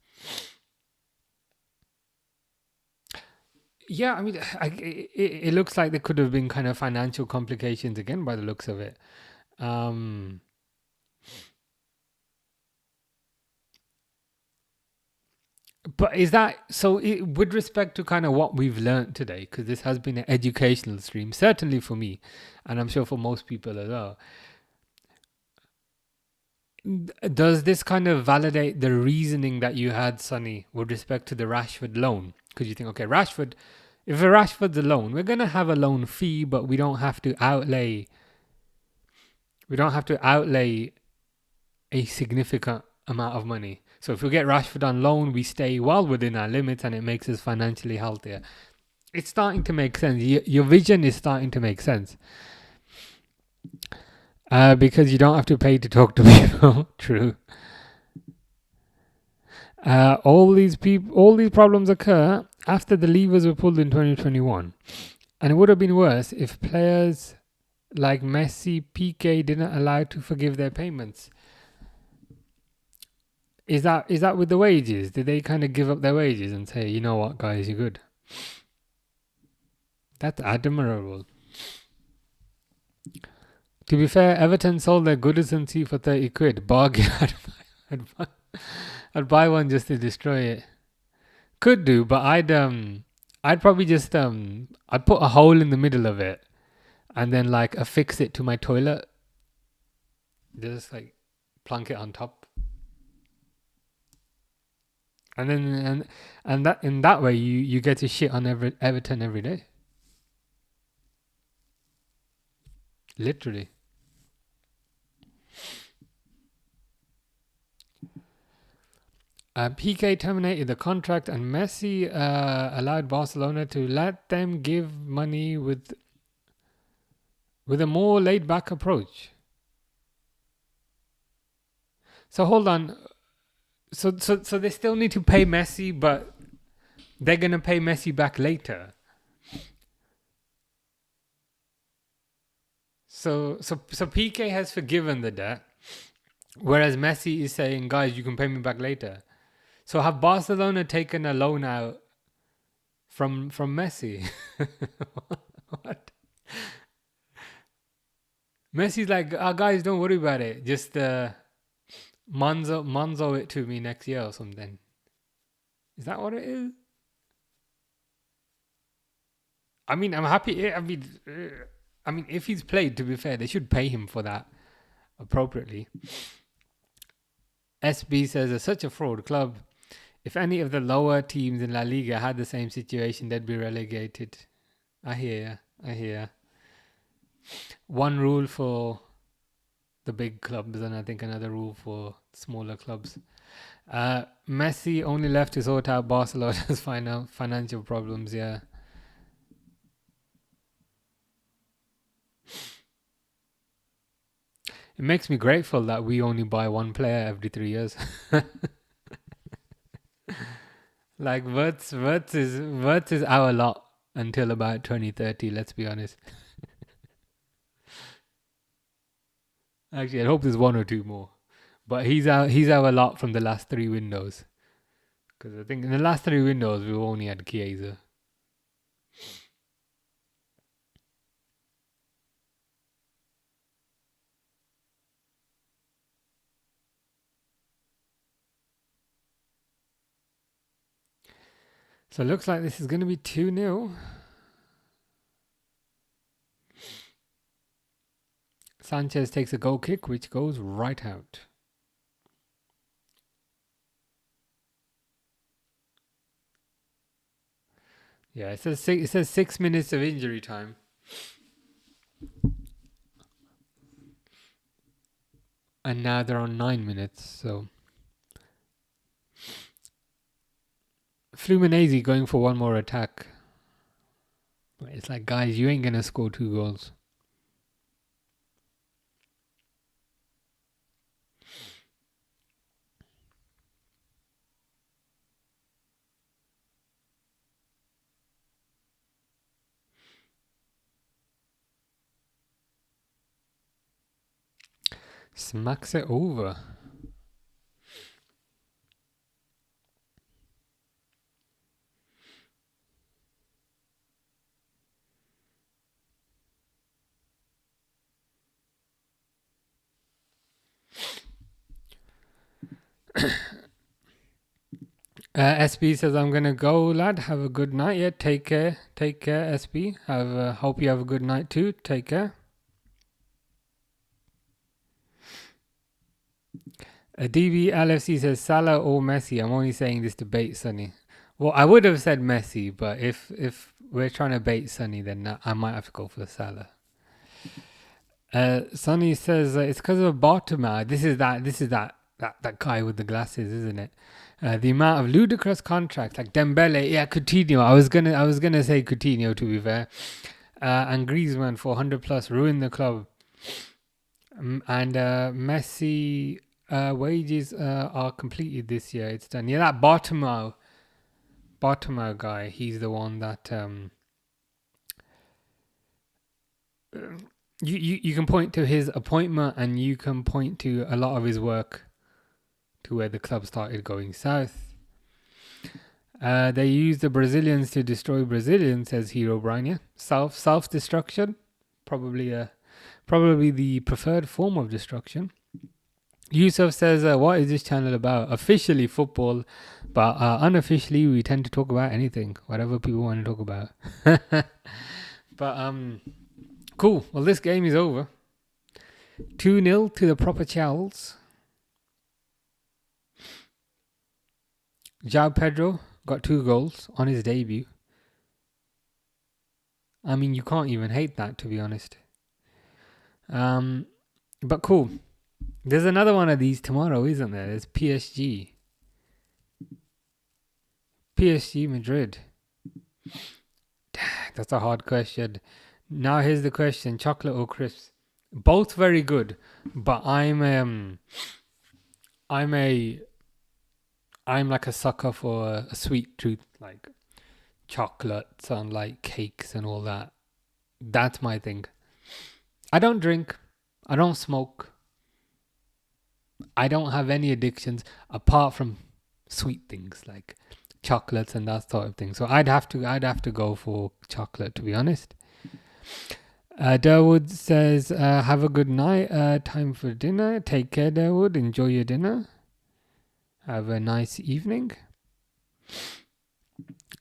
Yeah, I mean, it looks like there could have been kind of financial complications again by the looks of it. But is that so? With respect to kind of what we've learned today, because this has been an educational stream, certainly for me, and I'm sure for most people as well. Does this kind of validate the reasoning that you had, Sonny, with respect to the Rashford loan? Because you think, okay, Rashford, if a Rashford's a loan, we're gonna have a loan fee, but we don't have to outlay. We don't have to outlay a significant amount of money. So if we get Rashford on loan, we stay well within our limits and it makes us financially healthier. It's starting to make sense. Your vision is starting to make sense. Because you don't have to pay to talk to people. True. All these problems occur after the levers were pulled in 2021. And it would have been worse if players like Messi, Piqué didn't allow to forgive their payments. Is that with the wages? Did they kind of give up their wages and say, you know what, guys, you're good? That's admirable. To be fair, Everton sold their Goodison seat for £30. Bargain. I'd buy one just to destroy it. Could do, but I'd probably just I'd put a hole in the middle of it and then like affix it to my toilet. Just like plunk it on top. And then and that in that way you get to shit on Everton every day. Literally. PK terminated the contract and Messi allowed Barcelona to let them give money with a more laid back approach. So hold on. So they still need to pay Messi, but they're gonna pay Messi back later. So PK has forgiven the debt, whereas Messi is saying, guys, you can pay me back later. So have Barcelona taken a loan out from Messi? What? Messi's like, guys, don't worry about it. Just Monzo it to me next year or something. Is that what it is? I mean, I'm happy. I mean, if he's played, to be fair, they should pay him for that appropriately. SB says, it's such a fraud club. If any of the lower teams in La Liga had the same situation, they'd be relegated. I hear. One rule for the big clubs and I think another rule for smaller clubs. Messi only left to sort out Barcelona's financial problems, yeah. It makes me grateful that we only buy one player every 3 years. Like Wirtz is our lot until about 2030, let's be honest. Actually, I hope there's one or two more. But he's our lot from the last 3 windows. Because I think in the last 3 windows, we've only had Chiesa. So it looks like this is going to be 2-0. Sanchez takes a goal kick, which goes right out. Yeah, it says 6 minutes of injury time. And now they're on 9 minutes, so Fluminese going for one more attack. It's like, guys, you ain't gonna score 2 goals. Smacks it over. SB says, I'm gonna go, lad. Have a good night. Yeah, take care, SB. Hope you have a good night too. Take care. DB LFC says, Salah or Messi. I'm only saying this to bait Sonny. Well, I would have said Messi, but if we're trying to bait Sonny, then I might have to go for Salah. Sonny says it's because of Bartomeu. This is that guy with the glasses, isn't it? The amount of ludicrous contracts like Dembele, yeah, Coutinho. I was gonna say Coutinho, to be fair, and Griezmann for 100 plus ruined the club, and Messi wages are completed this year. It's done. Yeah, that Bartomeu guy. He's the one that you can point to his appointment, and you can point to a lot of his work to where the club started going south. They used the Brazilians to destroy Brazilians, says Hero Brian. Yeah, self destruction, probably the preferred form of destruction. Yusuf says, what is this channel about? Officially football, but unofficially we tend to talk about anything, whatever people want to talk about. But cool. Well, this game is over. 2-0 to the proper Chels. João Pedro got 2 goals on his debut. I mean, you can't even hate that, to be honest. But cool. There's another one of these tomorrow, isn't there? There's PSG. PSG Madrid. That's a hard question. Now here's the question: chocolate or crisps? Both very good, but I'm like a sucker for a sweet treat, like chocolates and like cakes and all that. That's my thing. I don't drink. I don't smoke. I don't have any addictions apart from sweet things like chocolates and that sort of thing. So I'd have to go for chocolate, to be honest. Dawood says, have a good night. Time for dinner. Take care, Dawood. Enjoy your dinner. Have a nice evening.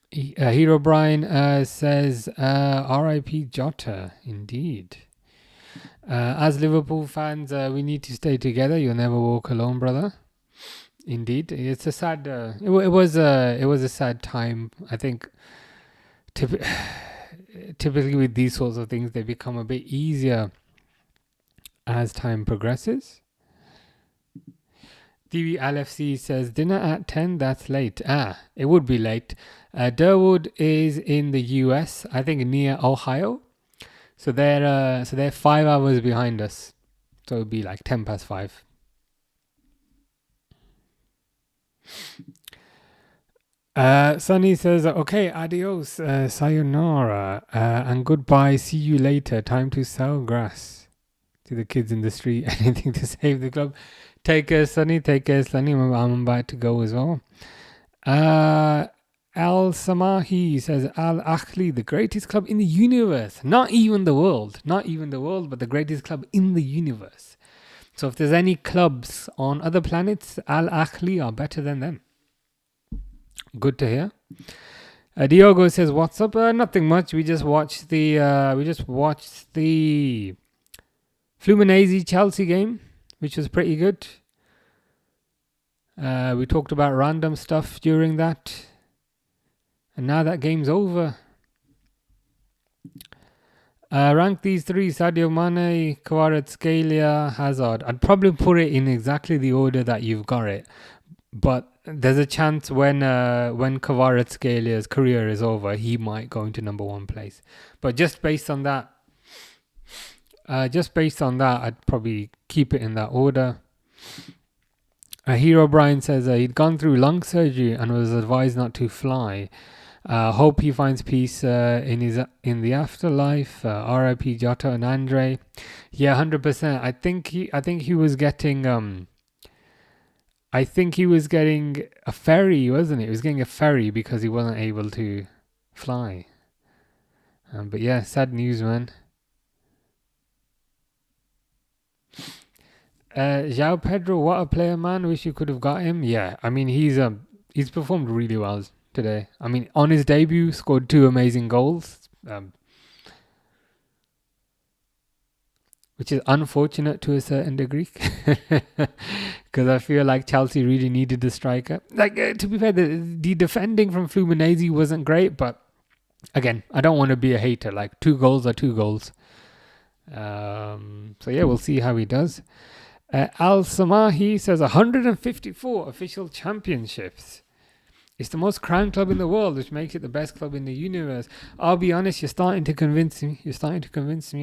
Hero Brian says, R.I.P. Jota. Indeed. As Liverpool fans, we need to stay together. You'll never walk alone, brother. Indeed, it's a sad. It was a sad time. I think. Typically, with these sorts of things, they become a bit easier as time progresses. DV LFC says dinner at 10. That's late. It would be late. Durwood is in the US. I think near Ohio. So they're 5 hours behind us. So it would be like 10 past 5. Sunny says, okay, adios, sayonara, and goodbye, see you later. Time to sell grass to the kids in the street. Anything to save the club. Take care, Sunny. Take care, Sunny. I'm about to go as well. Al Samahi says, Al Ahly, the greatest club in the universe. Not even the world, but the greatest club in the universe. So if there's any clubs on other planets, Al Ahly are better than them. Good to hear. Diogo says, "What's up? Nothing much. We just watched the Fluminese Chelsea game, which was pretty good. We talked about random stuff during that, and now that game's over. Rank these 3: Sadio Mane, Kvaratskhelia, Hazard. I'd probably put it in exactly the order that you've got it, but there's a chance when Kvaratskheilia's career is over, he might go into number 1 place. But just based on that, I'd probably keep it in that order. Hero Brian says he'd gone through lung surgery and was advised not to fly. Hope he finds peace in the afterlife. R.I.P. Jota and Andre. Yeah, 100%. I think he was getting a ferry, wasn't it? He was getting a ferry because he wasn't able to fly. But yeah, sad news, man. João Pedro, what a player, man. Wish you could have got him. Yeah, I mean, he's performed really well today. I mean, on his debut, scored 2 amazing goals. Which is unfortunate to a certain degree, because I feel like Chelsea really needed a striker. Like, to be fair, the defending from Fluminese wasn't great, but again, I don't want to be a hater. Like, 2 goals are 2 goals. So yeah, we'll see how he does. Al Samahi says 154 official championships. It's the most crowned club in the world, which makes it the best club in the universe. I'll be honest, you're starting to convince me.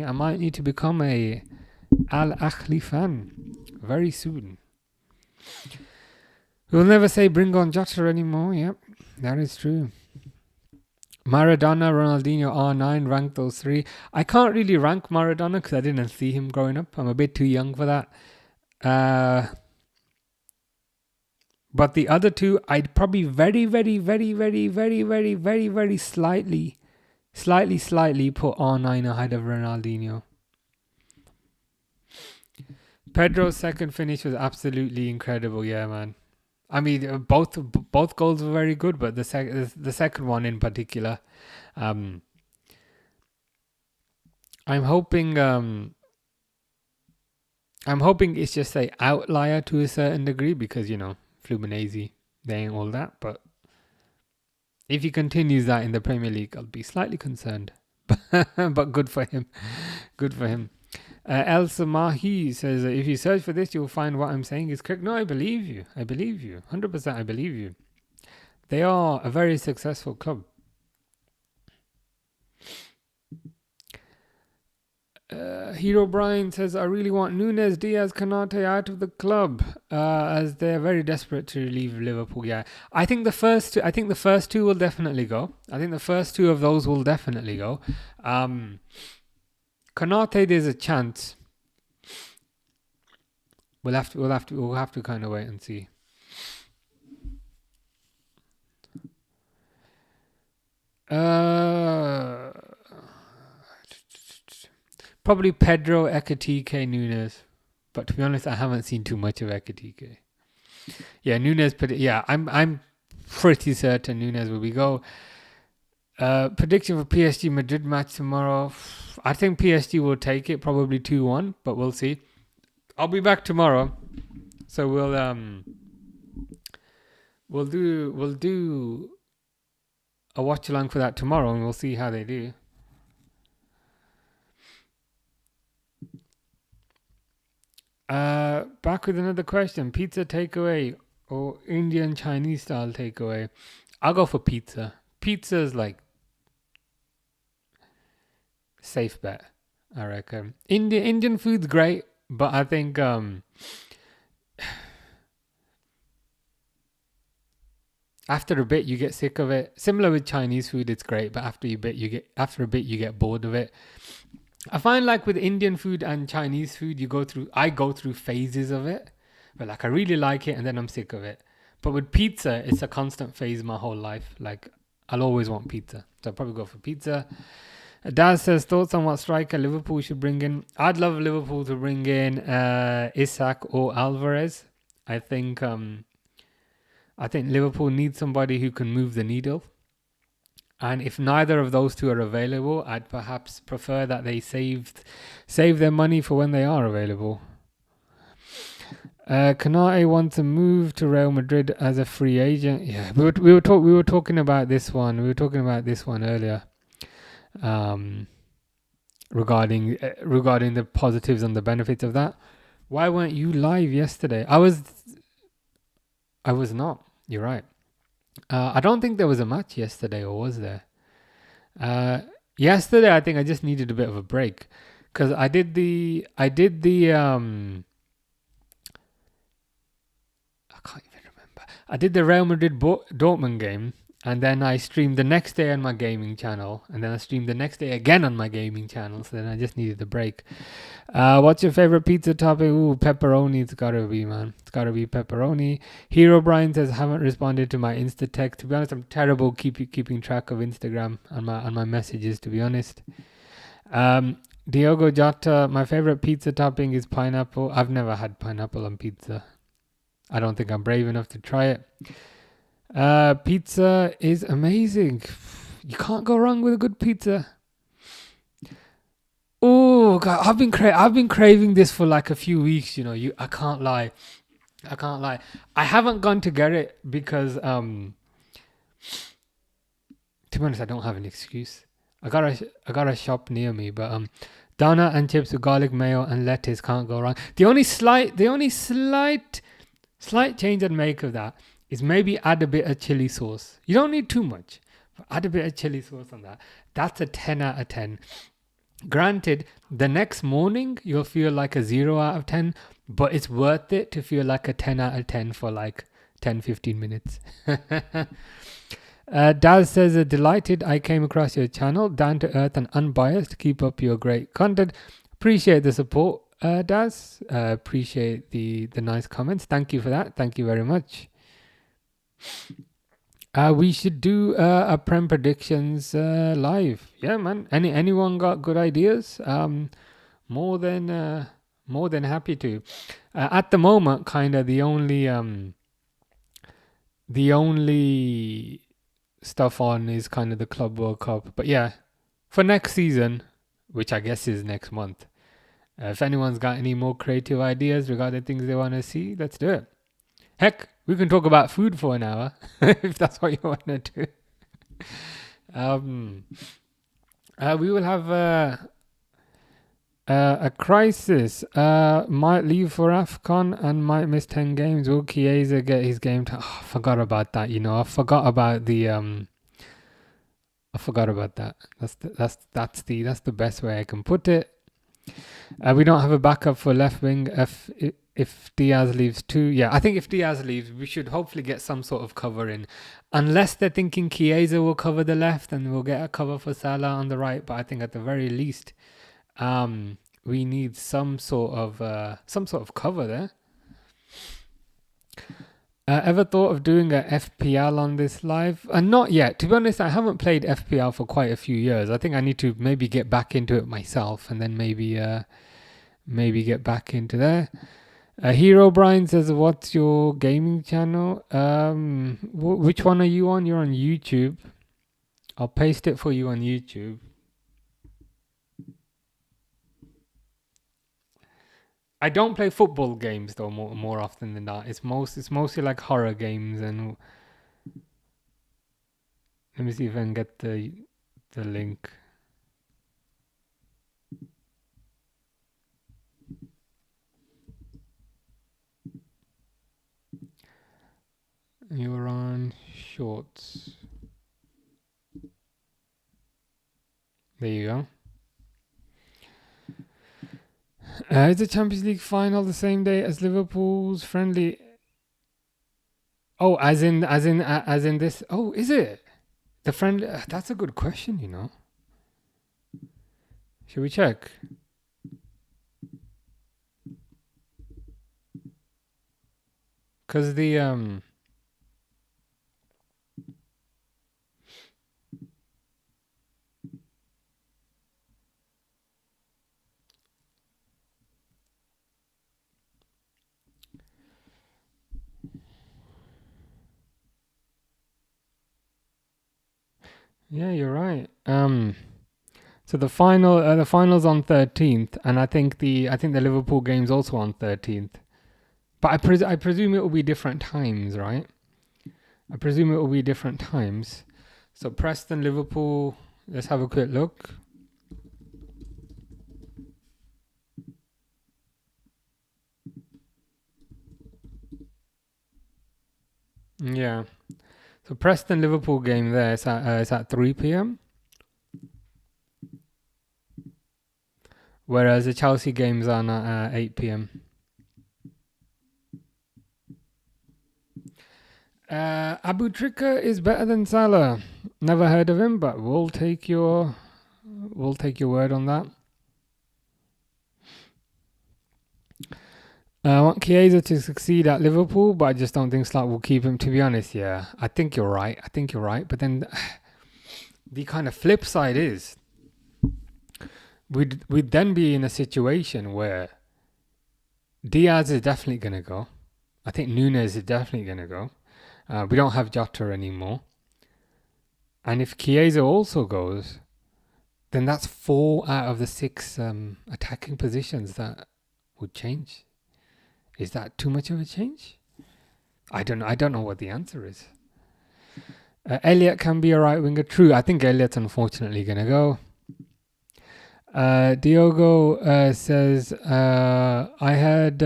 I might need to become a Al Ahly fan very soon. We'll never say bring on Jota anymore. Yep, that is true. Maradona, Ronaldinho, R9, rank those 3. I can't really rank Maradona because I didn't see him growing up. I'm a bit too young for that. But the other 2, I'd probably very, very, very, very, very, very, very, very slightly put R9 ahead of Ronaldinho. Pedro's second finish was absolutely incredible. Yeah, man. I mean, both goals were very good, but the second one in particular, I'm hoping it's just an outlier to a certain degree because, you know, Fluminese, they ain't all that. But if he continues that in the Premier League, I'll be slightly concerned. But good for him. Good for him. El Samahi says, if you search for this, you'll find what I'm saying is correct. No, I believe you. I believe you. 100% I believe you. They are a very successful club. Hero Brian says, I really want Nunes, Diaz, Kanate out of the club as they're very desperate to leave Liverpool. Yeah, I think the first two will definitely go. I think the first two of those will definitely go. Kanate, there's a chance. We'll have to kind of wait and see. Probably Pedro, Ekatike, Nunes. But to be honest, I haven't seen too much of Ekatike. Yeah, Nunes. Yeah, I'm pretty certain Nunes will be go. Prediction for PSG Madrid match tomorrow. I think PSG will take it, probably 2-1, but we'll see. I'll be back tomorrow, so we'll do a watch along for that tomorrow, and we'll see how they do. Back with another question: pizza takeaway or Indian Chinese style takeaway? I'll go for pizza. Pizza is like safe bet, I reckon. Indian food's great, but I think after a bit you get sick of it. Similar with Chinese food, it's great, but after a bit you get bored of it. I find like with Indian food and Chinese food, I go through phases of it, but like I really like it and then I'm sick of it. But with pizza, it's a constant phase my whole life. Like I'll always want pizza, so I'll probably go for pizza. Daz says, thoughts on what striker Liverpool should bring in? I'd love Liverpool to bring in Isak or Alvarez. I think Liverpool needs somebody who can move the needle. And if neither of those two are available, I'd perhaps prefer that they save their money for when they are available. Kanate wants to move to Real Madrid as a free agent. Yeah, we were talking about this one. We were talking about this one earlier. Regarding the positives and the benefits of that. Why weren't you live yesterday? I was not. You're right. I don't think there was a match yesterday, or was there? Yesterday, I think I just needed a bit of a break because I did the I can't even remember. I did the Real Madrid Dortmund game, and then I streamed the next day on my gaming channel, and then I streamed the next day again on my gaming channel. So then I just needed a break. What's your favorite pizza topping? Ooh, pepperoni. It's gotta be, man. It's gotta be pepperoni. Hero Brian says, haven't responded to my Insta text. To be honest, I'm terrible keeping track of Instagram on my messages, to be honest. Diogo Jota, my favorite pizza topping is pineapple. I've never had pineapple on pizza. I don't think I'm brave enough to try it. Pizza is amazing. You can't go wrong with a good pizza. Oh God, I've been craving this for like a few weeks. You know, I can't lie. I haven't gone to get it because to be honest, I don't have an excuse. I got a shop near me, but doner and chips with garlic mayo and lettuce can't go wrong. The only slight change I'd make of that is maybe add a bit of chili sauce. You don't need too much, but add a bit of chili sauce on that. That's a 10 out of 10. Granted, the next morning you'll feel like a 0 out of 10, but it's worth it to feel like a 10 out of 10 for like 10-15 minutes. Daz says, delighted I came across your channel, down to earth and unbiased. Keep up your great content. Appreciate the support, Daz. Appreciate the nice comments. Thank you for that. Thank you very much. We should do a Prem predictions live. Yeah, man. Anyone got good ideas? More than happy to. At the moment, kind of the only stuff on is kind of the Club World Cup. But yeah, for next season, which I guess is next month, if anyone's got any more creative ideas regarding things they want to see, let's do it. Heck, We can talk about food for an hour if that's what you want to do. We will have a crisis. Might leave for AFCON and might miss 10 games. Will Chiesa get his game time? Oh, I forgot about that. I forgot about the I forgot about that. That's the best way I can put it. We don't have a backup for left wing if Diaz leaves too. Yeah, I think if Diaz leaves, we should hopefully get some sort of cover in. Unless they're thinking Chiesa will cover the left and we'll get a cover for Salah on the right. But I think at the very least, we need some sort of cover there. Ever thought of doing a FPL on this live? Not yet. To be honest, I haven't played FPL for quite a few years. I think I need to maybe get back into it myself and then maybe get back into there. Hero Brian says, what's your gaming channel? Which one are you on? You're on YouTube. I'll paste it for you on YouTube. I don't play football games though more often than that. It's mostly like horror games, and let me see if I can get the link. You're on Shorts. There you go. Is the Champions League final the same day as Liverpool's friendly? Oh, as in this. Oh, is it the friendly? That's a good question. Should we check? Because the yeah, you're right. So the final's on 13th, and I think the Liverpool game's also on 13th. But I presume it will be different times, right? I presume it will be different times. So Preston, Liverpool. Let's have a quick look. Yeah. So Preston Liverpool game there is at 3 p.m. Whereas the Chelsea game's on at 8 p.m. Abu Trika is better than Salah. Never heard of him, but we'll take your word on that. I want Chiesa to succeed at Liverpool, but I just don't think Slack will keep him, to be honest. Yeah, I think you're right. But then the kind of flip side is we'd then be in a situation where Diaz is definitely going to go. I think Nunes is definitely going to go. We don't have Jota anymore. And if Chiesa also goes, then that's 4 out of the 6 attacking positions that would change. Is that too much of a change? I don't know what the answer is. Elliot can be a right winger. True, I think Elliot's unfortunately going to go. Diogo says, I heard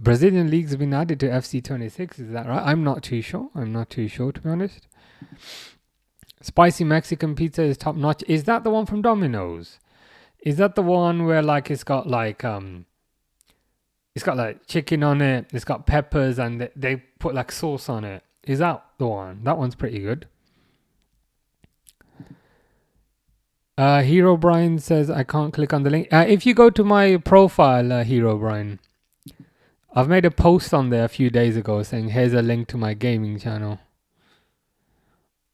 Brazilian leagues have been added to FC26. Is that right? I'm not too sure, to be honest. Spicy Mexican pizza is top notch. Is that the one from Domino's? Is that the one where it's got chicken on it, it's got peppers, and they put sauce on it? Is that the one? That one's pretty good. Hero Brian says, I can't click on the link. If you go to my profile, Hero Brian, I've made a post on there a few days ago saying, here's a link to my gaming channel.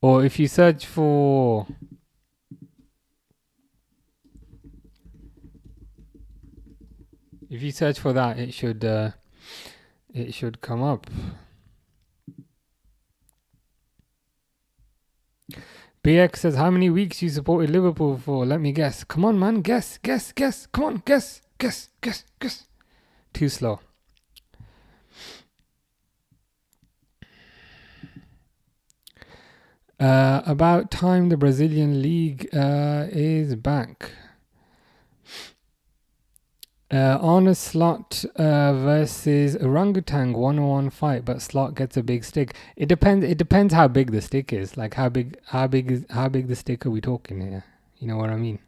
Or if you search for... If you search for that, it should come up. BX says, how many weeks you supported Liverpool for? Let me guess. Come on, man. Guess. Come on, guess. Too slow. About time the Brazilian league is back. On a Slot versus Orangutan 1-on-1 fight, but Slot gets a big stick. It depends. It depends how big the stick is. Like how big the stick are we talking here? You know what I mean?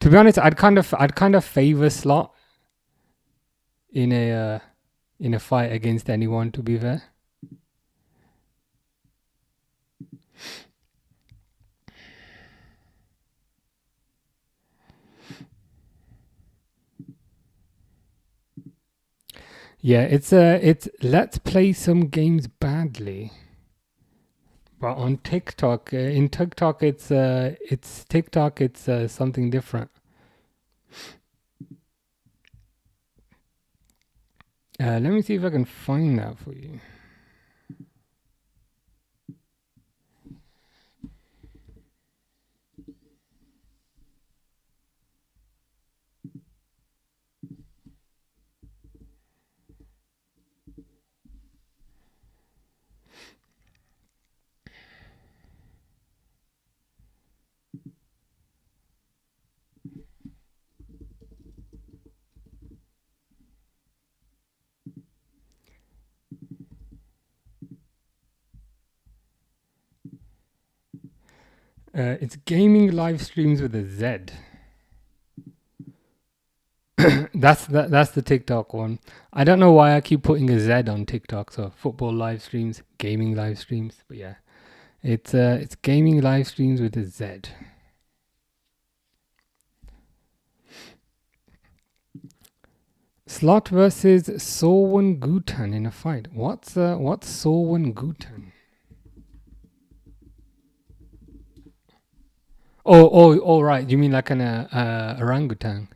To be honest, I'd kind of favor Slot in a fight against anyone. To be fair. Yeah, it's let's play some games badly. But on TikTok, in TikTok, it's TikTok. It's something different. Let me see if I can find that for you. It's gaming live streams with a Z. That's the TikTok one. I don't know why I keep putting a Z on TikTok. So football live streams, gaming live streams. But yeah, it's gaming live streams with a Z. Slot versus Sorwan Gutan in a fight. What's Sorwan Gutan? Oh, right. You mean like an orangutan?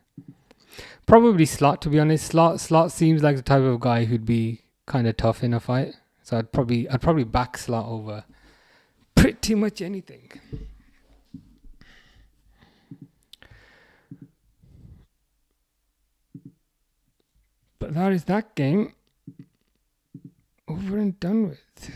Probably Slot. To be honest, Slot seems like the type of guy who'd be kind of tough in a fight. So I'd probably back Slot over pretty much anything. But that is that game over and done with.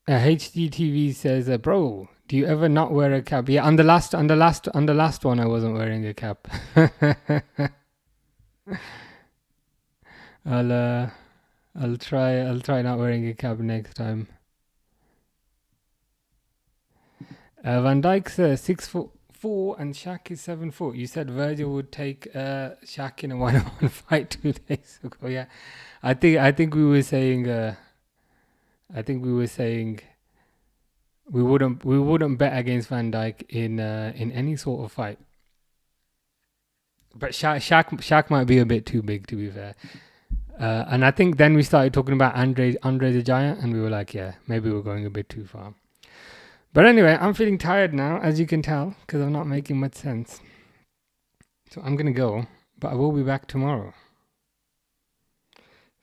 HDTV says, "Bro, do you ever not wear a cap?" Yeah, on the last one, I wasn't wearing a cap. I'll try not wearing a cap next time. Van Dijk's 6'4" and Shaq is 7 foot. You said Virgil would take Shaq in a 1-on-1 fight 2 days ago. Yeah, I think we were saying we wouldn't bet against Van Dijk in any sort of fight. But Shaq might be a bit too big, to be fair. And I think then we started talking about Andre the Giant, and we were like, yeah, maybe we're going a bit too far. But anyway, I'm feeling tired now, as you can tell, because I'm not making much sense. So I'm going to go, but I will be back tomorrow.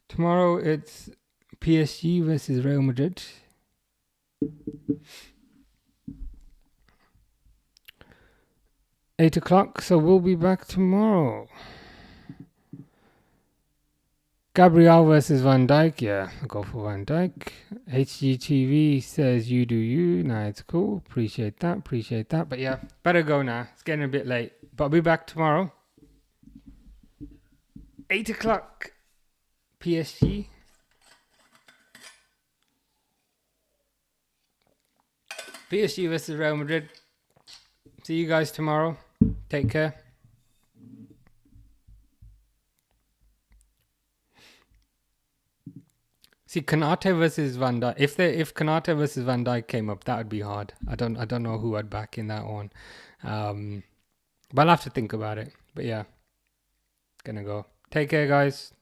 Tomorrow it's PSG versus Real Madrid. 8 o'clock, so we'll be back tomorrow. Gabriel versus Van Dijk. Yeah, I'll go for Van Dijk. HGTV says you do you. Nah, it's cool. Appreciate that. But yeah, better go now. It's getting a bit late. But I'll be back tomorrow. 8 o'clock. PSG. PSG versus Real Madrid. See you guys tomorrow. Take care. See, Kanate versus Van Dijk. If Kanate versus Van Dijk came up, that would be hard. I don't know who I'd back in that one. But I'll have to think about it. But yeah, gonna go. Take care, guys.